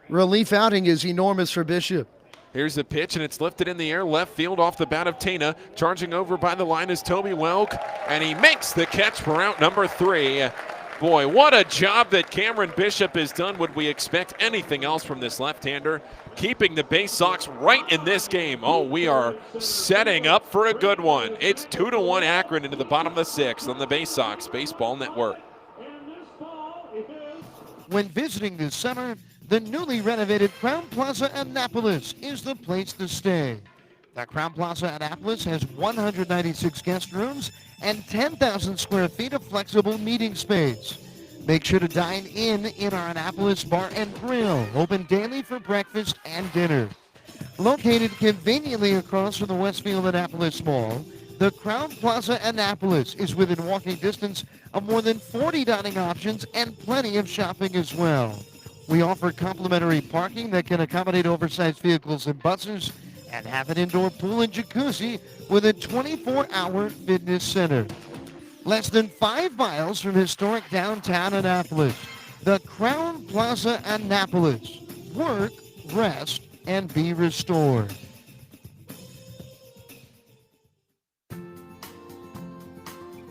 relief outing is enormous for Bishop. Here's the pitch, and it's lifted in the air, left field off the bat of Tana. Charging over by the line is Toby Welk, and he makes the catch for out number 3. Boy, what a job that Cameron Bishop has done. Would we expect anything else from this left-hander? Keeping the Baysox right in this game. Oh, we are setting up for a good one. It's 2-1 Akron into the bottom of the 6th on the Baysox Baseball Network. When visiting the center, The newly renovated Crown Plaza Annapolis is the place to stay. The Crown Plaza Annapolis has 196 guest rooms and 10,000 square feet of flexible meeting space. Make sure to dine in our Annapolis Bar and Grill, open daily for breakfast and dinner. Located conveniently across from the Westfield Annapolis Mall, the Crown Plaza Annapolis is within walking distance of more than 40 dining options and plenty of shopping as well. We offer complimentary parking that can accommodate oversized vehicles and buses and have an indoor pool and jacuzzi with a 24-hour fitness center. Less than 5 miles from historic downtown Annapolis, the Crown Plaza Annapolis. Work, rest, and be restored.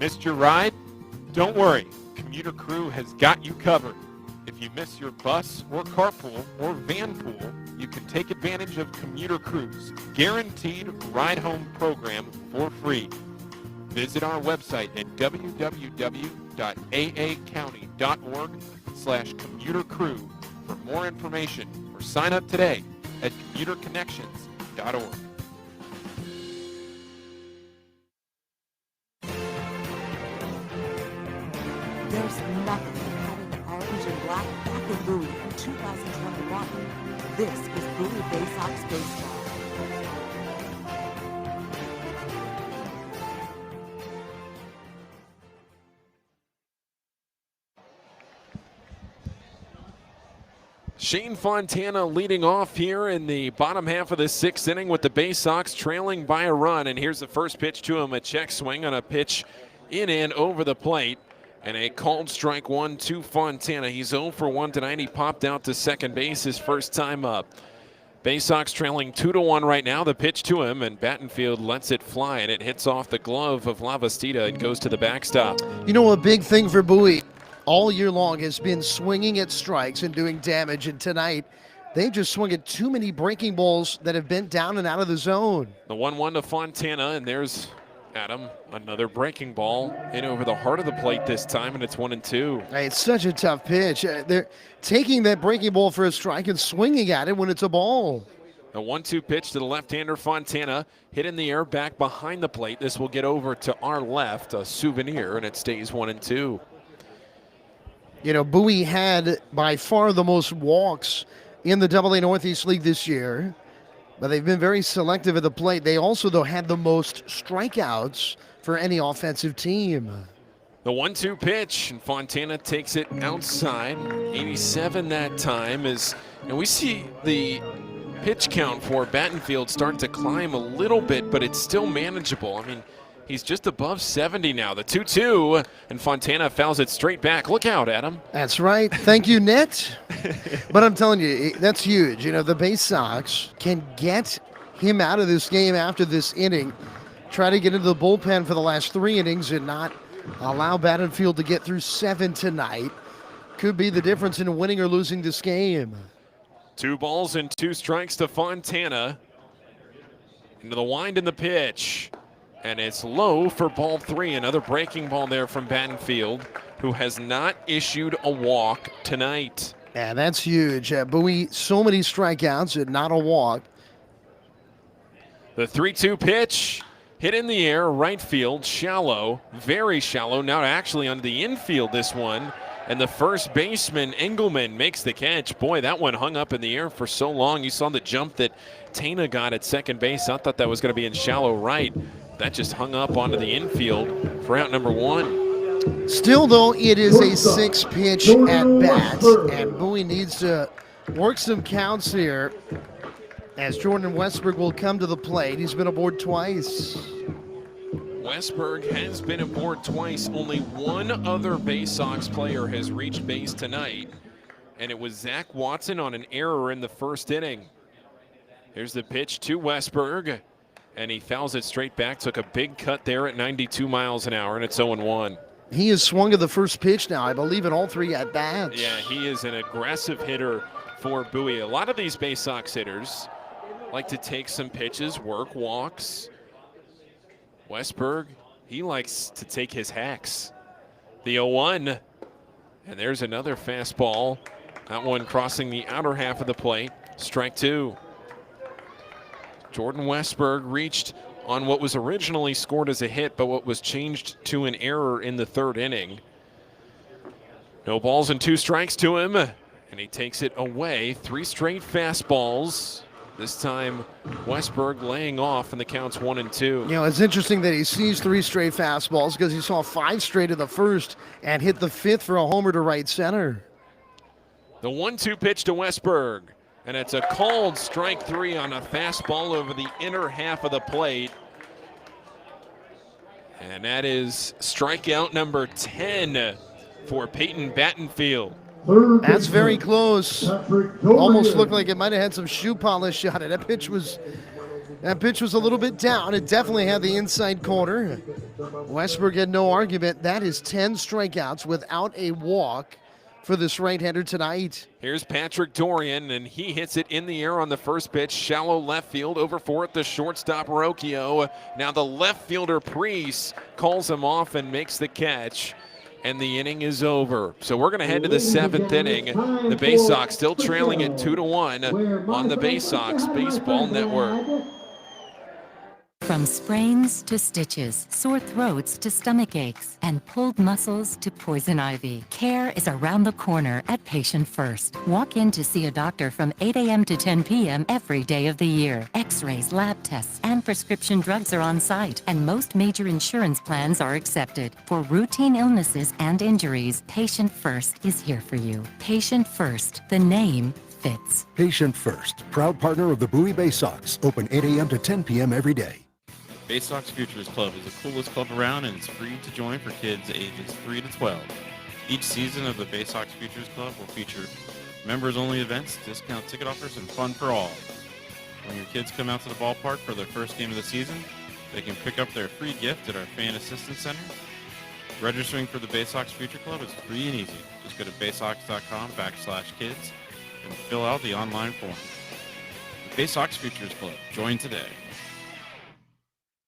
Missed your ride? Don't worry. Commuter Crew has got you covered. If you miss your bus or carpool or van pool, you can take advantage of Commuter Crew's guaranteed ride-home program for free. Visit our website at www.aacounty.org/commutercrew for more information or sign up today at commuterconnections.org. There's nothing like having the orange and black back in Bowie in 2021. This is Bowie Baysox Baseball. Shane Fontana leading off here in the bottom half of the 6th inning with the Baysox trailing by a run. And here's the first pitch to him, a check swing on a pitch in and over the plate. And a called strike 1 to Fontana. He's 0 for 1 tonight. He popped out to second base his first time up. Baysox trailing 2-1 right now. The pitch to him, and Battenfield lets it fly, and it hits off the glove of Lavastida and goes to the backstop. You know, a big thing for Bowie all year long has been swinging at strikes and doing damage, and tonight they've just swung at too many breaking balls that have been down and out of the zone. The 1-1 to Fontana, and there's Adam, another breaking ball in over the heart of the plate this time, and it's 1-2. Hey, it's such a tough pitch. They're taking that breaking ball for a strike and swinging at it when it's a ball. A 1-2 pitch to the left-hander Fontana, hit in the air back behind the plate. This will get over to our left, a souvenir, and it stays 1-2. You know, Bowie had by far the most walks in the AA Northeast League this year, but they've been very selective at the plate. They also, though, had the most strikeouts for any offensive team. The 1-2 pitch, and Fontana takes it outside. 87 that time, and we see the pitch count for Battenfield start to climb a little bit, but it's still manageable. I mean, he's just above 70 now. The 2-2, and Fontana fouls it straight back. Look out, Adam. That's right. Thank you, Net. But I'm telling you, that's huge. You know, the Baysox can get him out of this game after this inning, try to get into the bullpen for the last 3 innings and not allow Battenfield to get through 7 tonight. Could be the difference in winning or losing this game. 2 balls and 2 strikes to Fontana. Into the wind in the pitch. And it's low for ball 3. Another breaking ball there from Battenfield, who has not issued a walk tonight. Yeah, that's huge. Bowie, so many strikeouts and not a walk. The 3-2 pitch, hit in the air, right field, shallow, very shallow. Now actually under the infield, this one. And the first baseman, Engelman, makes the catch. Boy, that one hung up in the air for so long. You saw the jump that Tana got at second base. I thought that was going to be in shallow right. That just hung up onto the infield for out number 1. Still, though, it is a 6-pitch at bat, and Bowie needs to work some counts here as Jordan Westberg will come to the plate. He's been aboard twice. Westberg has been aboard twice. Only one other Baysox player has reached base tonight, and it was Zach Watson on an error in the first inning. Here's the pitch to Westberg. And he fouls it straight back. Took a big cut there at 92 miles an hour, and it's 0-1. He has swung at the first pitch now, I believe, in all 3 at-bats. Yeah, he is an aggressive hitter for Bowie. A lot of these Baysox hitters like to take some pitches, work walks. Westberg, he likes to take his hacks. The 0-1, and there's another fastball That one crossing the outer half of the plate. Strike two. Jordan Westberg reached on what was originally scored as a hit, but what was changed to an error in the third inning. No balls and 2 strikes to him, and he takes it away. 3 straight fastballs. This time, Westberg laying off, and the count's 1-2. You know, it's interesting that he sees 3 straight fastballs because he saw 5 straight in the first and hit the 5th for a homer to right center. The 1-2 pitch to Westberg, and it's a called strike 3 on a fastball over the inner half of the plate. And that is strikeout number 10 for Peyton Battenfield. That's very close. Almost looked like it might have had some shoe polish on it. That pitch was a little bit down. It definitely had the inside corner. Westberg had no argument. That is 10 strikeouts without a walk for this right-hander tonight. Here's Patrick Dorian, and he hits it in the air on the first pitch. Shallow left field, over for it, the shortstop Rocchio. Now the left fielder Priest calls him off and makes the catch, and the inning is over. So we're going to head to the 7th inning. The Baysox still trailing it 2-1 on the Baysox Baseball Network. From sprains to stitches, sore throats to stomach aches, and pulled muscles to poison ivy, care is around the corner at Patient First. Walk in to see a doctor from 8 a.m. to 10 p.m. every day of the year. X-rays, lab tests, and prescription drugs are on site, and most major insurance plans are accepted. For routine illnesses and injuries, Patient First is here for you. Patient First, the name fits. Patient First, proud partner of the Bowie Baysox. Open 8 a.m. to 10 p.m. every day. Baysox Futures Club is the coolest club around, and it's free to join for kids ages 3 to 12. Each season of the Baysox Futures Club will feature members-only events, discount ticket offers, and fun for all. When your kids come out to the ballpark for their first game of the season, they can pick up their free gift at our Fan Assistance Center. Registering for the Baysox Future Club is free and easy. Just go to baysox.com/kids and fill out the online form. The Baysox Futures Club. Join today.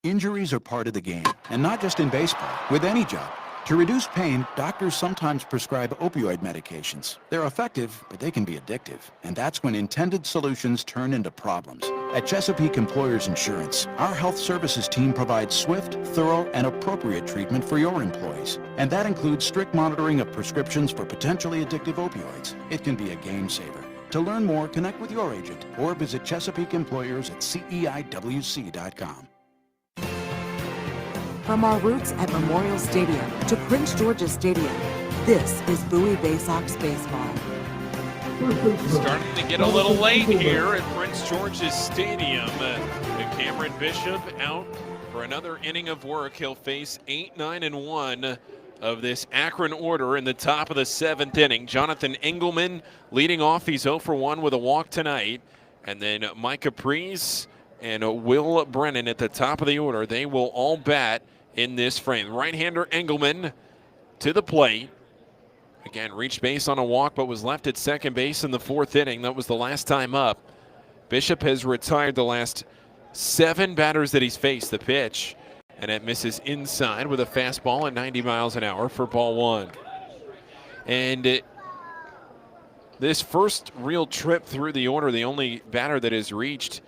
Injuries are part of the game, and not just in baseball, with any job. To reduce pain, doctors sometimes prescribe opioid medications. They're effective, but they can be addictive, and that's when intended solutions turn into problems. At Chesapeake Employers Insurance, our health services team provides swift, thorough, and appropriate treatment for your employees, and that includes strict monitoring of prescriptions for potentially addictive opioids. It can be a game saver. To learn more, connect with your agent or visit Chesapeake Employers at CEIWC.com. From our roots at Memorial Stadium to Prince George's Stadium, this is Bowie Baysox Baseball. Starting to get a little late here at Prince George's Stadium. Cameron Bishop out for another inning of work. He'll face 8, 9, and 1 of this Akron order in the top of the 7th inning. Jonathan Engelman leading off. He's 0 for 1 with a walk tonight. And then Mike Caprice and Will Brennan at the top of the order. They will all bat in this frame. Right-hander Engelman to the plate. Again, reached base on a walk, but was left at second base in the 4th inning. That was the last time up. Bishop has retired the last 7 batters that he's faced. The pitch, and it misses inside with a fastball at 90 miles an hour for ball 1. And this first real trip through the order, the only batter that has reached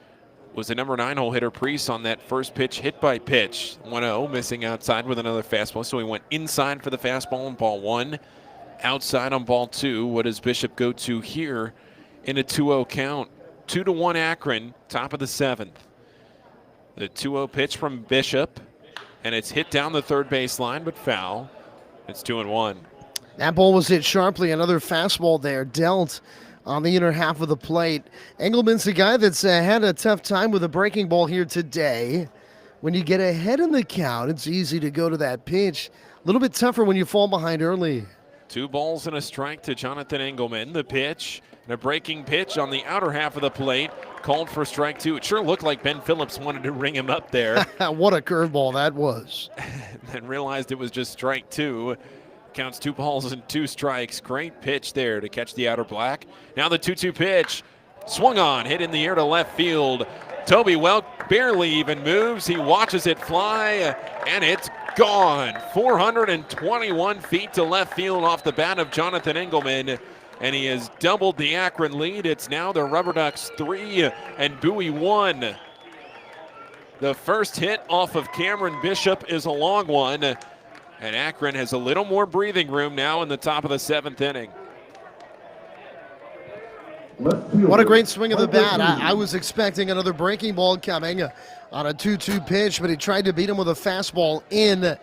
was the number 9 hole hitter Priest on that first pitch, hit by pitch. 1-0, missing outside with another fastball. So he went inside for the fastball on ball 1, outside on ball 2. What does Bishop go to here in a 2-0 count? 2-1 Akron, top of the 7th. The 2-0 pitch from Bishop, and it's hit down the third baseline, but foul. It's 2-1. That ball was hit sharply. Another fastball there dealt on the inner half of the plate. Engelman's a guy that's had a tough time with a breaking ball here today. When you get ahead in the count, it's easy to go to that pitch. A little bit tougher when you fall behind early. 2 balls and a strike to Jonathan Engelman. The pitch, and a breaking pitch on the outer half of the plate, called for strike 2. It sure looked like Ben Phillips wanted to ring him up there. What a curveball that was. Then realized it was just strike 2. Counts 2 balls and 2 strikes. Great pitch there to catch the outer black. Now the 2-2 pitch. Swung on, hit in the air to left field. Toby Welk barely even moves. He watches it fly, and it's gone. 421 feet to left field off the bat of Jonathan Engelman. and he has doubled the Akron lead. It's now the Rubber Ducks 3 and Bowie 1. The first hit off of Cameron Bishop is a long one, and Akron has a little more breathing room now in the top of the 7th inning. What a great swing of the bat. I was expecting another breaking ball coming on a 2-2 pitch, but he tried to beat him with a fastball in.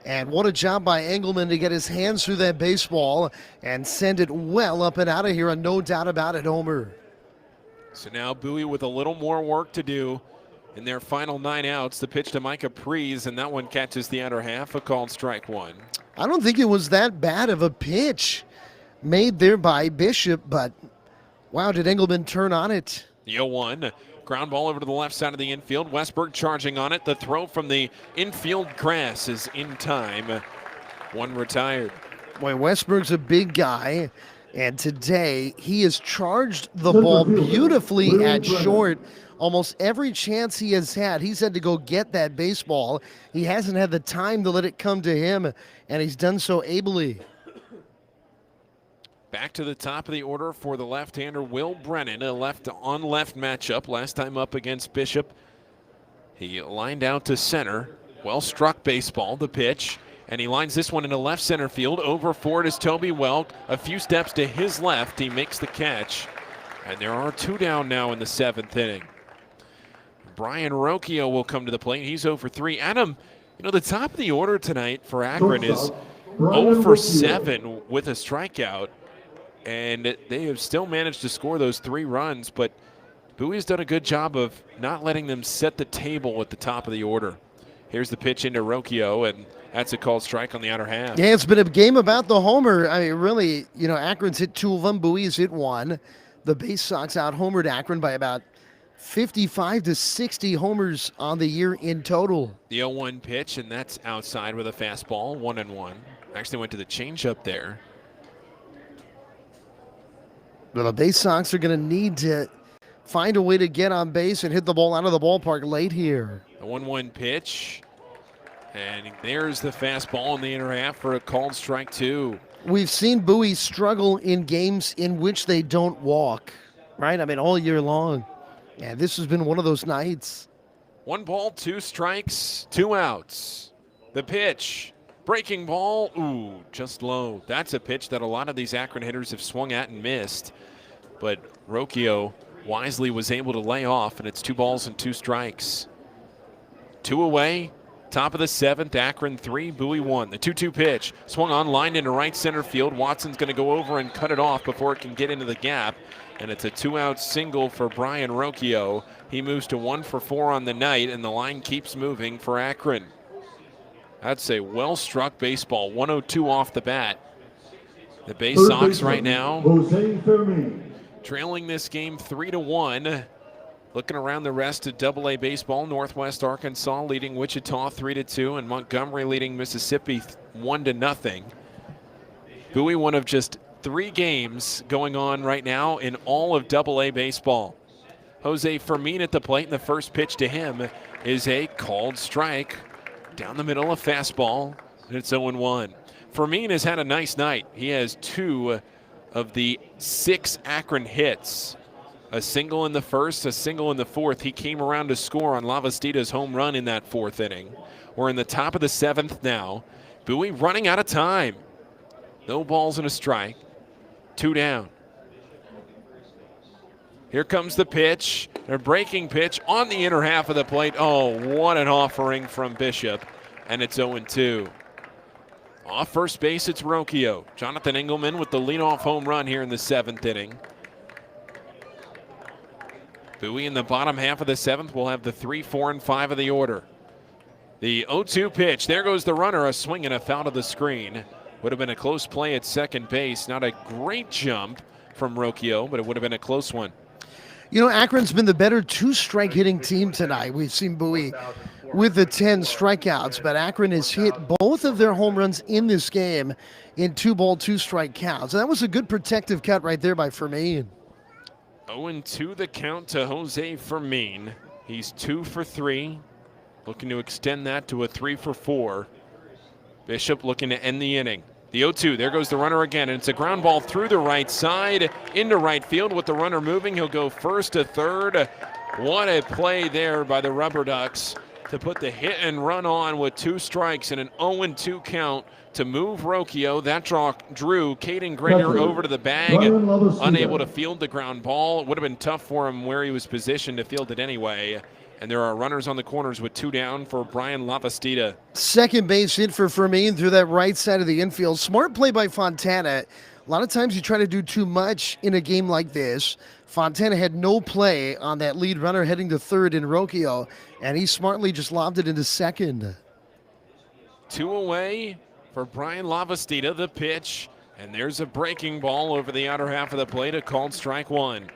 And what a job by Engelman to get his hands through that baseball and send it well up and out of here, and no doubt about it, homer. So now Bowie with a little more work to do in their final 9 outs. The pitch to Micah Prees, and that one catches the outer half, a called strike 1. I don't think it was that bad of a pitch made there by Bishop, but wow, did Engelman turn on it. The 0-1. Ground ball over to the left side of the infield. Westberg charging on it. The throw from the infield grass is in time. One retired. Boy, Westberg's a big guy, and today he has charged the ball beautifully at short. Almost every chance he has had, he's had to go get that baseball. He hasn't had the time to let it come to him, and he's done so ably. Back to the top of the order for the left-hander Will Brennan, a left-on-left matchup. Last time up against Bishop, he lined out to center. Well-struck baseball, the pitch, and he lines this one into left center field. Over for it is Toby Welk. A few steps to his left, he makes the catch, and there are 2 down now in the 7th inning. Brian Rocchio will come to the plate. He's 0 for 3. Adam, you know, the top of the order tonight for Akron is 0 for 7 with a strikeout. And they have still managed to score those 3 runs, but Bowie's done a good job of not letting them set the table at the top of the order. Here's the pitch into Rocchio, and that's a called strike on the outer half. Yeah, it's been a game about the homer. I mean, really, you know, Akron's hit 2 of them. Bowie's hit 1. The Baysox out-homered Akron by about 55 to 60 homers on the year in total. The 0-1 pitch, and that's outside with a fastball, 1-1. Actually went to the changeup there. Well, the Baysox are going to need to find a way to get on base and hit the ball out of the ballpark late here. The 1-1 pitch, and there's the fastball in the inner half for a called strike 2. We've seen Bowie struggle in games in which they don't walk, right? I mean, all year long. Yeah, this has been one of those nights. 1 ball, 2 strikes, 2 outs. The pitch. Breaking ball, ooh, just low. That's a pitch that a lot of these Akron hitters have swung at and missed. But Rocchio wisely was able to lay off, and it's 2 balls and 2 strikes. 2 away, top of the 7th, Akron 3, Bowie 1. The 2-2 pitch, swung on, lined into right center field. Watson's going to go over and cut it off before it can get into the gap. And it's a 2-out single for Brian Rocchio. He moves to 1 for 4 on the night, and the line keeps moving for Akron. That's a well-struck baseball, 102 off the bat. The Baysox right now trailing this game 3-1. Looking around the rest of AA baseball, Northwest Arkansas leading Wichita 3-2, and Montgomery leading Mississippi 1-0. Bowie, one of just 3 games going on right now in all of AA baseball. Jose Fermin at the plate, and the first pitch to him is a called strike. Down the middle, a fastball, and it's 0-1. Fermin has had a nice night. He has 2 of the 6 Akron hits. A single in the first, a single in the 4th. He came around to score on Lavastita's home run in that 4th inning. We're in the top of the 7th now. Bowie running out of time. No balls and a strike. 2 down. Here comes the pitch, a breaking pitch on the inner half of the plate. Oh, what an offering from Bishop, and it's 0-2. Off first base, it's Rocchio. Jonathan Engelman with the leadoff home run here in the 7th inning. Bowie in the bottom half of the 7th will have the 3, 4, and 5 of the order. The 0-2 pitch, there goes the runner, a swing and a foul to the screen. Would have been a close play at second base. Not a great jump from Rocchio, but it would have been a close one. You know, Akron's been the better 2-strike hitting team tonight. We've seen Bowie with the 10 strikeouts, but Akron has hit both of their home runs in this game in 2-ball, 2-strike counts. And that was a good protective cut right there by Fermin. 0-2 the count to Jose Fermin. He's 2 for 3, looking to extend that to a 3 for 4. Bishop looking to end the inning. The 0-2, there goes the runner again, and it's a ground ball through the right side into right field with the runner moving. He'll go first to third. What a play there by the Rubber Ducks to put the hit and run on with 2 strikes and an 0-2 count to move Rocchio. That drew Caden Grenier over to the bag, unable to field the ground ball. It would have been tough for him where he was positioned to field it anyway. And there are runners on the corners with 2 down for Brian Lavastida. Second base hit for Fermin through that right side of the infield. Smart play by Fontana. A lot of times you try to do too much in a game like this. Fontana had no play on that lead runner heading to third in Rocchio, and he smartly just lobbed it into second. 2 away for Brian Lavastida, the pitch. And there's a breaking ball over the outer half of the plate, a called strike 1.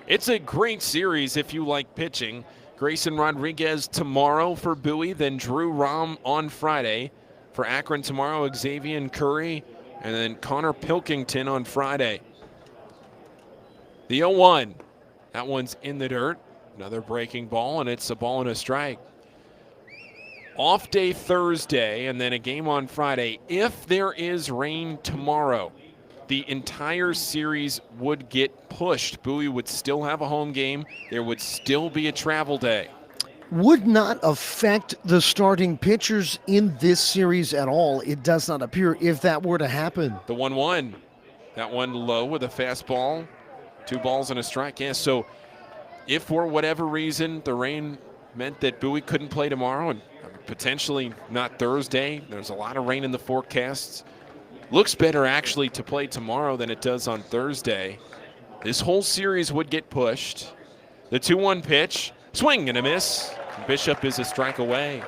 It's a great series if you like pitching. Grayson Rodriguez tomorrow for Bowie, then Drew Rahm on Friday. For Akron tomorrow, Xavier Curry, and then Connor Pilkington on Friday. The 0-1, that one's in the dirt. Another breaking ball, and it's a ball and a strike. Off day Thursday, and then a game on Friday. If there is rain tomorrow, the entire series would get pushed. Bowie would still have a home game. There would still be a travel day. Would not affect the starting pitchers in this series at all. It does not appear if that were to happen. The 1-1, that one low with a fastball. 2 balls and a strike. Yeah, so if for whatever reason the rain meant that Bowie couldn't play tomorrow and potentially not Thursday, there's a lot of rain in the forecasts. Looks better actually to play tomorrow than it does on Thursday. This whole series would get pushed. The 2-1 pitch, swing and a miss. Bishop is a strike away.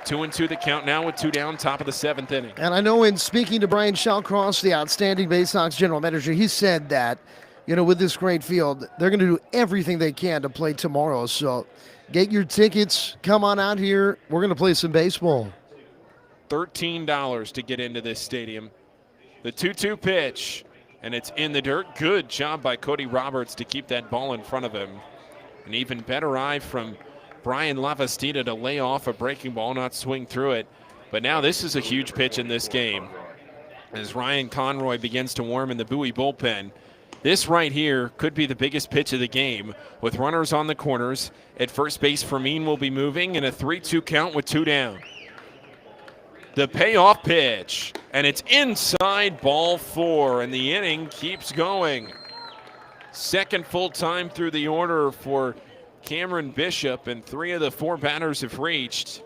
2-2 the count now with 2 down, top of the 7th inning. And I know in speaking to Brian Shawcross, the outstanding Baysox general manager, he said that, with this great field, they're going to do everything they can to play tomorrow. So get your tickets, come on out here. We're going to play some baseball. $13 to get into this stadium. The 2-2 pitch, and it's in the dirt. Good job by Cody Roberts to keep that ball in front of him. An even better eye from Brian Lavastida to lay off a breaking ball, not swing through it. But now this is a huge pitch in this game. As Ryan Conroy begins to warm in the Bowie bullpen, this right here could be the biggest pitch of the game. With runners on the corners, at first base, Fermin will be moving in a 3-2 count with 2 down. The payoff pitch, and it's inside ball 4, and the inning keeps going. Second full time through the order for Cameron Bishop, and 3 of the 4 batters have reached.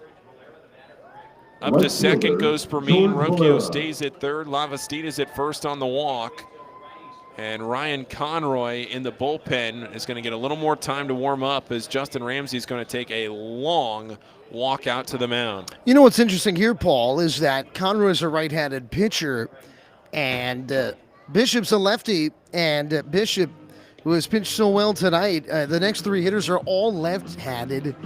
Up to second goes Fermin. Rocchio stays at third. Lavastida's at first on the walk. And Ryan Conroy in the bullpen is going to get a little more time to warm up as Justin Ramsey's going to take a long walk out to the mound. What's interesting here, Paul, is that Conroy's a right-handed pitcher, and Bishop's a lefty, and Bishop, who has pitched so well tonight, the next 3 hitters are all left-handed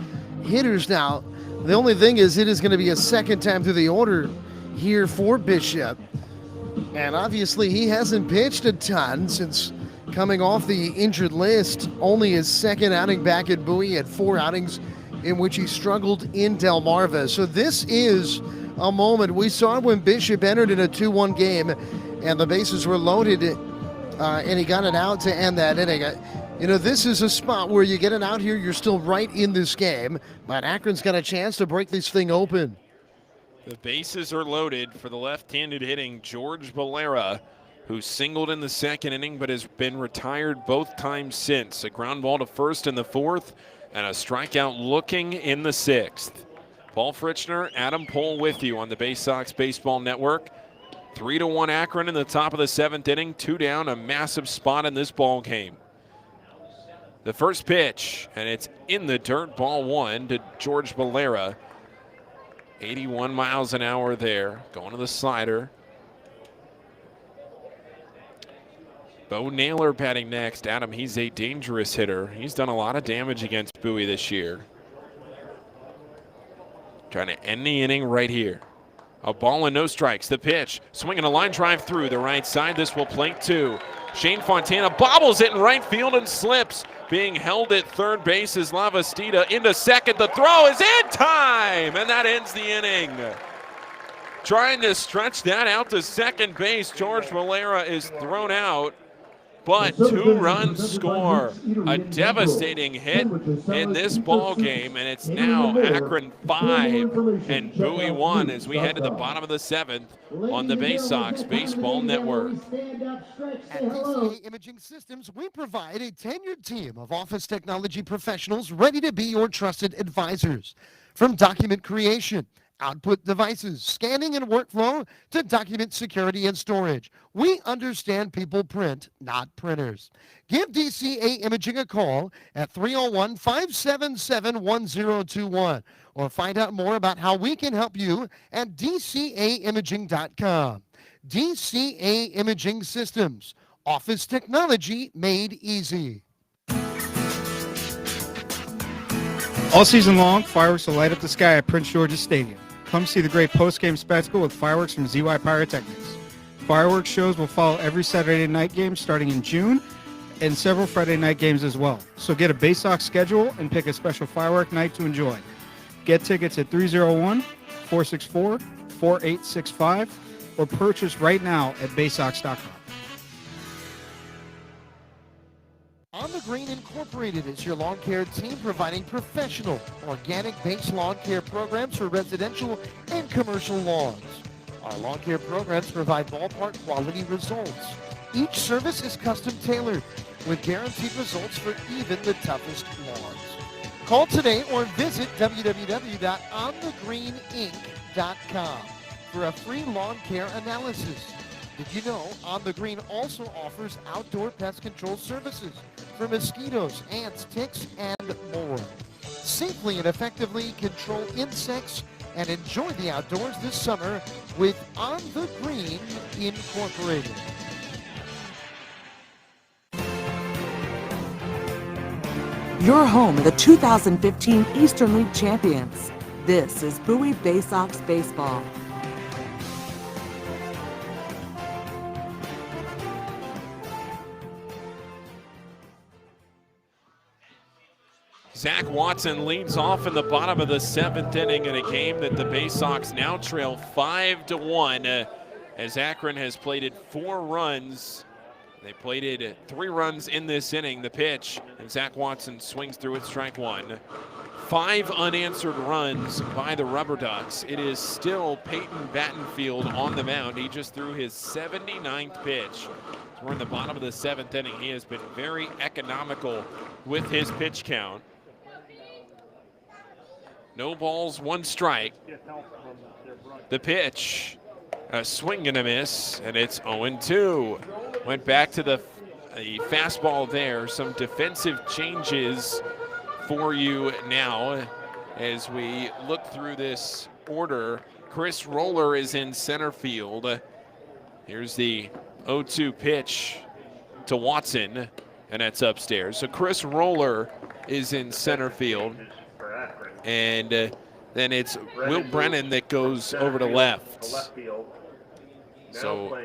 hitters. Now, the only thing is it is going to be a second time through the order here for Bishop. And obviously he hasn't pitched a ton since coming off the injured list. Only his second outing back at Bowie, at 4 outings in which he struggled in Delmarva. So this is a moment. We saw when Bishop entered in a 2-1 game and the bases were loaded and he got it out to end that inning. This is a spot where you get it out here, you're still right in this game, but Akron's got a chance to break this thing open. The bases are loaded for the left-handed hitting George Valera, who singled in the second inning but has been retired both times since. A ground ball to first in the 4th and a strikeout looking in the 6th. Paul Fritschner, Adam Pohl with you on the Baysox Baseball Network. 3-1 Akron in the top of the 7th inning. 2 down, a massive spot in this ball game. The first pitch, and it's in the dirt, ball 1 to George Valera. 81 miles an hour there, going to the slider. Bo Naylor batting next. Adam, he's a dangerous hitter. He's done a lot of damage against Bowie this year. Trying to end the inning right here. A ball and no strikes. The pitch, swinging a line drive through the right side. This will plink 2. Shane Fontana bobbles it in right field and slips. Being held at third base is Lavastida into second. The throw is in time, and that ends the inning. trying to stretch that out to second base. George Valera is thrown out, but 2 runs score. A devastating hit in this ball game, and it's now Akron 5 and Bowie 1 as we head to the bottom of the 7th on the Baysox Baseball Network. At DCA Imaging Systems, we provide a tenured team of office technology professionals ready to be your trusted advisors. From document creation, output devices, scanning and workflow, to document security and storage, we understand people print, not printers. Give DCA Imaging a call at 301-577-1021 or find out more about how we can help you at dcaimaging.com. DCA Imaging Systems, office technology made easy. All season long, fireworks will light up the sky at Prince George's Stadium. Come see the great post-game spectacle with fireworks from ZY Pyrotechnics. Fireworks shows will follow every Saturday night game starting in June and several Friday night games as well. So get a Baysox schedule and pick a special firework night to enjoy. Get tickets at 301-464-4865 or purchase right now at Baysox.com. On the Green Incorporated is your lawn care team providing professional, organic-based lawn care programs for residential and commercial lawns. Our lawn care programs provide ballpark quality results. Each service is custom tailored with guaranteed results for even the toughest lawns. Call today or visit www.onthegreeninc.com for a free lawn care analysis. Did you know On the Green also offers outdoor pest control services for mosquitoes, ants, ticks, and more? Safely and effectively control insects and enjoy the outdoors this summer with On the Green Incorporated. Your home of the 2015 Eastern League champions. This is Bowie Baysox Baseball. Zach Watson leads off in the bottom of the 7th inning in a game that the Baysox now trail 5-1 as Akron has plated 4 runs. They plated 3 runs in this inning. The pitch, and Zach Watson swings through it, strike 1. 5 unanswered runs by the Rubber Ducks. It is still Peyton Battenfield on the mound. He just threw his 79th pitch. We're in the bottom of the 7th inning. He has been very economical with his pitch count. No balls, 1 strike. The pitch, a swing and a miss, and it's 0-2. Went back to the fastball there. Some defensive changes for you now as we look through this order. Chris Roller is in center field. Here's the 0-2 pitch to Watson, and that's upstairs. So Chris Roller is in center field. And then it's Will Brennan that goes over to left. So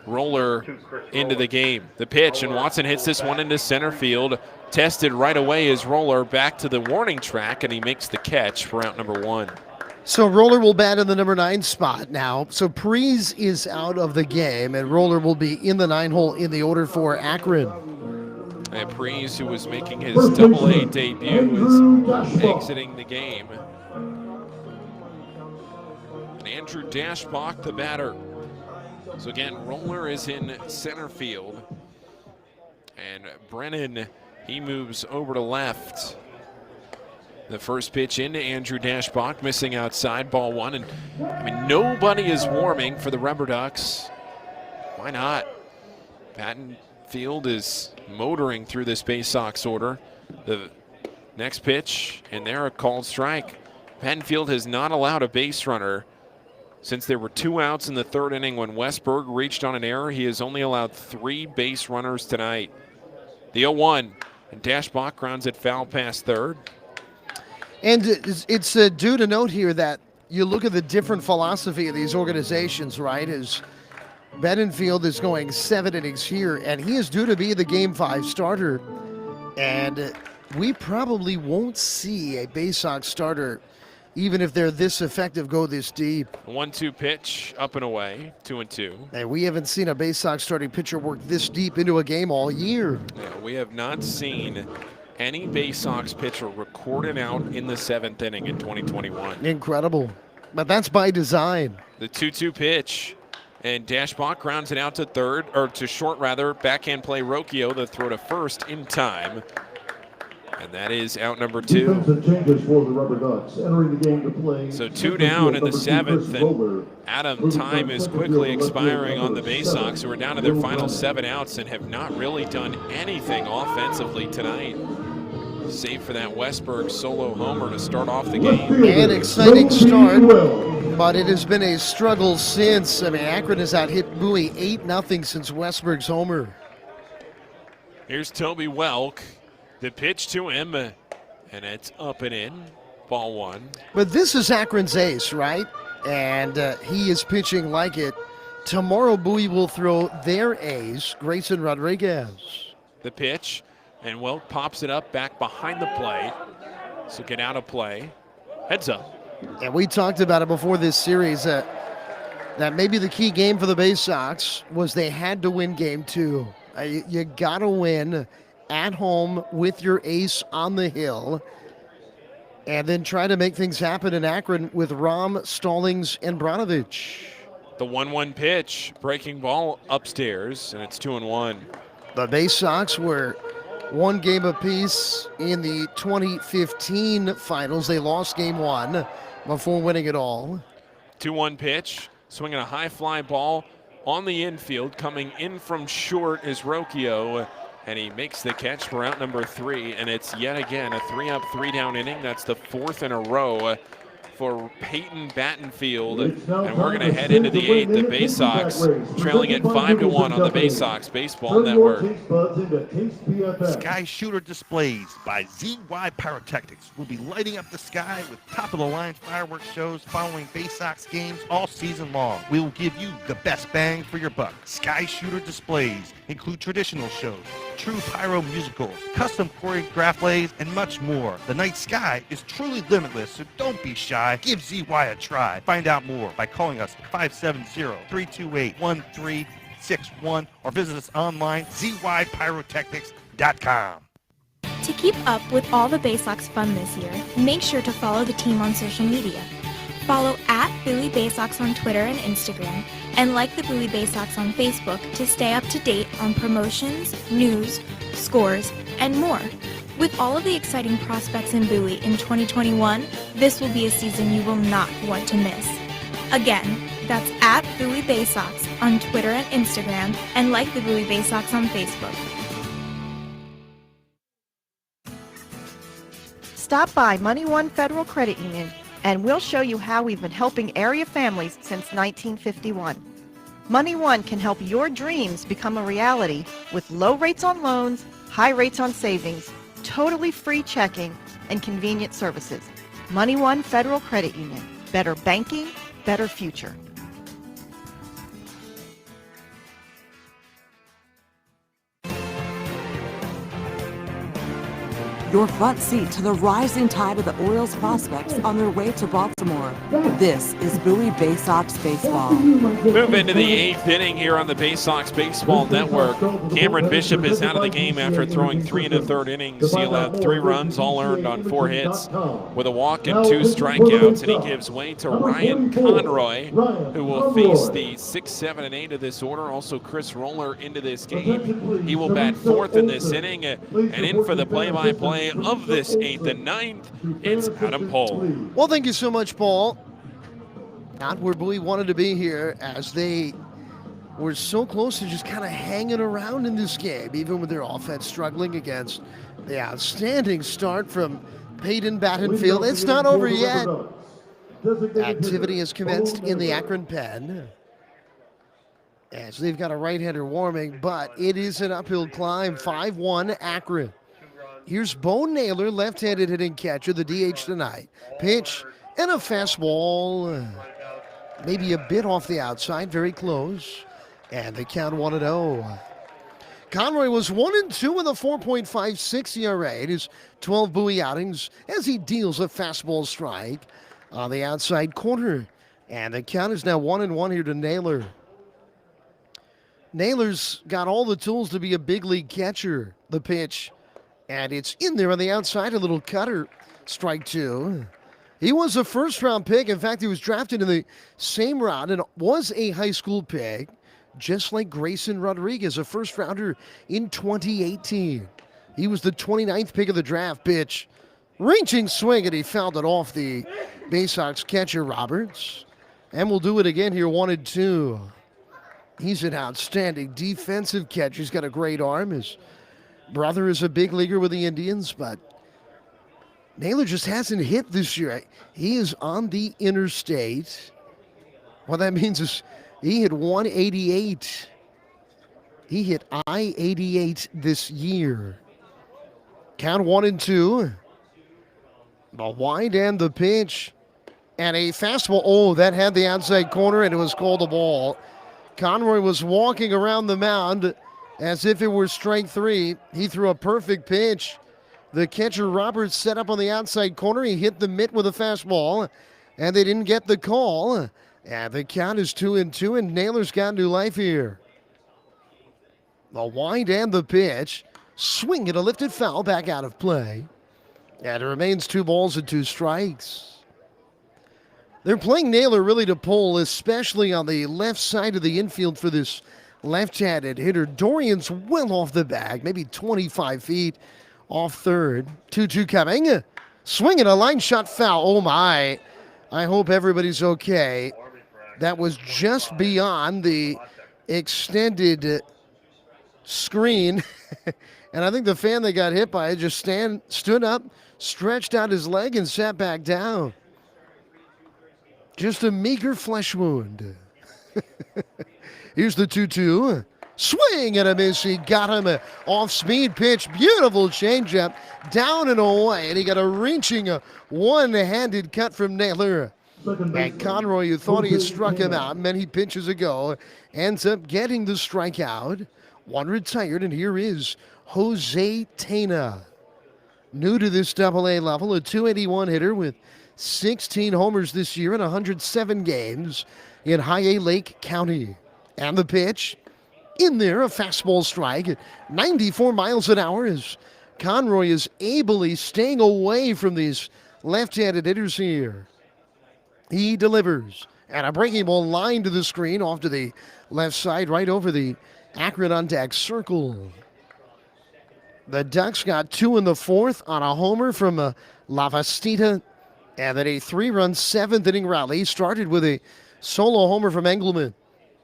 Roller into the game. The pitch, and Watson hits this one into center field. Tested right away as Roller back to the warning track, and he makes the catch for out number 1. So Roller will bat in the number 9 spot now. So Prees is out of the game, and Roller will be in the 9 hole in the order for Akron. And Prees, who was making his AA debut, is exiting the game. And Andrew Dashbach, the batter. So again, Roller is in center field. And Brennan, he moves over to left. The first pitch into Andrew Dashbach, missing outside, ball 1. And I mean, nobody is warming for the Rubber Ducks. Why not? Battenfield is motoring through this Baysox order. The next pitch, and there a called strike. Battenfield has not allowed a base runner since there were 2 outs in the 3rd inning when Westberg reached on an error. He has only allowed 3 base runners tonight. The 0-1, and Dashbach grounds it foul past third. And it's due to note here that you look at the different philosophy of these organizations, right? As Bedingfield is going 7 innings here, and he is due to be the Game 5 starter. And we probably won't see a Baysox starter even if they're this effective, go this deep. 1-2 pitch, up and away, 2-2. And we haven't seen a Baysox starting pitcher work this deep into a game all year. Yeah, we have not seen any Baysox pitcher recorded out in the 7th inning in 2021. Incredible. But that's by design. The 2-2 pitch. And Dashbach grounds it out to third, or to short rather. Backhand play Rocchio, the throw to first in time. And that is out number 2. Defensive changes for the Rubber Ducks. Entering the game to play. So 2 down in the 7th. And Adam, time is quickly expiring on the Baysox, who are down to their final 7 outs and have not really done anything offensively tonight, save for that Westberg solo homer to start off the game. An exciting start, but it has been a struggle since. I mean, Akron has out-hit Bowie 8-0 since Westberg's homer. Here's Toby Welk. The pitch to him, and it's up and in. Ball 1. But this is Akron's ace, right? And he is pitching like it. Tomorrow, Bowie will throw their ace, Grayson Rodriguez. The pitch, and Welk pops it up back behind the plate. So get out of play. Heads up. And we talked about it before this series, that maybe the key game for the Baysox was they had to win game 2. You got to win at home with your ace on the hill, and then try to make things happen in Akron with Rom, Stallings, and Branovich. The 1-1 pitch, breaking ball upstairs, and it's 2-1. The Baysox were one game apiece in the 2015 finals. They lost game 1 before winning it all. 2-1 pitch, swinging a high fly ball on the infield. Coming in from short is Rocchio, and he makes the catch for out number 3. And it's yet again a 3-up, 3-down inning. That's the 4th in a row for Peyton Battenfield. And we're going to head into the 8th. The Baysox trailing at 5-1 on the Baysox Baseball Network. Sky Shooter displays by ZY Pyrotechnics will be lighting up the sky with top-of-the-line fireworks shows following Baysox games all season long. We will give you the best bang for your buck. Sky Shooter displays include traditional shows, true pyro musicals, custom choreographed plays, and much more. The night sky is truly limitless, so don't be shy. Give ZY a try. Find out more by calling us at 570-328-1361 or visit us online, zypyrotechnics.com. To keep up with all the Baysox fun this year, make sure to follow the team on social media. Follow at Bowie Baysox on Twitter and Instagram, and like the Bowie Baysox on Facebook to stay up to date on promotions, news, scores, and more. With all of the exciting prospects in Bowie in 2021, this will be a season you will not want to miss. Again, that's at Bowie Baysox on Twitter and Instagram, and like the Bowie Baysox on Facebook. Stop by Money One Federal Credit Union, and we'll show you how we've been helping area families since 1951. Money One can help your dreams become a reality with low rates on loans, high rates on savings, totally free checking, and convenient services. Money One Federal Credit Union. Better banking, better future. Your front seat to the rising tide of the Orioles prospects on their way to Baltimore. This is Bowie Baysox Baseball. Move into the 8th inning here on the Baysox Baseball Network. Cameron Bishop is out of the game after throwing 3 1/3 innings. He allowed 3 runs, all earned on 4 hits, with a walk and 2 strikeouts, and he gives way to Ryan Conroy, who will face the 6, 7, and 8 of this order. Also Chris Roller into this game. He will bat 4th in this inning, and in for the play-by-play of this 8th and 9th, it's Adam Pohl. Well, thank you so much, Paul. Not where Bowie wanted to be here, as they were so close to just kind of hanging around in this game, even with their offense struggling against the outstanding start from Peyton Battenfield. It's not over yet. Activity has commenced in the Akron pen, as they've got a right-hander warming, but it is an uphill climb. 5-1 Akron. Here's Bo Naylor, left-handed hitting catcher, the DH tonight. Pitch and a fastball, maybe a bit off the outside, very close. And they count 1-0. Conroy was 1-2 with a 4.56 ERA in his 12 Bowie outings as he deals a fastball strike. on the outside corner. And the count is now 1-1 here to Naylor. Naylor's got all the tools to be a big league catcher. The pitch, and it's in there on the outside, a little cutter, strike two. He was a first-round pick. In fact, he was drafted in the same round and was a high school pick, just like Grayson Rodriguez, a first-rounder in 2018. He was the 29th pick of the draft. Pitch, reaching swing, and he fouled it off the Baysox catcher, Roberts. And we'll do it again here, 1-2. He's an outstanding defensive catcher. He's got a great arm. His brother is a big leaguer with the Indians, but Naylor just hasn't hit this year. He is on the interstate. What that means is he hit 188. He hit I-88 this year. Count 1-2. The wind and the pitch. And a fastball. Oh, that had the outside corner, and it was called a ball. Conroy was walking around the mound as if it were strike three. He threw a perfect pitch. The catcher, Roberts, set up on the outside corner. He hit the mitt with a fastball, and they didn't get the call. And the count is 2-2, and Naylor's got new life here. The wind and the pitch. Swing and a lifted foul back out of play. And it remains 2 balls and 2 strikes. They're playing Naylor really to Pohl, especially on the left side of the infield for this left-handed hitter. Dorian's well off the bag, maybe 25 feet off third. 2-2 coming. Swinging a line shot foul. Oh, my. I hope everybody's okay. That was just beyond the extended screen. And I think the fan that got hit by it just stood up, stretched out his leg, and sat back down. Just a meager flesh wound. Here's the 2-2. Swing and a miss. He got him off-speed pitch. Beautiful changeup. Down and away. And he got a reaching one-handed cut from Naylor. And Conroy, who thought he had struck him out, many pitches ago, ends up getting the strikeout. One retired, and here is Jose Tena. New to this AA level, a 281 hitter with 16 homers this year in 107 games in High A Lake County. And the pitch, in there, a fastball strike at 94 miles an hour as Conroy is ably staying away from these left-handed hitters here. He delivers, and a breaking ball line to the screen off to the left side, right over the Akron on deck circle. The Ducks got 2 in the 4th on a homer from La Vastita. And then a 3-run 7th-inning rally started with a solo homer from Engelman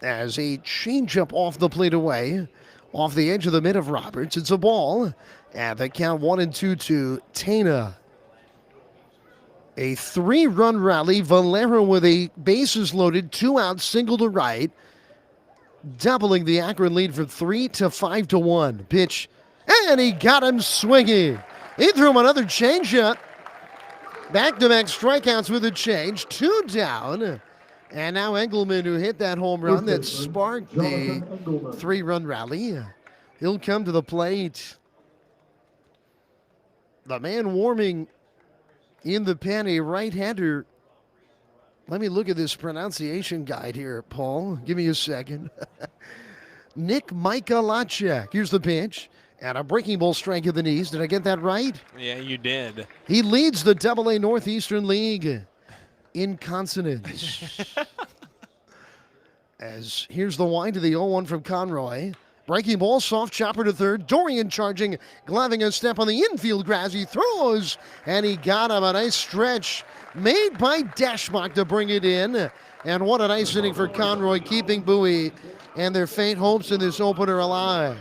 as a changeup off the plate away, off the edge of the mid of Roberts. It's a ball, and the count 1-2 to Tena. A 3-run rally. Valero with a bases loaded, 2-out single to right, doubling the Akron lead from 3 to 5-1. Pitch, and he got him swinging. He threw him another changeup. Back-to-back strikeouts with a change. 2 down. And now Engelman, who hit that home run that sparked the 3-run rally. He'll come to the plate. The man warming in the pen, a right-hander. Let me look at this pronunciation guide here, Paul. Give me a second. Nick Mikolajczyk. Here's the pitch. And a breaking ball strike of the knees. Did I get that right? Yeah, you did. He leads the AA Northeastern League in consonants. As here's the wind to the 0-1 from Conroy. Breaking ball, soft chopper to third. Dorian charging, gloving a step on the infield grass. He throws, and he got him. A nice stretch made by Dashbach to bring it in. And what a nice inning for Conroy, keeping Bowie and their faint hopes in this opener alive.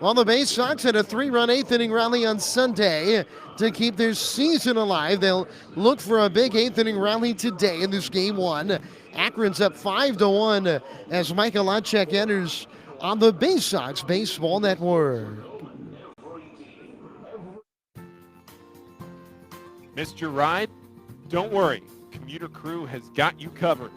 Well, the Baysox had a 3-run 8th-inning rally on Sunday to keep their season alive. They'll look for a big 8th-inning rally today in this game 1. Akron's up 5-1 as Mikolajczyk enters on the Baysox Baseball Network. Missed your ride? Don't worry. Commuter Crew has got you covered.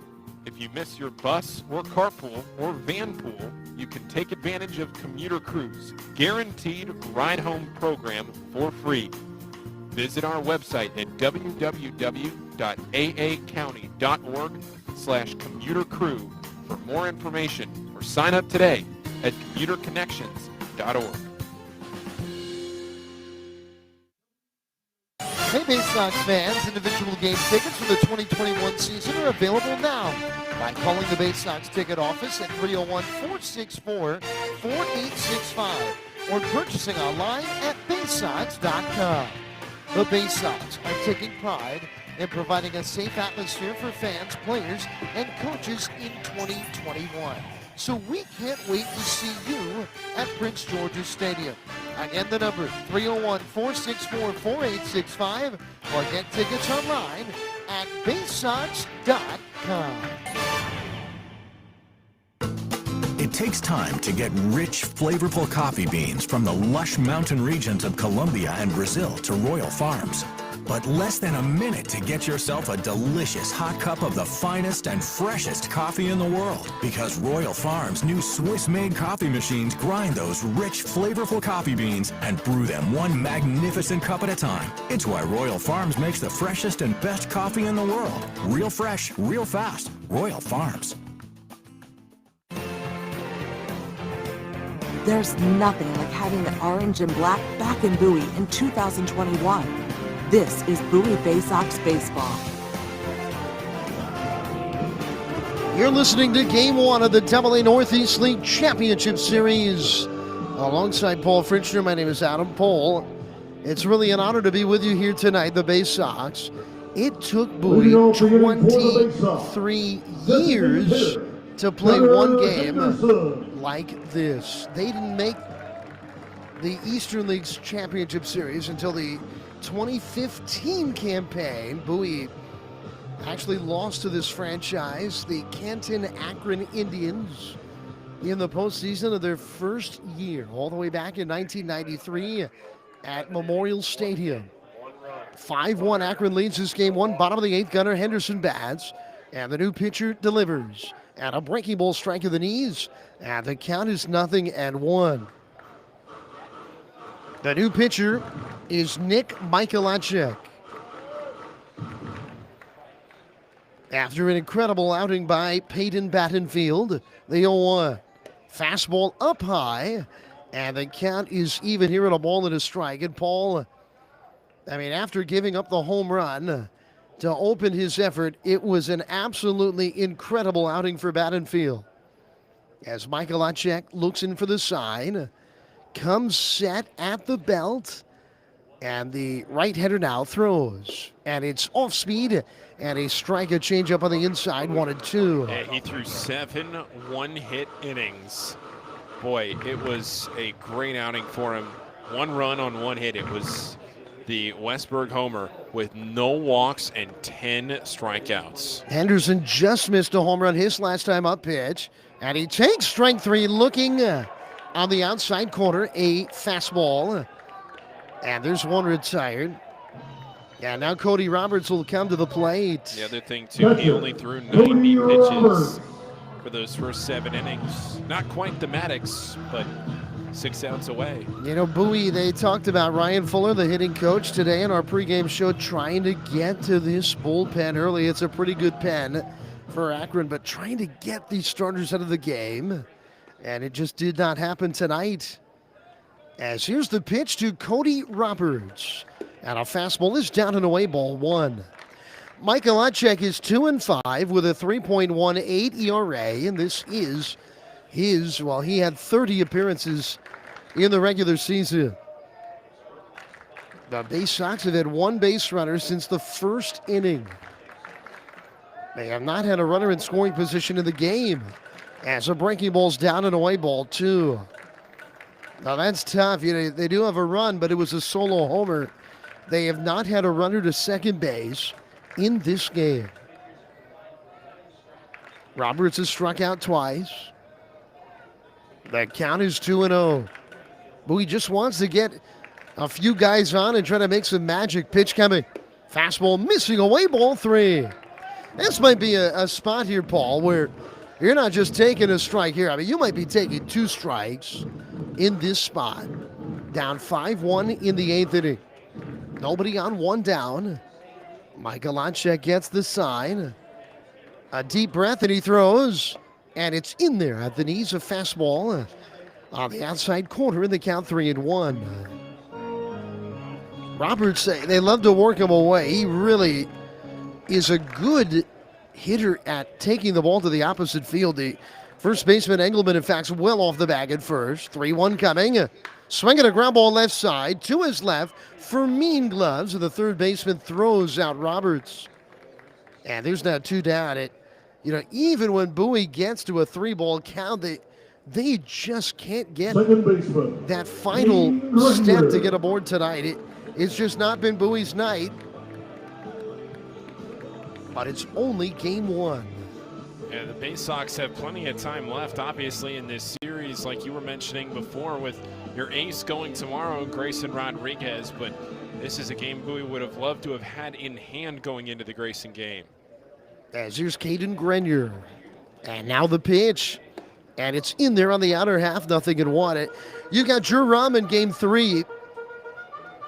If you miss your bus or carpool or van pool, you can take advantage of Commuter Crew's guaranteed ride home program for free. Visit our website at www.commutercrew.com www.aacounty.org/commutercrew for more information or sign up today at commuterconnections.org. Hey, Baysox fans, individual game tickets for the 2021 season are available now by calling the Baysox ticket office at 301-464-4865 or purchasing online at baysox.com. The Baysox are taking pride in providing a safe atmosphere for fans, players, and coaches in 2021. So we can't wait to see you at Prince George's Stadium. Again, the number 301-464-4865 or get tickets online at baysox.com. It takes time to get rich, flavorful coffee beans from the lush mountain regions of Colombia and Brazil to Royal Farms. But less than a minute to get yourself a delicious hot cup of the finest and freshest coffee in the world. Because Royal Farms' new Swiss-made coffee machines grind those rich, flavorful coffee beans and brew them one magnificent cup at a time. It's why Royal Farms makes the freshest and best coffee in the world. Real fresh, real fast. Royal Farms. There's nothing like having the orange and black back in Bowie in 2021. This is Bowie Baysox Baseball. You're listening to Game 1 of the AA Northeast League Championship Series. Alongside Paul Fritschner, my name is Adam Pohl. It's really an honor to be with you here tonight, the Baysox. It took Bowie 23 years to play one game like this. They didn't make the Eastern League's Championship Series until the 2015 campaign. Bowie actually lost to this franchise, the Canton Akron Indians, in the postseason of their first year, all the way back in 1993 at Memorial Stadium. 5-1 Akron leads this game one. Bottom of the eighth, Gunnar Henderson bats, and the new pitcher delivers. And a breaking ball strike of the knees, and the count is 0-1. The new pitcher is Nick Michalacek. After an incredible outing by Peyton Battenfield, the 0-1. Fastball up high, and the count is even here at a ball and a strike. And Paul, after giving up the home run to open his effort, it was an absolutely incredible outing for Battenfield. As Michalacek looks in for the sign, comes set at the belt, and the right-hander now throws. And it's off speed, and a strike, a changeup on the inside, 1-2. Yeah, he threw 7 one-hit innings. Boy, it was a great outing for him. 1 run on 1 hit. It was the Westberg homer with no walks and 10 strikeouts. Henderson just missed a home run his last time up pitch, and he takes strike 3, looking on the outside corner, a fastball. And there's one retired. And now Cody Roberts will come to the plate. The other thing, too, he only threw 90 pitches for those first 7 innings. Not quite the Maddox, but 6 outs away. You know, Bowie, they talked about Ryan Fuller, the hitting coach, today in our pregame show, trying to get to this bullpen early. It's a pretty good pen for Akron, but trying to get these starters out of the game. And it just did not happen tonight. As here's the pitch to Cody Roberts. And a fastball is down and away, ball 1. Michalacek is 2-5 with a 3.18 ERA, and this is his, he had 30 appearances in the regular season. The Baysox have had 1 base runner since the first inning. They have not had a runner in scoring position in the game. As a breaking ball's down and away, ball 2. Now that's tough. They do have a run, but it was a solo homer. They have not had a runner to second base in this game. Roberts has struck out twice. The count is 2-0. Bowie just wants to get a few guys on and try to make some magic. Pitch coming. Fastball missing away, ball 3. This might be a spot here, Paul, where you're not just taking a strike here. You might be taking 2 strikes in this spot. Down 5-1 in the 8th inning. Nobody on, 1 down. Michalacek gets the sign. A deep breath, and he throws. And it's in there at the knees, a fastball on the outside corner in the count 3-1. Roberts, they love to work him away. He really is a good hitter at taking the ball to the opposite field. The first baseman Engelman, in fact, well off the bag at first. 3-1 coming. Swinging a ground ball left side to his left for mean gloves. And the third baseman throws out Roberts. And there's now 2 down. Even when Bowie gets to a 3-ball count, they just can't get that final step to get aboard tonight. It's just not been Bowie's night. But it's only game 1. Yeah, the Baysox have plenty of time left, obviously, in this series, like you were mentioning before, with your ace going tomorrow, Grayson Rodriguez. But this is a game Bowie would have loved to have had in hand going into the Grayson game. As here's Caden Grenier. And now the pitch. And it's in there on the outer half, 0-1. You got Drew Rum in game 3.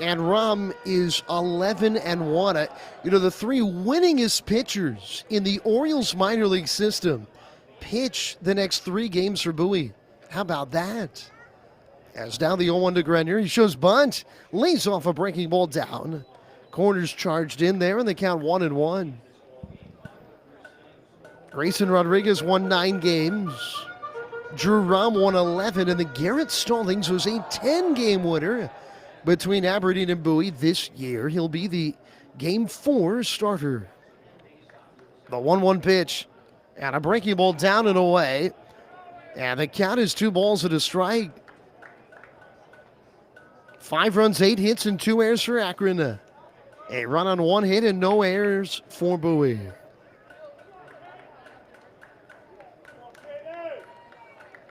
And Rum is 11-1. The 3 winningest pitchers in the Orioles minor league system pitch the next 3 games for Bowie. How about that? As down the 0-1 to Grenier. He shows bunt. Lays off a breaking ball down. Corners charged in there, and they count 1-1. Grayson Rodriguez won 9 games. Drew Rum won 11, and the Garrett Stallings was a 10-game winner between Aberdeen and Bowie this year. He'll be the Game 4 starter. The 1-1 pitch, and a breaking ball down and away. And the count is 2 balls and a strike. 5 runs, 8 hits, and 2 errors for Akron. A run on 1 hit and no errors for Bowie.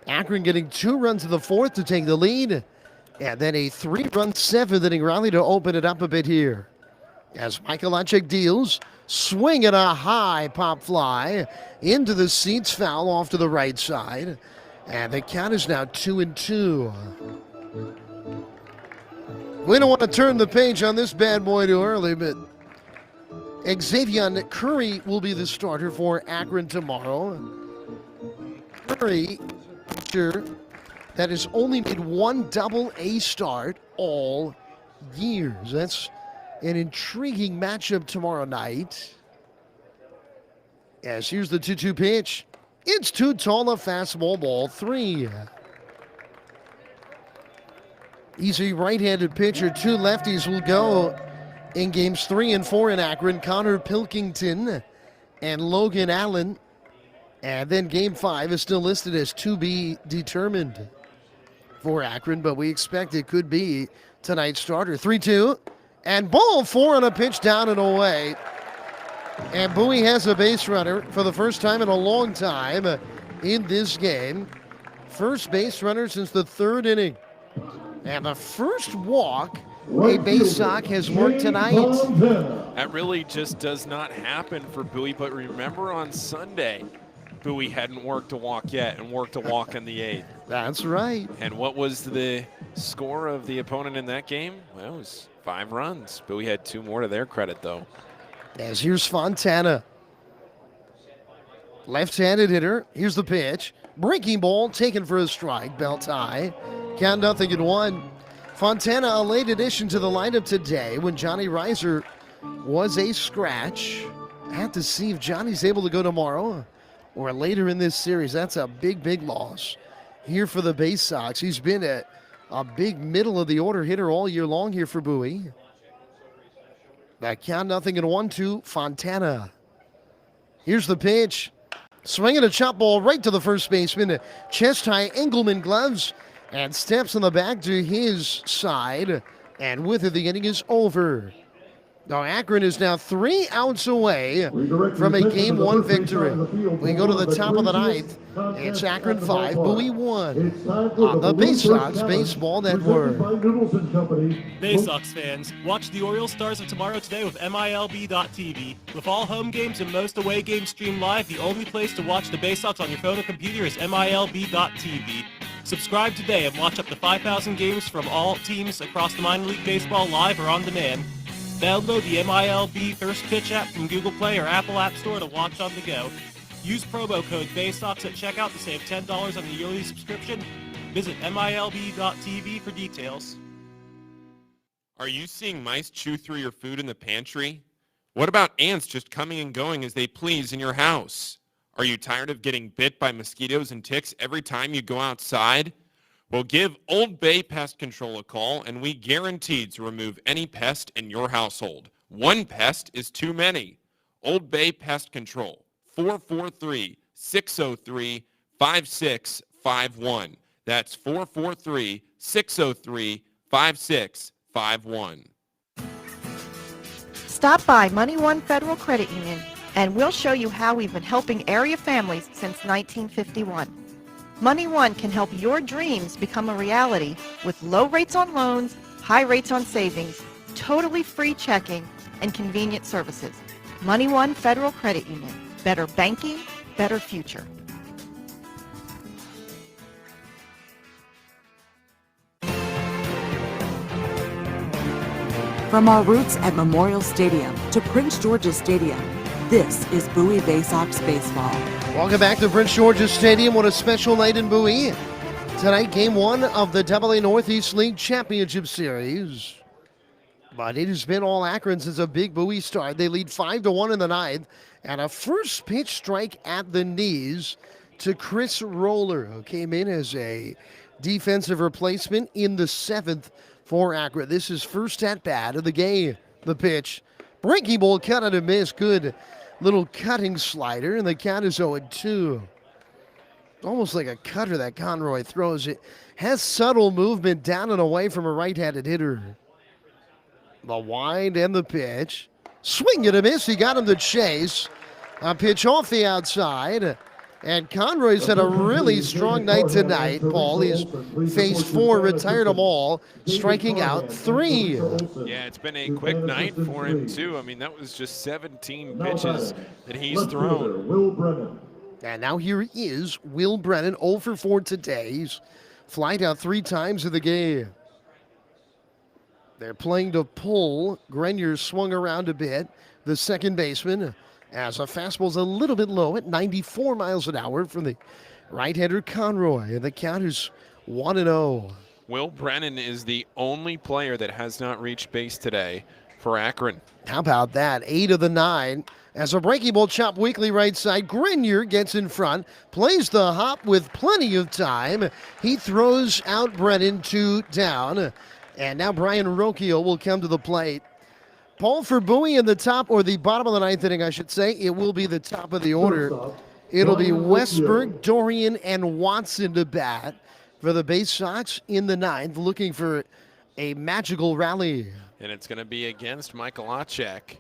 Akron getting 2 runs in the 4th to take the lead. And then a 3-run 7th-inning rally to open it up a bit here. As Michalacek deals, swing at a high pop fly into the seats, foul off to the right side. And the count is now 2-2. We don't want to turn the page on this bad boy too early, but Xavier Curry will be the starter for Akron tomorrow. Curry, that has only made 1 double-A start all year. That's an intriguing matchup tomorrow night. As here's the 2-2 pitch. It's too tall, a fastball, ball 3. He's a right-handed pitcher. 2 lefties will go in games 3 and 4 in Akron. Connor Pilkington and Logan Allen. And then game 5 is still listed as to be determined for Akron, but we expect it could be tonight's starter. 3-2, and ball 4 on a pitch down and away. And Bowie has a base runner for the first time in a long time in this game. First base runner since the 3rd inning. And the first walk a Baysox has worked tonight. That really just does not happen for Bowie, but remember on Sunday, Bowie hadn't worked a walk yet and worked a walk in the 8th. That's right. And what was the score of the opponent in that game? Well, it was 5 runs. Bowie had 2 more to their credit, though. As here's Fontana. Left-handed hitter. Here's the pitch. Breaking ball taken for a strike. Belt high. Count 0-1. Fontana, a late addition to the lineup today when Johnny Reiser was a scratch. Have to see if Johnny's able to go tomorrow or later in this series. That's a big, big loss here for the Baysox. He's been a big middle-of-the-order hitter all year long here for Bowie. That count 0-1 to Fontana. Here's the pitch. Swinging a chop ball right to the first baseman. Chest-high Engelman gloves and steps on the back to his side. And with it, the inning is over. Now Akron is now 3 outs away from a Game 1 victory. We go to the top of the 9th. It's Akron 5, Bowie 1 on the Baysox Baseball Network. Baysox fans, watch the Orioles Stars of Tomorrow today with MILB.TV. With all home games and most away games streamed live, the only place to watch the Baysox on your phone or computer is MILB.TV. Subscribe today and watch up to 5,000 games from all teams across the minor league baseball live or on demand. Download the MILB First Pitch app from Google Play or Apple App Store to watch on the go. Use promo code Baysox at checkout to save $10 on the yearly subscription. Visit MILB.tv for details. Are you seeing mice chew through your food in the pantry? What about ants just coming and going as they please in your house? Are you tired of getting bit by mosquitoes and ticks every time you go outside? Well, give Old Bay Pest Control a call, and we guarantee to remove any pest in your household. One pest is too many. Old Bay Pest Control, 443-603-5651. That's 443-603-5651. Stop by Money One Federal Credit Union and we'll show you how we've been helping area families since 1951. Money One can help your dreams become a reality with low rates on loans, high rates on savings, totally free checking, and convenient services. Money One Federal Credit Union. Better banking, better future. From our roots at Memorial Stadium to Prince George's Stadium, this is Bowie Baysox Baseball. Welcome back to Prince George's Stadium. What a special night in Bowie. Tonight, Game 1 of the AA Northeast League Championship Series. But it has been all Akron since a big Bowie start. They lead 5-1 in the ninth, and a first pitch strike at the knees to Chris Roller, who came in as a defensive replacement in the seventh for Akron. This is first at bat of the game. The pitch, breaking ball, cut and a miss. Good little cutting slider, and the count is 0-2. Almost like a cutter that Conroy throws. It has subtle movement down and away from a right-handed hitter. The wind and the pitch. Swing and a miss. He got him to chase. A pitch off the outside. And Conroy's had a really strong night tonight, Paul. He's faced 4, retired them all, striking out 3. Yeah, it's been a quick night for him, too. I mean, that was just 17 pitches that he's thrown. And now here is Will Brennan, 0 for 4 today. He's flied out 3 times in the game. They're playing to Pohl. Grenier swung around a bit, the second baseman, as a fastball's a little bit low at 94 miles an hour from the right-hander Conroy. And the count is 1-0. Will Brennan is the only player that has not reached base today for Akron. How about that? 8 of the 9. As a breaking ball chop weakly right side, Grenier gets in front, plays the hop with plenty of time. He throws out Brennan 2 down. And now Brian Rocchio will come to the plate. Paul, for Bowie in the top, or the bottom of the ninth inning, I should say, it will be the top of the order. It'll be Westberg, Dorian, and Watson to bat for the Baysox in the ninth, looking for a magical rally. And it's going to be against Michael Otchak.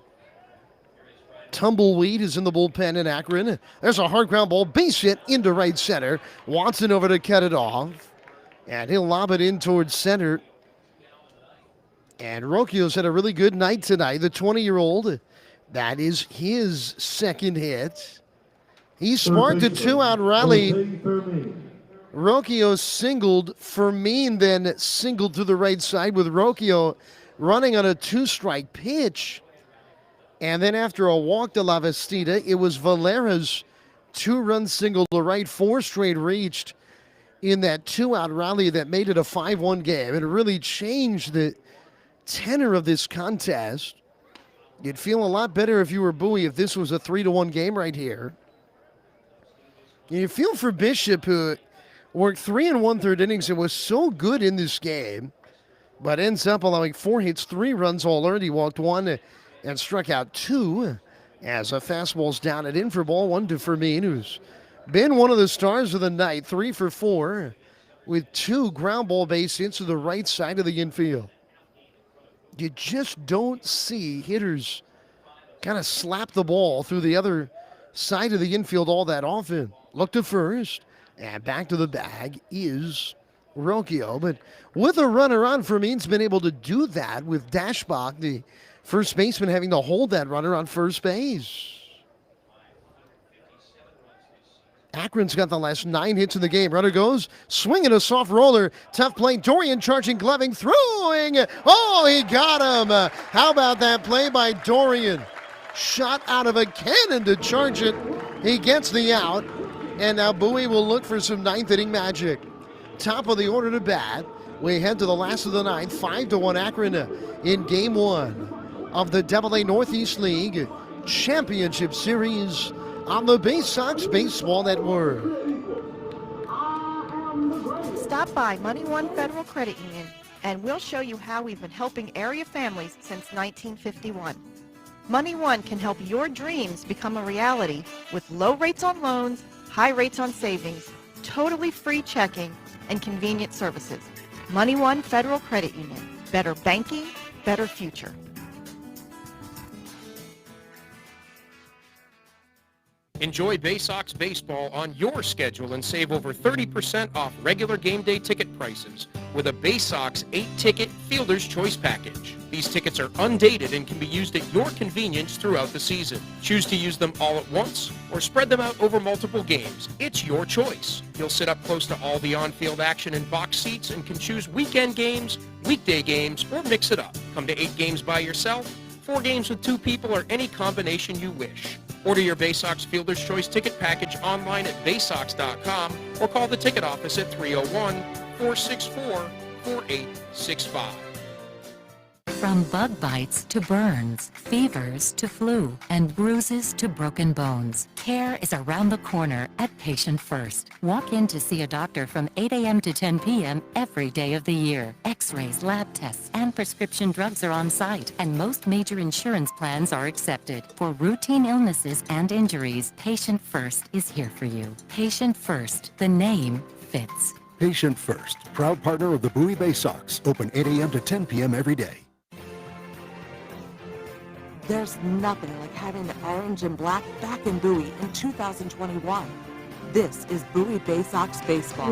Tumbleweed is in the bullpen in Akron. There's a hard ground ball, base hit into right center. Watson over to cut it off. And he'll lob it in towards center. And Rocchio's had a really good night tonight. The 20-year-old, that is his second hit. He sparked a 2-out rally. Rocchio singled. Fermin then singled to the right side with Rocchio running on a 2-strike pitch. And then after a walk to La Vestita, it was Valera's 2-run single to right, 4 straight reached in that 2-out rally that made it a 5-1 game. It really changed the tenor of this contest. You'd feel a lot better if you were Bowie if this was a 3-1 game right here. You feel for Bishop, who worked 3 1/3 innings and was so good in this game, but ends up allowing 4 hits, 3 runs all earned. He walked 1 and struck out 2 as a fastball's down and in for ball 1 to Fermin, who's been one of the stars of the night, 3 for 4 with 2 ground ball base hits to the right side of the infield. You just don't see hitters kind of slap the ball through the other side of the infield all that often. Look to first, and back to the bag is Rocchio. But with a runner on, Fermin's been able to do that with Dashbach, the first baseman, having to hold that runner on first base. Akron's got the last 9 hits in the game. Runner goes, swinging a soft roller. Tough play. Dorian charging, gloving, throwing. Oh, he got him. How about that play by Dorian? Shot out of a cannon to charge it. He gets the out. And now Bowie will look for some 9th inning magic. Top of the order to bat. We head to the last of the 9th. 5-1 Akron in game 1 of the AA Northeast League Championship Series on the Baysox Baseball Network. Stop by Money One Federal Credit Union and we'll show you how we've been helping area families since 1951. Money One can help your dreams become a reality with low rates on loans, high rates on savings, totally free checking, and convenient services. Money One Federal Credit Union. Better banking, better future. Enjoy Baysox baseball on your schedule and save over 30% off regular game day ticket prices with a Baysox 8-ticket Fielder's Choice package. These tickets are undated and can be used at your convenience throughout the season. Choose to use them all at once or spread them out over multiple games. It's your choice. You'll sit up close to all the on-field action in box seats and can choose weekend games, weekday games, or mix it up. Come to 8 games by yourself, 4 games with 2 people, or any combination you wish. Order your Baysox Fielder's Choice ticket package online at baysox.com or call the ticket office at 301-464-4865. From bug bites to burns, fevers to flu, and bruises to broken bones, care is around the corner at Patient First. Walk in to see a doctor from 8 a.m. to 10 p.m. every day of the year. X-rays, lab tests, and prescription drugs are on site, and most major insurance plans are accepted. For routine illnesses and injuries, Patient First is here for you. Patient First, the name fits. Patient First, proud partner of the Bowie Baysox. Open 8 a.m. to 10 p.m. every day. There's nothing like having the orange and black back in Bowie in 2021. This is Bowie Baysox Baseball.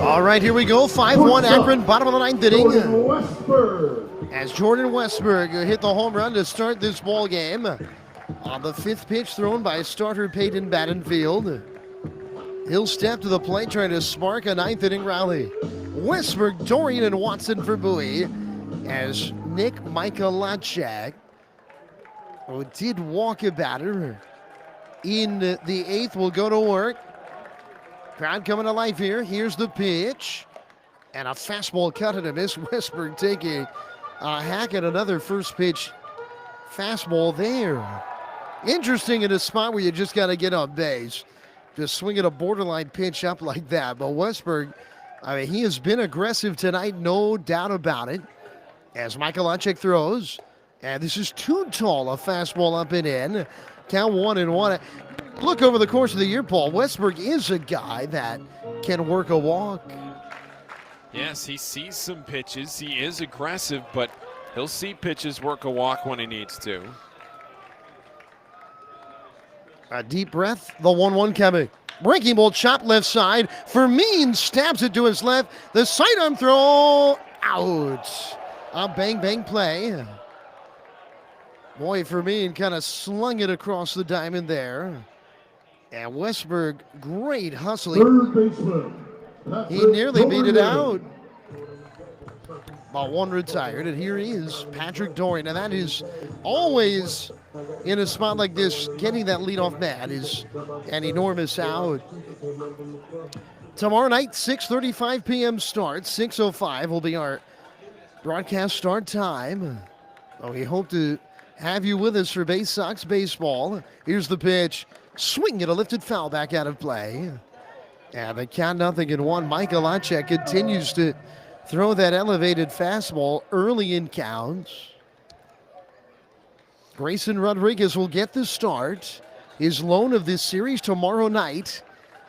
All right, here we go. 5-1 Akron, bottom of the 9th inning. As Jordan Westberg hit the home run to start this ball game. On the 5th pitch thrown by starter Peyton Battenfield. He'll step to the plate trying to spark a 9th inning rally. Westberg, Dorian, and Watson for Bowie. As Nick Michalacek, who did walk a batter in the 8th, will go to work. Crowd coming to life here. Here's the pitch. And a fastball cut and a miss. Westberg taking a hack at another first pitch fastball there. Interesting in a spot where you just got to get on base. Just swinging a borderline pitch up like that. But Westberg, I mean, he has been aggressive tonight, no doubt about it. As Michalacek throws. And this is too tall, a fastball up and in. Count 1-1. Look, over the course of the year, Paul, Westberg is a guy that can work a walk. Yes, he sees some pitches. He is aggressive, but he'll see pitches, work a walk when he needs to. A deep breath, the 1-1 coming. Breaking ball, chop left side. Fermin stabs it to his left. The sidearm throw, out. A bang-bang play. Boy, Fermin kind of slung it across the diamond there. And Westberg, great hustling. Third baseman. He nearly beat it out. Ball 1 retired, and here is Patrick Dorian. And that is always, in a spot like this, getting that leadoff man is an enormous out. Tomorrow night, 6:35 p.m. start. 6:05 will be our broadcast start time. We hope to have you with us for Baysox baseball. Here's the pitch. Swing it, a lifted foul back out of play. And the count 0-1. Michalacek continues to throw that elevated fastball early in counts. Grayson Rodriguez will get the start. His loan of this series tomorrow night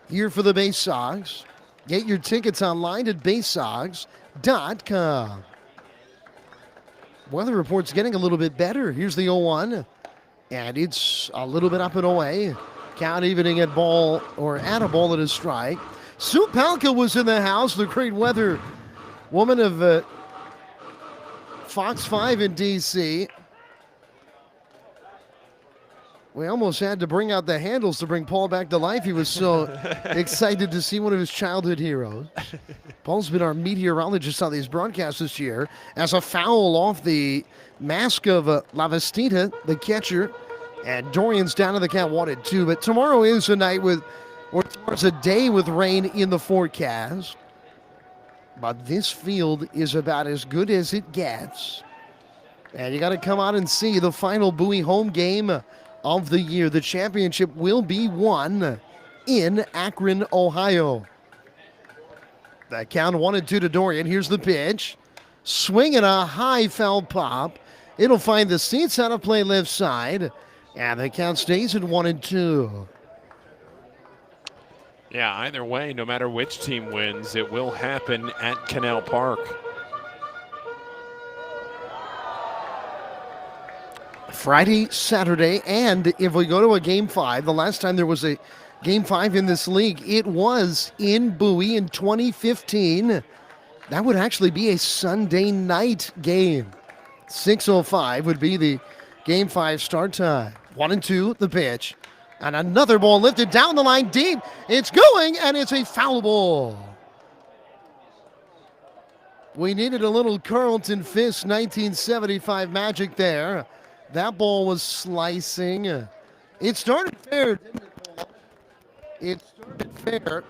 here for the Baysox. Get your tickets online at baysox.com. Weather report's getting a little bit better. Here's the 0-1. And it's a little bit up and away. Count evening at a ball at a strike. Sue Palka was in the house, the great weather woman of Fox 5 in D.C. We almost had to bring out the handles to bring Pohl back to life. He was so excited to see one of his childhood heroes. Pohl's been our meteorologist on these broadcasts this year. As a foul off the mask of Lavastita, the catcher. And Dorian's down to the count 1-2. But tomorrow is a night or tomorrow's a day with rain in the forecast. But this field is about as good as it gets. And you got to come out and see the final Bowie home game of the year. The championship will be won in Akron, Ohio. The count 1-2 to Dorian. Here's the pitch. Swinging a high foul pop. It'll find the seats out of play left side. And the count stays at 1-2. Yeah, either way, no matter which team wins, it will happen at Canal Park. Friday, Saturday, and if we go to a Game 5, the last time there was a Game 5 in this league, it was in Bowie in 2015. That would actually be a Sunday night game. 6:05 would be the Game 5 start time. 1-2, the pitch. And another ball lifted down the line deep. It's going, and it's a foul ball. We needed a little Carlton Fisk 1975 magic there. That ball was slicing. It started fair, didn't it, Paul? It started fair,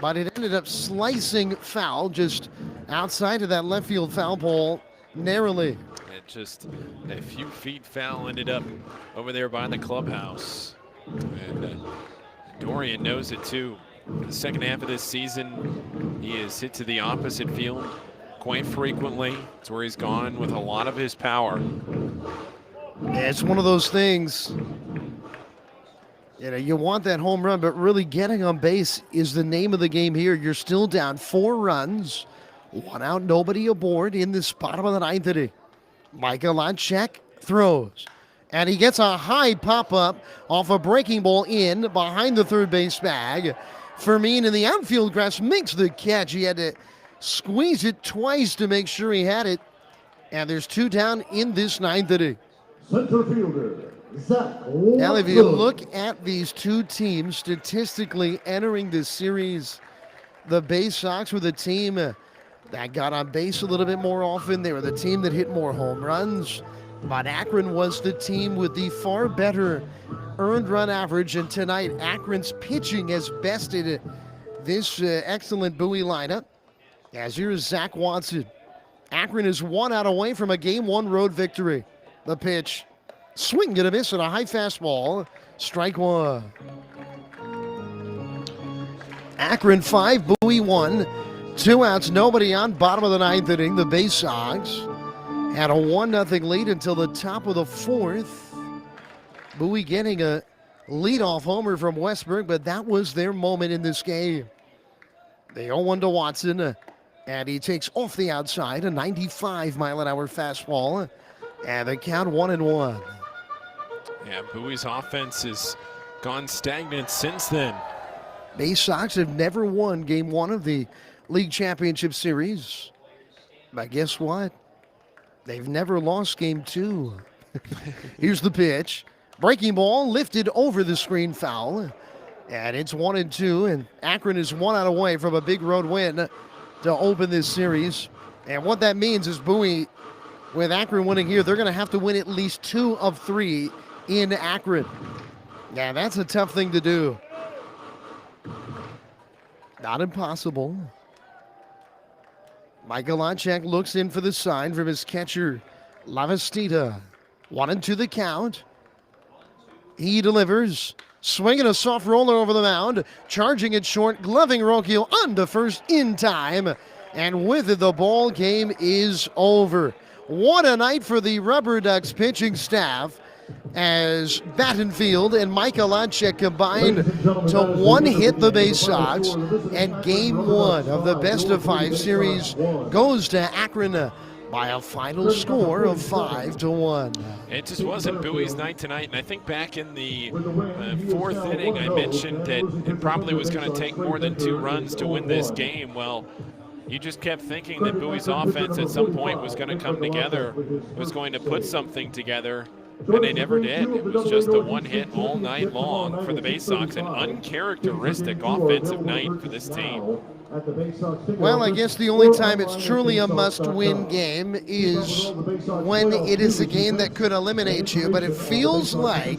but it ended up slicing foul just outside of that left field foul pole narrowly. It just a few feet foul ended up over there by the clubhouse. And Dorian knows it too. The second half of this season, he is hit to the opposite field quite frequently. It's where he's gone with a lot of his power. Yeah, it's one of those things. You know, you want that home run, but really getting on base is the name of the game here. You're still down 4 runs, 1 out, nobody aboard in this bottom of the 9th inning. Micah Lonchek throws, and he gets a high pop-up off a breaking ball in behind the third base bag. Fermin in the outfield grass makes the catch. He had to squeeze it twice to make sure he had it. And there's 2 down in this 9th inning. Center fielder, Zach Now, if you look at these two teams statistically entering this series, the Baysox were the team that got on base a little bit more often. They were the team that hit more home runs. But Akron was the team with the far better earned run average. And tonight, Akron's pitching has bested this excellent Bowie lineup. As here is Zach Watson. Akron is 1 out away from a Game 1 road victory. The pitch. Swing and a miss and a high fastball. Strike 1. Akron 5, Bowie 1. 2 outs, nobody on. Bottom of the 9th inning. The Baysox had a 1-0 lead until the top of the 4th. Bowie getting a leadoff homer from Westberg, but that was their moment in this game. The 0-1 to Watson, and he takes off the outside a 95-mile-an-hour fastball, and the count 1-1. Yeah, Bowie's offense has gone stagnant since then. Baysox have never won Game 1 of the League Championship Series, but guess what? They've never lost Game 2. Here's the pitch. Breaking ball lifted over the screen foul. And it's 1-2, and Akron is 1 out away from a big road win to open this series. And what that means is Bowie, with Akron winning here, they're going to have to win at least 2 of 3 in Akron. Yeah, that's a tough thing to do. Not impossible. Michael Lonchek looks in for the sign from his catcher, Lavastita. 1-2 the count. He delivers. Swinging a soft roller over the mound. Charging it short. Gloving Rocchio onto first in time. And with it, the ball game is over. What a night for the Rubber Ducks pitching staff, as Battenfield and Micah Lonchek combined to one-hit the Baysox, and Game 1 of the best-of-5 series goes to Akron by a final score of 5-1. It just wasn't Bowie's night tonight, and I think back in the 4th inning I mentioned that it probably was going to take more than 2 runs to win this game. Well, you just kept thinking that Bowie's offense at some point was going to come together, was going to put something together, And they never did. It was just a one hit all night long for the Baysox, an uncharacteristic offensive night for this team. Well, I guess the only time it's truly a must-win game is when it is a game that could eliminate you. But it feels like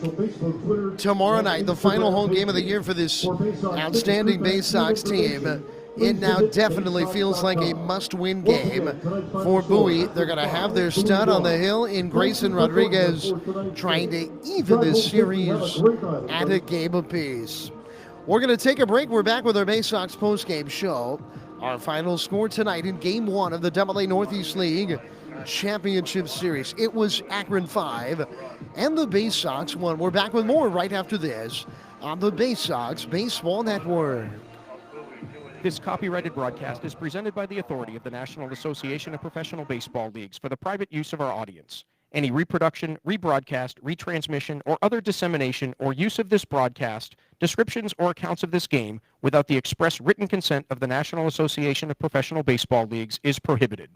tomorrow night, the final home game of the year for this outstanding Baysox team, it now definitely feels like a must-win game for Bowie. They're going to have their stud on the hill in Grayson Rodriguez, trying to even this series at a game apiece. We're going to take a break. We're back with our Baysox postgame show. Our final score tonight in Game 1 of the AA Northeast League Championship Series. It was Akron 5 and the Baysox 1. We're back with more right after this on the Baysox Baseball Network. This copyrighted broadcast is presented by the authority of the National Association of Professional Baseball Leagues for the private use of our audience. Any reproduction, rebroadcast, retransmission, or other dissemination or use of this broadcast, descriptions, or accounts of this game without the express written consent of the National Association of Professional Baseball Leagues is prohibited.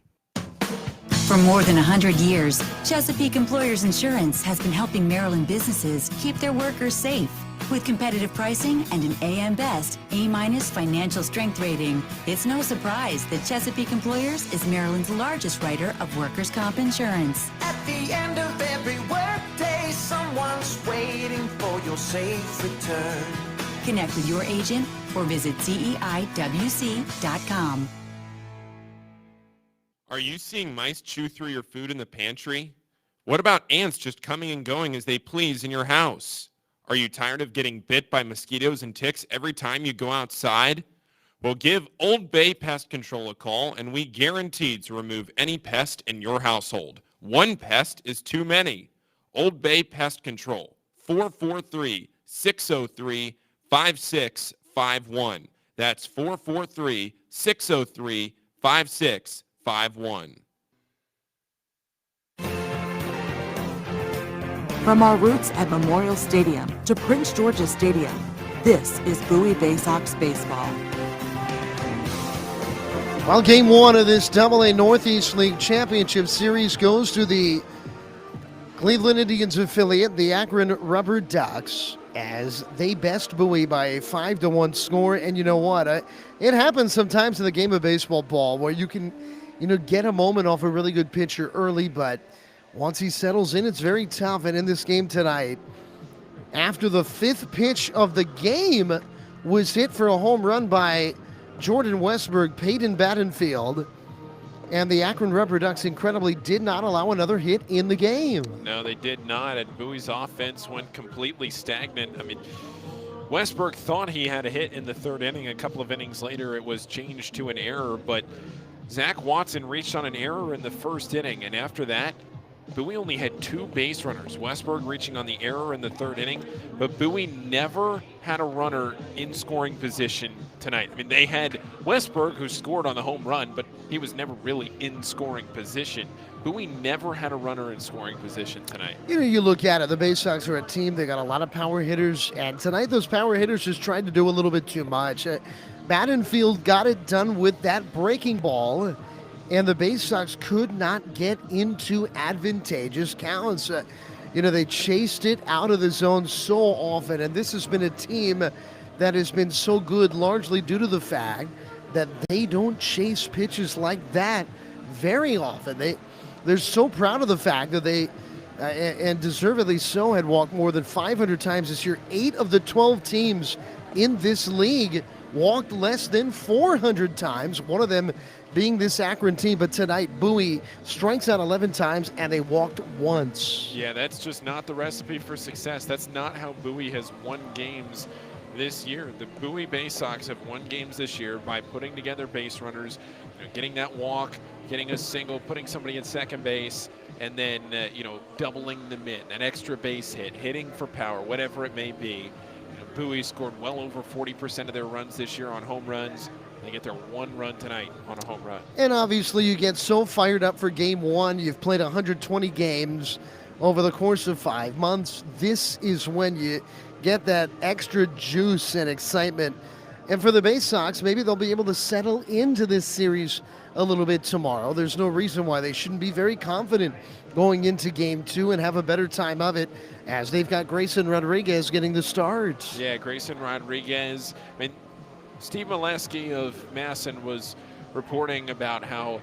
For more than 100 years, Chesapeake Employers Insurance has been helping Maryland businesses keep their workers safe. With competitive pricing and an AM Best A- financial strength rating, it's no surprise that Chesapeake Employers is Maryland's largest writer of workers' comp insurance. At the end of every workday, someone's waiting for your safe return. Connect with your agent or visit CEIWC.com. Are you seeing mice chew through your food in the pantry? What about ants just coming and going as they please in your house? Are you tired of getting bit by mosquitoes and ticks every time you go outside? Well, give Old Bay Pest Control a call, and we guarantee to remove any pest in your household. One pest is too many. Old Bay Pest Control, 443-603-5651. That's 443-603-5651. From our roots at Memorial Stadium to Prince George's Stadium, this is Bowie Baysox Baseball. Well, Game 1 of this AA Northeast League Championship Series goes to the Cleveland Indians affiliate, the Akron Rubber Ducks, as they best Bowie by a 5-1 score. And you know what? It happens sometimes in the game of baseball ball where you can, get a moment off a really good pitcher early, but once he settles in, it's very tough. And in this game tonight, after the 5th pitch of the game was hit for a home run by Jordan Westberg, Peyton Battenfield, and the Akron Rubber Ducks incredibly did not allow another hit in the game. No, they did not, and Bowie's offense went completely stagnant. I mean, Westberg thought he had a hit in the 3rd inning. A couple of innings later, it was changed to an error, but Zach Watson reached on an error in the 1st inning, and after that, Bowie only had 2 base runners, Westberg reaching on the error in the 3rd inning, but Bowie never had a runner in scoring position tonight. I mean, they had Westberg, who scored on the home run, but he was never really in scoring position. Bowie never had a runner in scoring position tonight. You look at it, the Baysox are a team, they got a lot of power hitters, and tonight those power hitters just tried to do a little bit too much. Battenfield got it done with that breaking ball, and the Baysox could not get into advantageous counts. They chased it out of the zone so often, and this has been a team that has been so good largely due to the fact that they don't chase pitches like that very often. They're so proud of the fact that they, and deservedly so, had walked more than 500 times this year. 8 of the 12 teams in this league walked less than 400 times, one of them being this Akron team. But tonight, Bowie strikes out 11 times, and they walked once. Yeah, that's just not the recipe for success. That's not how Bowie has won games this year. The Bowie Baysox have won games this year by putting together base runners, getting that walk, getting a single, putting somebody at second base, and then, doubling the mitt, an extra base hit, hitting for power, whatever it may be. Bowie scored well over 40% of their runs this year on home runs. They get their 1 run tonight on a home run. And obviously you get so fired up for Game 1. You've played 120 games over the course of 5 months. This is when you get that extra juice and excitement And for the Baysox, maybe they'll be able to settle into this series a little bit tomorrow. There's no reason why they shouldn't be very confident going into Game 2 and have a better time of it, as they've got Grayson Rodriguez getting the start. Yeah, Grayson Rodriguez. I mean, Steve Molesky of Masson was reporting about how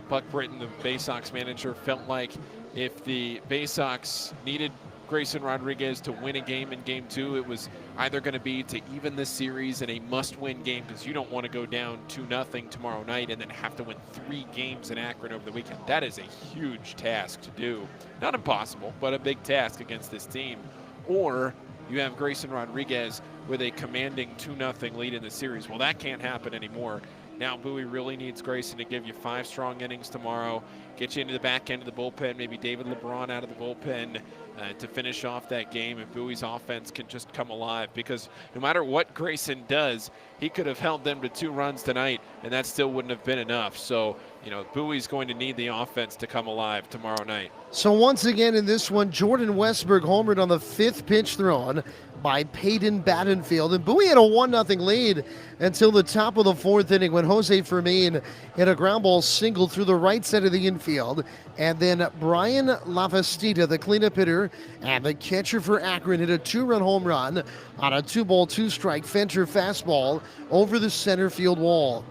Buck Britton, the Baysox manager, felt like if the Baysox needed Grayson Rodriguez to win a game in Game 2, it was either going to be to even the series in a must-win game, because you don't want to go down 2-0 tomorrow night and then have to win 3 games in Akron over the weekend. That is a huge task to do. Not impossible, but a big task against this team. Or you have Grayson Rodriguez with a commanding 2-0 lead in the series. Well, that can't happen anymore. Now Bowie really needs Grayson to give you 5 strong innings tomorrow, get you into the back end of the bullpen, maybe David LeBron out of the bullpen to finish off that game, and Bowie's offense can just come alive, because no matter what Grayson does, he could have held them to 2 runs tonight, and that still wouldn't have been enough. So, Bowie's going to need the offense to come alive tomorrow night. So once again in this one, Jordan Westberg homered on the 5th pitch thrown by Peyton Battenfield. And Bowie had a 1-0 lead until the top of the 4th inning when Jose Fermin hit a ground ball single through the right side of the infield. And then Brian Lavastida, the cleanup hitter and the catcher for Akron, hit a 2-run home run on a 2-ball, 2-strike Fenter fastball over the center field wall.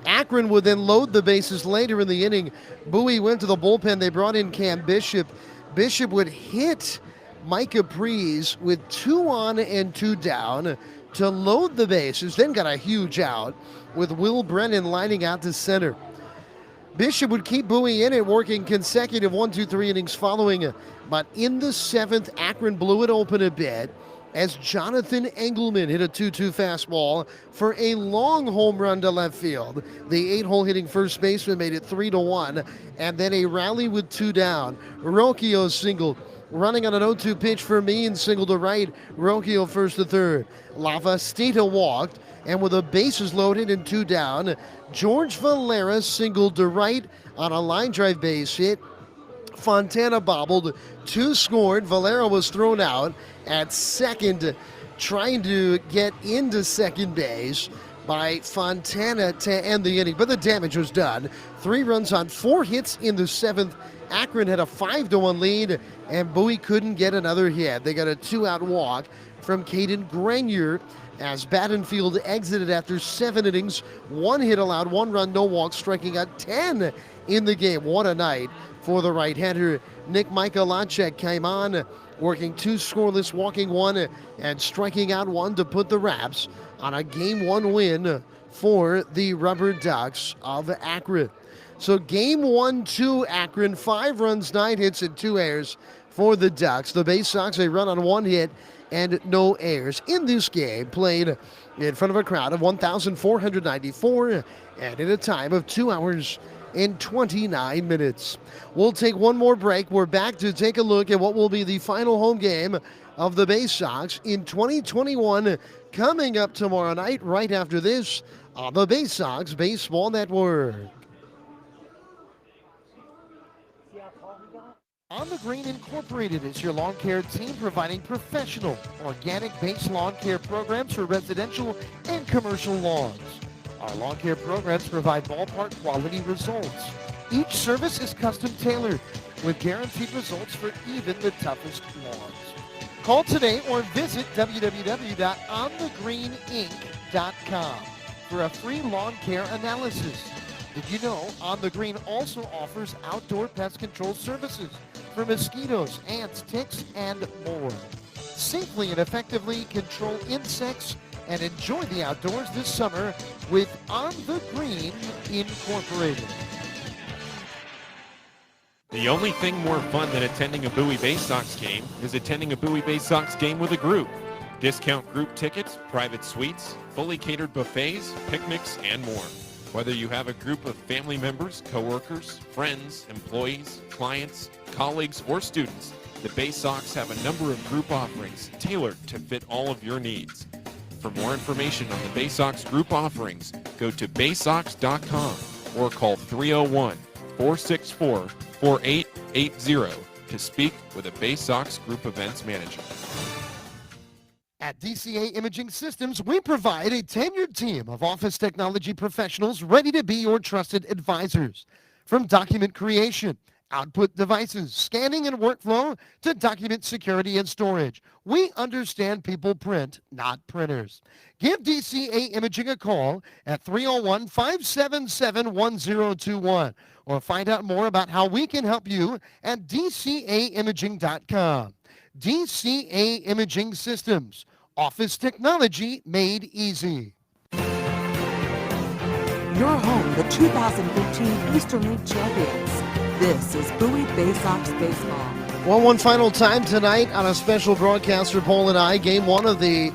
Akron would then load the bases later in the inning. Bowie went to the bullpen. They brought in Cam Bishop. Bishop would hit Micah Prees with 2 on and 2 down to load the bases, then got a huge out with Will Brennan lining out to center. Bishop would keep Bowie in it, working consecutive 1-2-3 innings following, but in the 7th, Akron blew it open a bit as Jonathan Engelman hit a 2-2 fastball for a long home run to left field. The 8-hole hitting first baseman made it 3-1, and then a rally with 2 down. Rocchio singled. Running on an 0-2 pitch for Mean, single to right. Rocchio first to third. Lavastida walked, and with the bases loaded and 2 down, George Valera singled to right on a line drive base hit. Fontana bobbled, 2 scored. Valera was thrown out at second, trying to get into second base by Fontana to end the inning, but the damage was done. 3 runs on 4 hits in the 7th. Akron had a 5-1 lead, and Bowie couldn't get another hit. They got a 2-out walk from Caden Grenier as Battenfield exited after 7 innings, 1 hit allowed, 1 run, no walks, striking out 10 in the game. What a night for the right-hander. Nick Michalacek came on, working 2 scoreless, walking 1, and striking out 1 to put the Raps on a Game 1 win for the Rubber Ducks of Akron. So Game 1-2 Akron, 5 runs, 9 hits, and 2 errors for the Ducks. The Baysox, a run on 1 hit and no errors in this game, played in front of a crowd of 1,494 and in a time of 2 hours and 29 minutes. We'll take one more break. We're back to take a look at what will be the final home game of the Baysox in 2021 coming up tomorrow night right after this on the Baysox Baseball Network. On the Green Incorporated is your lawn care team, providing professional, organic-based lawn care programs for residential and commercial lawns. Our lawn care programs provide ballpark quality results. Each service is custom tailored with guaranteed results for even the toughest lawns. Call today or visit www.onthegreeninc.com for a free lawn care analysis. Did you know On the Green also offers outdoor pest control services for mosquitoes, ants, ticks, and more? Safely and effectively control insects and enjoy the outdoors this summer with On the Green Incorporated. The only thing more fun than attending a Bowie Baysox game is attending a Bowie Baysox game with a group. Discount group tickets, private suites, fully catered buffets, picnics, and more. Whether you have a group of family members, coworkers, friends, employees, clients, colleagues, or students, the Baysox have a number of group offerings tailored to fit all of your needs. For more information on the Baysox group offerings, go to baysox.com or call 301-464-4880 to speak with a Baysox group events manager. At DCA Imaging Systems, we provide a tenured team of office technology professionals ready to be your trusted advisors. From document creation, output devices, scanning and workflow, to document security and storage, we understand people print, not printers. Give DCA Imaging a call at 301-577-1021 or find out more about how we can help you at dcaimaging.com. DCA Imaging Systems, office technology made easy. Your home, the 2015 Eastern League champions. This is Bowie Baysox Baseball. Well, one final time tonight on a special broadcast for Pohl and I. Game 1 of the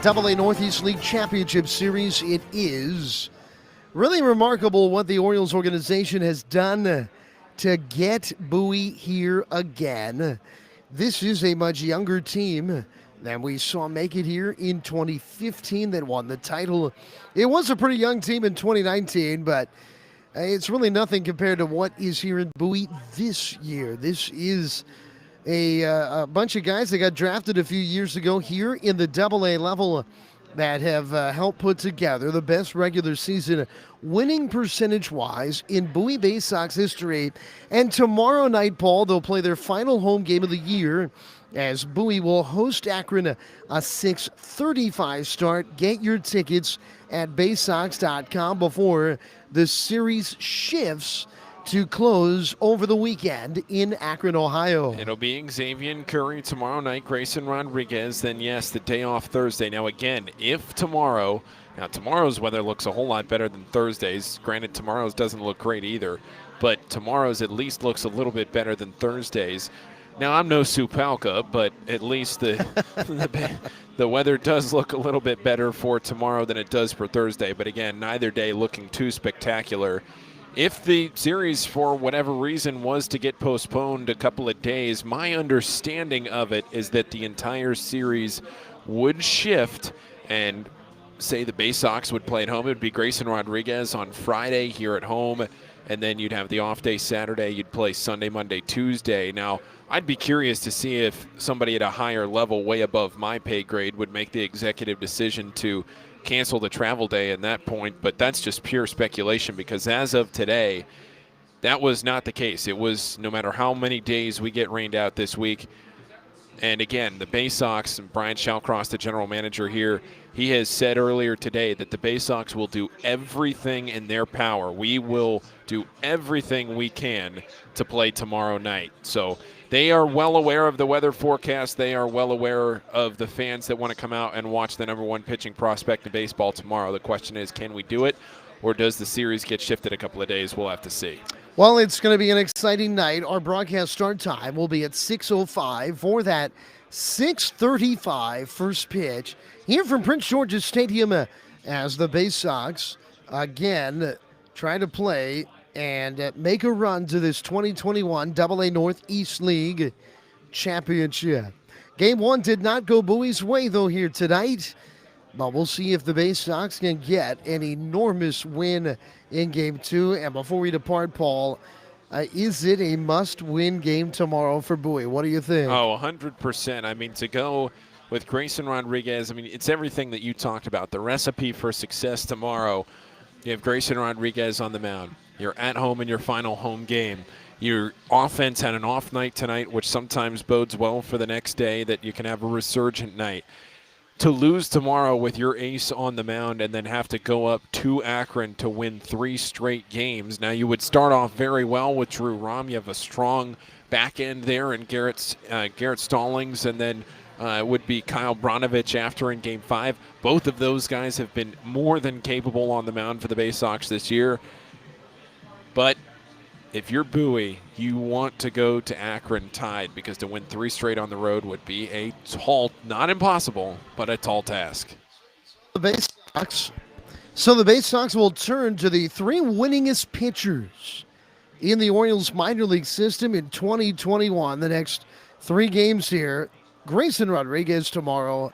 AA Northeast League Championship Series. It is really remarkable what the Orioles organization has done to get Bowie here again. This is a much younger team than we saw make it here in 2015 that won the title. It was a pretty young team in 2019, but it's really nothing compared to what is here in Bowie this year. This is a bunch of guys that got drafted a few years ago here in the AA level that have helped put together the best regular season winning percentage-wise in Bowie Baysox history. And tomorrow night, Paul, they'll play their final home game of the year as Bowie will host Akron, a 6:35 start. Get your tickets at Baysox.com before the series shifts to close over the weekend in Akron, Ohio. It'll be Xavier Curry tomorrow night, Grayson Rodriguez, then yes, the day off Thursday. Now again, if tomorrow's weather looks a whole lot better than Thursday's. Granted, tomorrow's doesn't look great either, but tomorrow's at least looks a little bit better than Thursday's. Now, I'm no Supalka, but at least the weather does look a little bit better for tomorrow than it does for Thursday. But again, neither day looking too spectacular. If the series, for whatever reason, was to get postponed a couple of days, my understanding of it is that the entire series would shift, and say the Baysox would play at home. It would be Grayson Rodriguez on Friday here at home, and then you'd have the off day Saturday. You'd play Sunday, Monday, Tuesday. Now, I'd be curious to see if somebody at a higher level, way above my pay grade, would make the executive decision to cancel the travel day at that point, but that's just pure speculation because as of today, that was not the case. It was no matter how many days we get rained out this week. And again, the Baysox, and Brian Shallcross, the general manager here, he has said earlier today that the Baysox will do everything in their power. We will do everything we can to play tomorrow night. So they are well aware of the weather forecast. They are well aware of the fans that want to come out and watch the number one pitching prospect in baseball tomorrow. The question is, can we do it, or does the series get shifted a couple of days? We'll have to see. Well, it's going to be an exciting night. Our broadcast start time will be at 6:05 for that 6:35 first pitch here from Prince George's Stadium as the Baysox again try to play and make a run to this 2021 AA Northeast League Championship. Game 1 did not go Bowie's way, though, here tonight. But we'll see if the Baysox can get an enormous win in Game 2. And before we depart, Paul, is it a must-win game tomorrow for Bowie? What do you think? Oh, 100%. I mean, to go with Grayson Rodriguez, I mean, it's everything that you talked about. The recipe for success tomorrow. You have Grayson Rodriguez on the mound. You're at home in your final home game. Your offense had an off night tonight, which sometimes bodes well for the next day, that you can have a resurgent night. To lose tomorrow with your ace on the mound and then have to go up to Akron to win 3 straight games. Now, you would start off very well with Drew Rom. You have a strong back end there in Garrett Stallings, and then it would be Kyle Bronovich after in Game 5. Both of those guys have been more than capable on the mound for the Baysox this year. But if you're Bowie, you want to go to Akron tied, because to win 3 straight on the road would be a tall, not impossible, but a tall task. The Baysox will turn to the 3 winningest pitchers in the Orioles minor league system in 2021. The next 3 games here, Grayson Rodriguez tomorrow,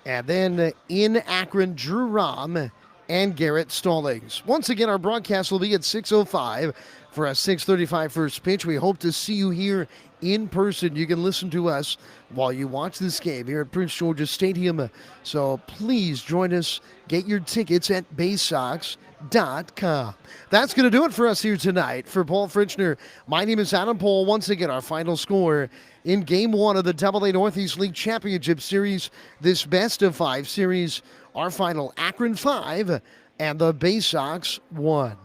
and then in Akron, Drew Rom and Garrett Stallings. Once again, our broadcast will be at 6:05 for a 6:35 first pitch. We hope to see you here in person. You can listen to us while you watch this game here at Prince George's Stadium. So please join us. Get your tickets at Baysox.com. That's going to do it for us here tonight. For Paul Fritschner, my name is Adam Pohl. Once again, our final score in Game 1 of the AA Northeast League Championship Series, this best-of-5 series, our final Akron 5 and the Baysox 1.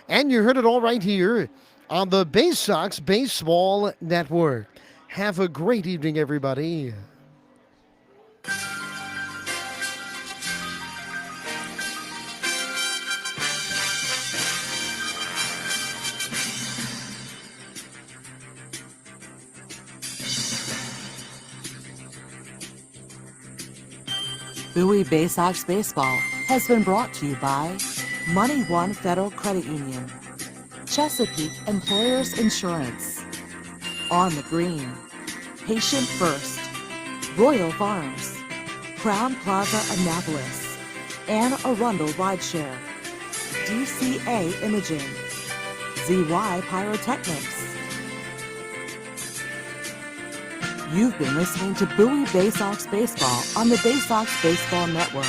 And you heard it all right here on the Baysox Baseball Network. Have a great evening, everybody. Bowie Baysox Baseball has been brought to you by Money One Federal Credit Union, Chesapeake Employers Insurance, On the Green, Patient First, Royal Farms, Crown Plaza Annapolis, Anne Arundel Rideshare, DCA Imaging, ZY Pyrotechnics. You've been listening to Bowie Baysox Baseball on the Baysox Baseball Network.